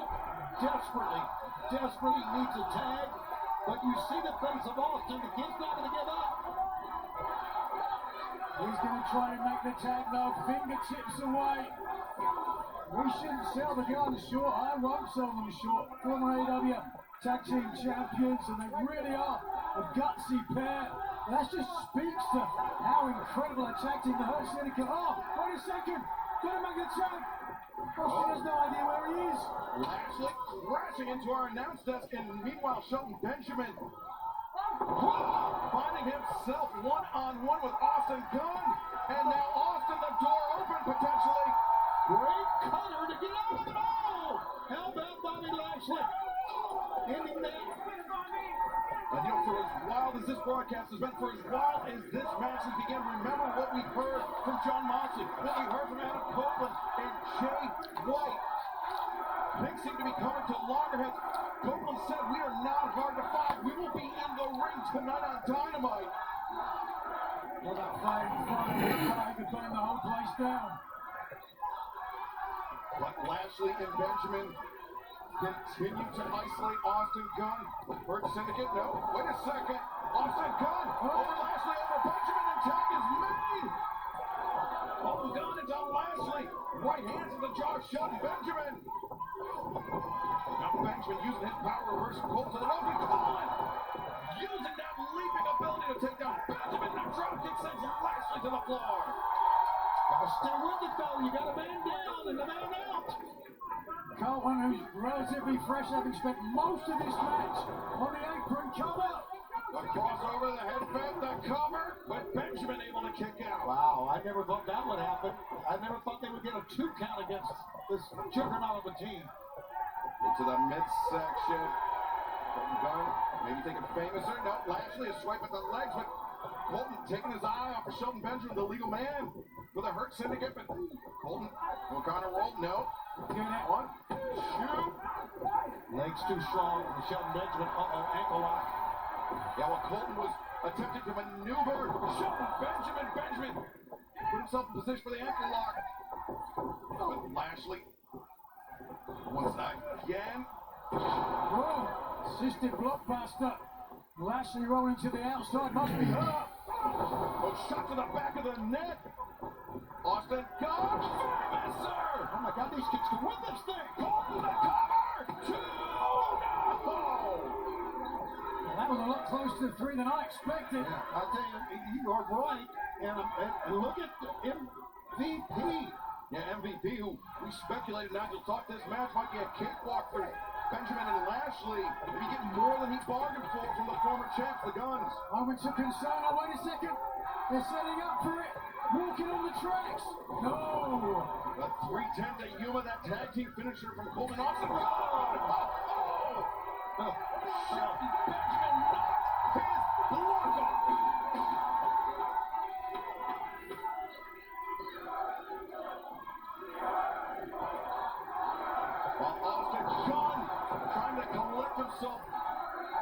Speaker 1: desperately needs a tag, but you see the face of Austin. The kid's not going to give up.
Speaker 9: He's going to try and make the tag though, fingertips away. We shouldn't sell the guns short. I won't sell them short. Former AEW Tag Team Champions, and they really are a gutsy pair. That just speaks to how incredible a tag team the Hurt Syndicate are. Wait a second. Gonna make the tag. Austin has no idea where he is.
Speaker 2: Lashley crashing into our announce desk, and meanwhile, Shelton Benjamin finding himself one-on-one with Austin Gunn. And now Austin, the door open potentially.
Speaker 1: Great cutter to get out of it all. How about Bobby Lashley? Ending that.
Speaker 2: And you know, for as wild as this broadcast has been, for as wild as this match has begun, remember what we heard from John Moxley, what we heard from Adam Copeland and Jay White. Things seem to be coming to loggerheads. Copeland said we are not hard to find. We will be in the ring tonight on Dynamite.
Speaker 9: Well, that fire could burn the whole place down.
Speaker 2: But Lashley and Benjamin continue to isolate Austin Gunn. Hurt Syndicate, no. Wait a second. Austin Gunn over Lashley, over Benjamin, and tag is made. Oh, Gunn into Lashley. Right hand to the jaw shut. Benjamin. Now Benjamin using his power reverse pull to the nose and calling. Using that leaping ability to take down Benjamin. Now drop kick sends Lashley to the floor.
Speaker 1: Gotta stay with it though. You got a man down and a man out.
Speaker 9: Colton, who's relatively fresh, having spent most of this match on the apron cover.
Speaker 2: The crossover, the headband, the cover, with Benjamin able to kick out.
Speaker 1: Wow, I never thought that would happen. I never thought they would get a 2 count against this juggernaut of a team.
Speaker 2: Into the midsection. Colton Gunn, maybe thinking famouser. No, Lashley is swiping at the legs, but Colton taking his eye off of Shelton Benjamin, the legal man, for the Hurt Syndicate. But Colton, O'Connor roll, no. One, shoot.
Speaker 1: Legs too strong for Shelton Benjamin. Ankle lock.
Speaker 2: Yeah, well, Colton was attempting to maneuver. Shelton Benjamin put himself in position for the ankle lock. But Lashley, once again.
Speaker 9: Whoa, assisted blockbuster. Lashley rolling to the outside, must be hurt.
Speaker 2: Oh, shot to the back of the neck. Austin Gunn, sir.
Speaker 1: Oh my God, these kids can win this thing.
Speaker 2: Colton the cover. 2-0.
Speaker 9: That was a lot closer to 3 than I expected.
Speaker 1: Yeah, I tell you, you are right. And look at MVP.
Speaker 2: Yeah, MVP, who we speculated Nigel thought this match might be a cakewalk for Benjamin and Lashley. Maybe get more than he bargained for from the former champs, the Guns.
Speaker 9: Moments of concern. Oh, wait a second. They're setting up for it. Walking on the tracks. No.
Speaker 2: The 310 to Yuma, that tag team finisher from Colton Austin. Shelton Benjamin knocked his block off. While Austin Gunn trying to collect himself.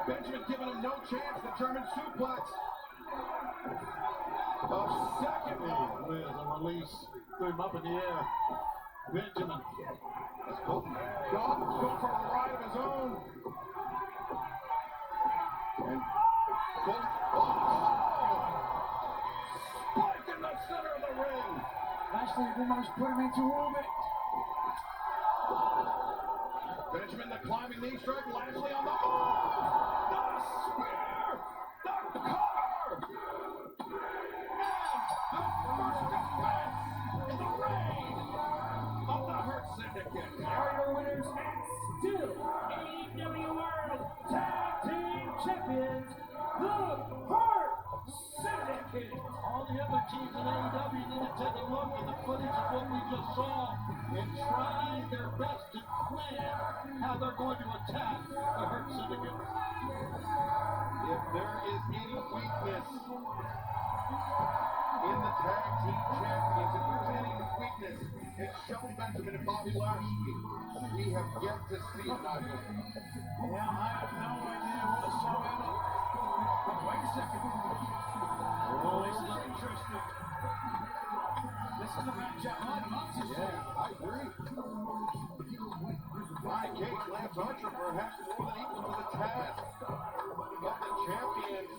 Speaker 2: Benjamin giving him no chance. The German suplex. A second
Speaker 1: with a release. Threw him up in the air. Benjamin.
Speaker 2: As Colton Gunn going for a ride of his own. And Colton. Spike in the center of the ring.
Speaker 9: Lashley almost put him into orbit.
Speaker 2: Benjamin, the climbing knee strike. Lashley on the spear.
Speaker 6: winners and still AEW World Tag Team Champions, the Heart Syndicate.
Speaker 1: All the other teams in AEW need to take a look at the footage of what we just saw and try their best to plan how they're going to attack the Hurt Syndicate.
Speaker 2: If there is any weakness in the tag team champions, if there's any weakness in Shelton Benjamin and Bobby Lashley, we have yet to see it, Nigel.
Speaker 1: Yeah, I have no idea whatsoever. But wait a second. Oh, this is interesting. This is a matchup I'd love to see.
Speaker 2: Yeah, I agree. Brian Cage, Lance Archer, perhaps more than equal to the task of the champions,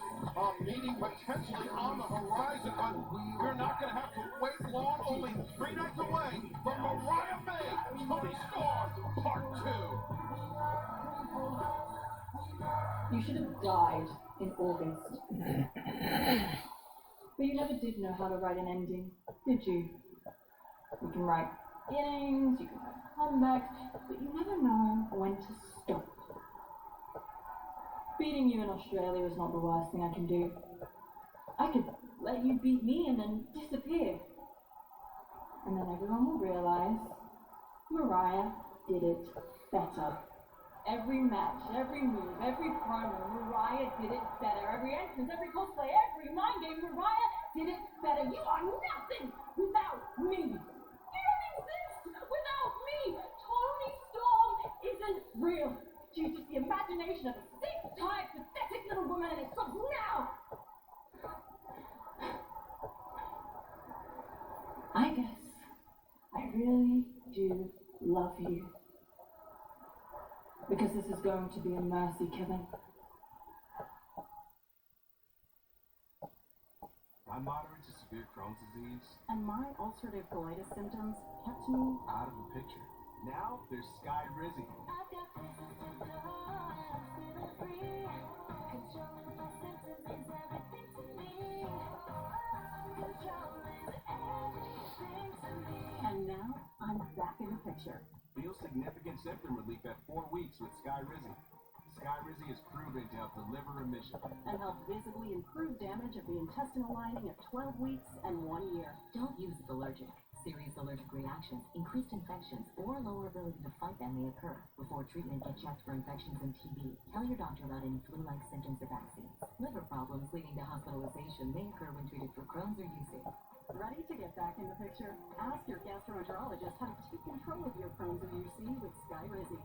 Speaker 2: meeting potentially on the horizon, but we're not going to have to wait long, only 3 nights away from Mariah May, Tony Storm, Part 2.
Speaker 19: You should have died in August. But you never did know how to write an ending, did you? You can write beginnings, you can write comebacks, but you never know when to stop. Beating you in Australia is not the worst thing I can do. I could let you beat me and then disappear. And then everyone will realize Mariah did it better. Every match, every move, every promo, Mariah did it better. Every entrance, every cosplay, every mind game, Mariah did it better. You are nothing without me. You don't exist without me. Tony Storm isn't real. She's just the imagination of a sick, tired, pathetic little woman, and it stops now. I guess I really do love you. Because this is going to be a mercy, Kevin.
Speaker 5: My moderate to severe Crohn's disease
Speaker 7: And my ulcerative colitis symptoms kept me
Speaker 5: out of the picture. Now there's Sky Rizzy.
Speaker 7: And now I'm back in the picture.
Speaker 5: Feel significant symptom relief at 4 weeks with Sky Rizzy. Sky Rizzy is proven to help deliver remission.
Speaker 7: And help visibly improve damage of the intestinal lining at 12 weeks and 1 year.
Speaker 11: Don't use if allergic. Serious allergic reactions, increased infections, or lower ability to fight them may occur. Before treatment, get checked for infections and TB. Tell your doctor about any flu-like symptoms or vaccines. Liver problems leading to hospitalization may occur when treated for Crohn's or UC.
Speaker 7: Ready to get back in the picture? Ask your gastroenterologist how to take control of your Crohn's or UC with Sky Rizzy.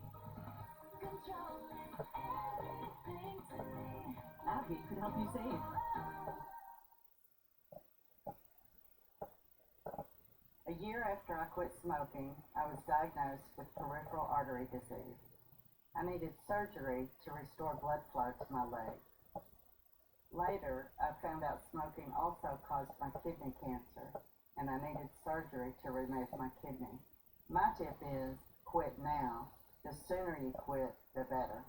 Speaker 7: AbbVie could help you save.
Speaker 20: A year after I quit smoking, I was diagnosed with peripheral artery disease. I needed surgery to restore blood flow to my leg. Later, I found out smoking also caused my kidney cancer, and I needed surgery to remove my kidney. My tip is, quit now. The sooner you quit, the better.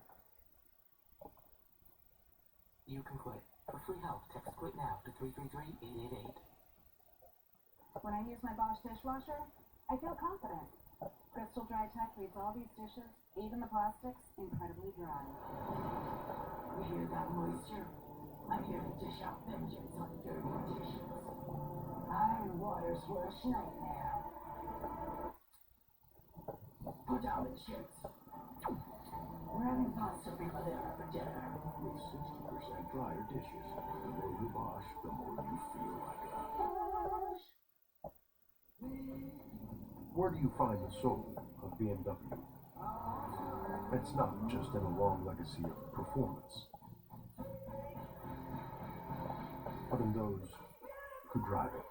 Speaker 8: You can quit. For free help, text QUIT NOW to 333-888.
Speaker 7: When I use my Bosch dishwasher, I feel confident. Crystal Dry Tech leaves all these dishes, even the plastics, incredibly dry.
Speaker 13: You hear that moisture? I'm here to dish out vengeance on dirty dishes. Iron water's worst nightmare. Put down the chips. We're having pasta primavera for dinner.
Speaker 17: With 60% drier dishes, the more you wash, the more you feel like a...
Speaker 21: Where do you find the soul of BMW? It's not just in a long legacy of performance, but in those who drive it.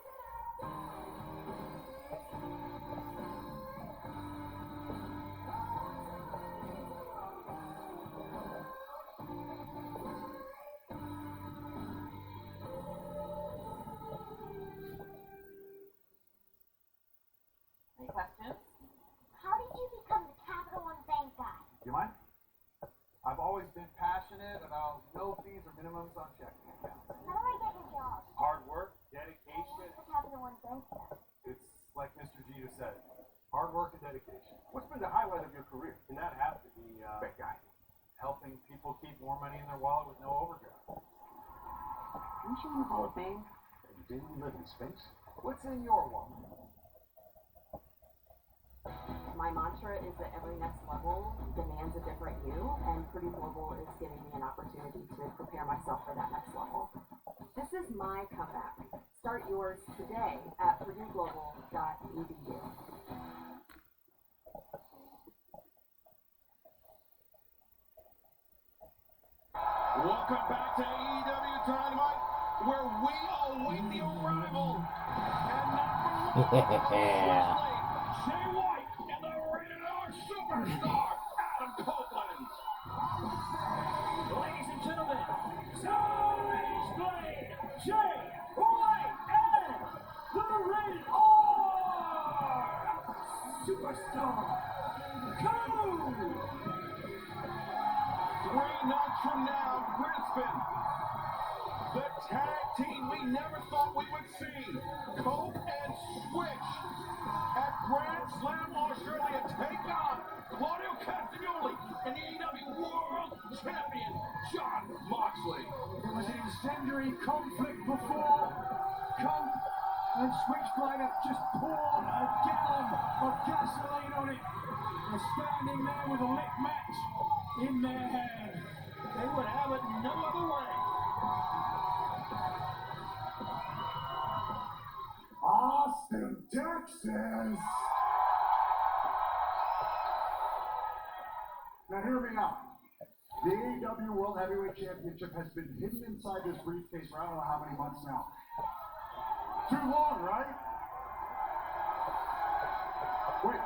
Speaker 20: Any questions?
Speaker 10: How did you become the Capital One Bank guy?
Speaker 5: You mind? I've always been passionate about no fees or minimums on checking accounts.
Speaker 10: How do I get your job?
Speaker 5: Hard work, dedication.
Speaker 10: What's the Capital One Bank does?
Speaker 5: It's like Mr. Jeter said, hard work and dedication. What's
Speaker 12: been the highlight of your career?
Speaker 22: And that has to be
Speaker 12: Big guy.
Speaker 22: helping people keep more money in their wallet with no overdraft.
Speaker 12: Didn't you in the Hall of Fame?
Speaker 21: You didn't live in space?
Speaker 12: What's in your wallet?
Speaker 23: My mantra is that every next level demands a different you, and Purdue Global is giving me an opportunity to prepare myself for that next level. This is my comeback. Start yours today at purdueglobal.edu.
Speaker 2: Welcome back to AEW Dynamite, where we await the arrival. And number one,
Speaker 4: Yeah.
Speaker 2: Jay White and the Rated R Superstar, Adam Copeland.
Speaker 6: Ladies and gentlemen, Blade, Jay White, and the Rated R Superstar, Code!
Speaker 2: 3 nights from now, Brisbane. The tag team we never thought we would see. Cope and Switch at Grand Slam Australia take on Claudio Castagnoli and AEW World Champion Jon Moxley.
Speaker 1: It was an incendiary conflict before. Cope and Switchblade have just poured a gallon of gasoline on it. They're standing there with a lit match in their hand.
Speaker 6: They would have it no other way.
Speaker 15: Austin, Texas. Now hear me out. The AEW World Heavyweight Championship has been hidden inside this briefcase for I don't know how many months now. Too long, right? Wait.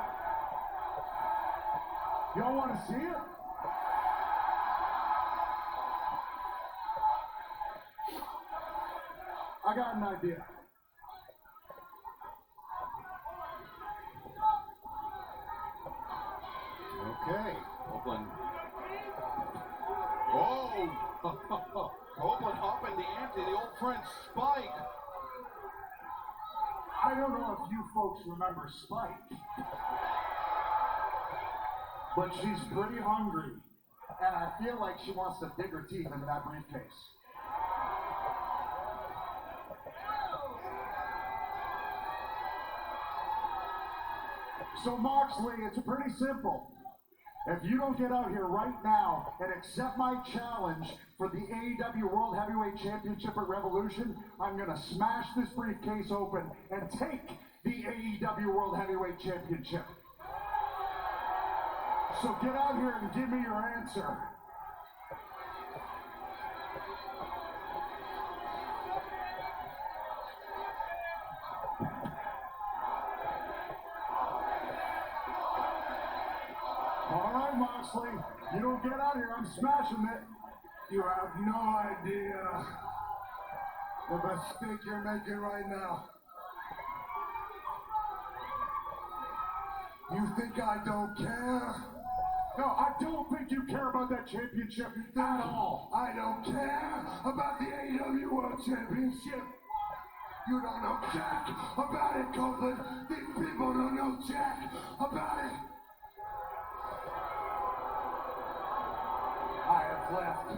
Speaker 15: Y'all want to see it? I got an idea.
Speaker 2: Okay, Copeland. Oh, Copeland up in the ante, the old friend Spike.
Speaker 15: I don't know if you folks remember Spike, but she's pretty hungry, and I feel like she wants to dig her teeth into that briefcase. So Moxley, it's pretty simple. If you don't get out here right now and accept my challenge for the AEW World Heavyweight Championship at Revolution, I'm going to smash this briefcase open and take the AEW World Heavyweight Championship. So get out here and give me your answer. All right, Moxley, you don't get out here, I'm smashing it. You have no idea the mistake you're making right now. You think I don't care? No, I don't think you care about that championship at all. I don't care about the AEW World Championship. You don't know jack about it, Copeland. These people don't know jack about it. I have left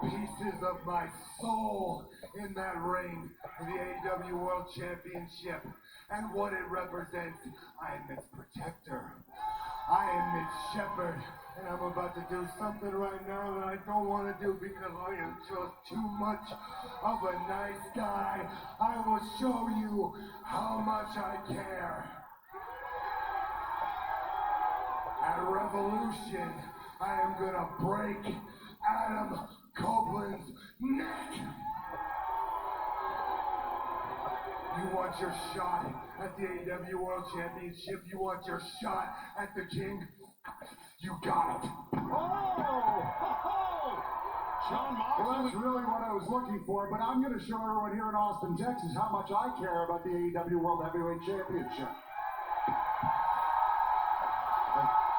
Speaker 15: pieces of my soul in that ring for the AEW World Championship and what it represents. I am its protector. I am its shepherd, and I'm about to do something right now that I don't want to do because I am just too much of a nice guy. I will show you how much I care. At Revolution, I am gonna break Adam Copeland's neck. You want your shot at the AEW World Championship? You want your shot at the King? You got it.
Speaker 2: Jon Moxley.
Speaker 15: Well, that's really what I was looking for, but I'm going to show everyone here in Austin, Texas, how much I care about the AEW World Heavyweight Championship.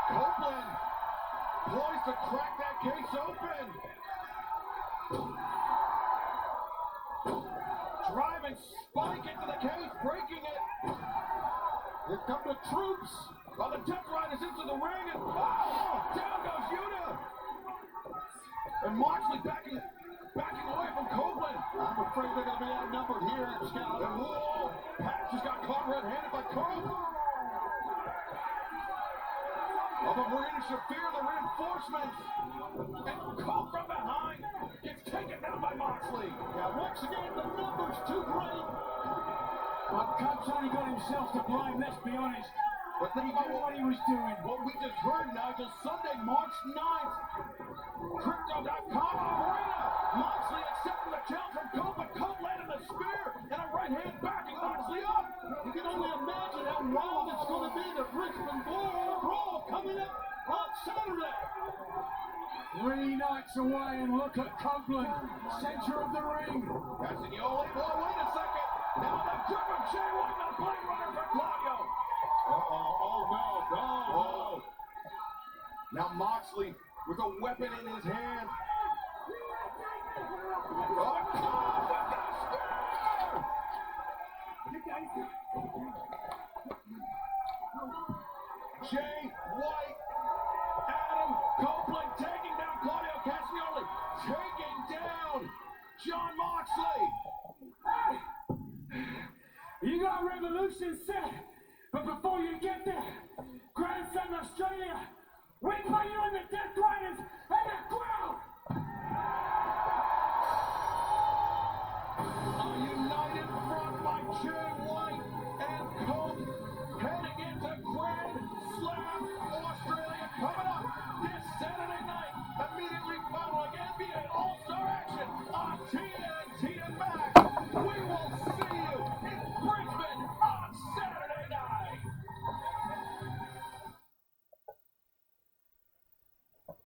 Speaker 2: Copeland poised to crack that case open. Driving Spike into the cage, breaking it. Here come the troops. While the Death Riders into the ring, and down goes Yuta. And Moxley backing away from Copeland. I'm afraid they're going to be outnumbered here, Scout. And whoa, Pat just got caught red-handed by Cope. Although Marina Shafir, the reinforcements. And Cope from behind gets taken down by Moxley.
Speaker 1: Yeah, once again, the numbers too great. But Cope's only got himself to blame, let's be honest.
Speaker 2: But think about
Speaker 1: what he was doing.
Speaker 2: What we just heard, Nigel, Sunday, March 9th. Crypto.com Arena. Moxley accepting the challenge from Cope, but Cope landed the spear and a right hand backing Moxley up.
Speaker 1: You can only imagine how wild it's going to be the Richmond Brawl coming up on Saturday. 3 nights away, and look at Copeland, center of the ring.
Speaker 2: Castagnoli, wait a second. Now the Griffin Jay White, the Blade Runner for Claudio. No. Now Moxley with a weapon in his hand. Jay White, Adam Copeland taking down Claudio Castagnoli, taking down John Moxley.
Speaker 1: You got Revolution set, but before you get there, Grand Slam Australia, wait for you in the Death Riders and the crowd.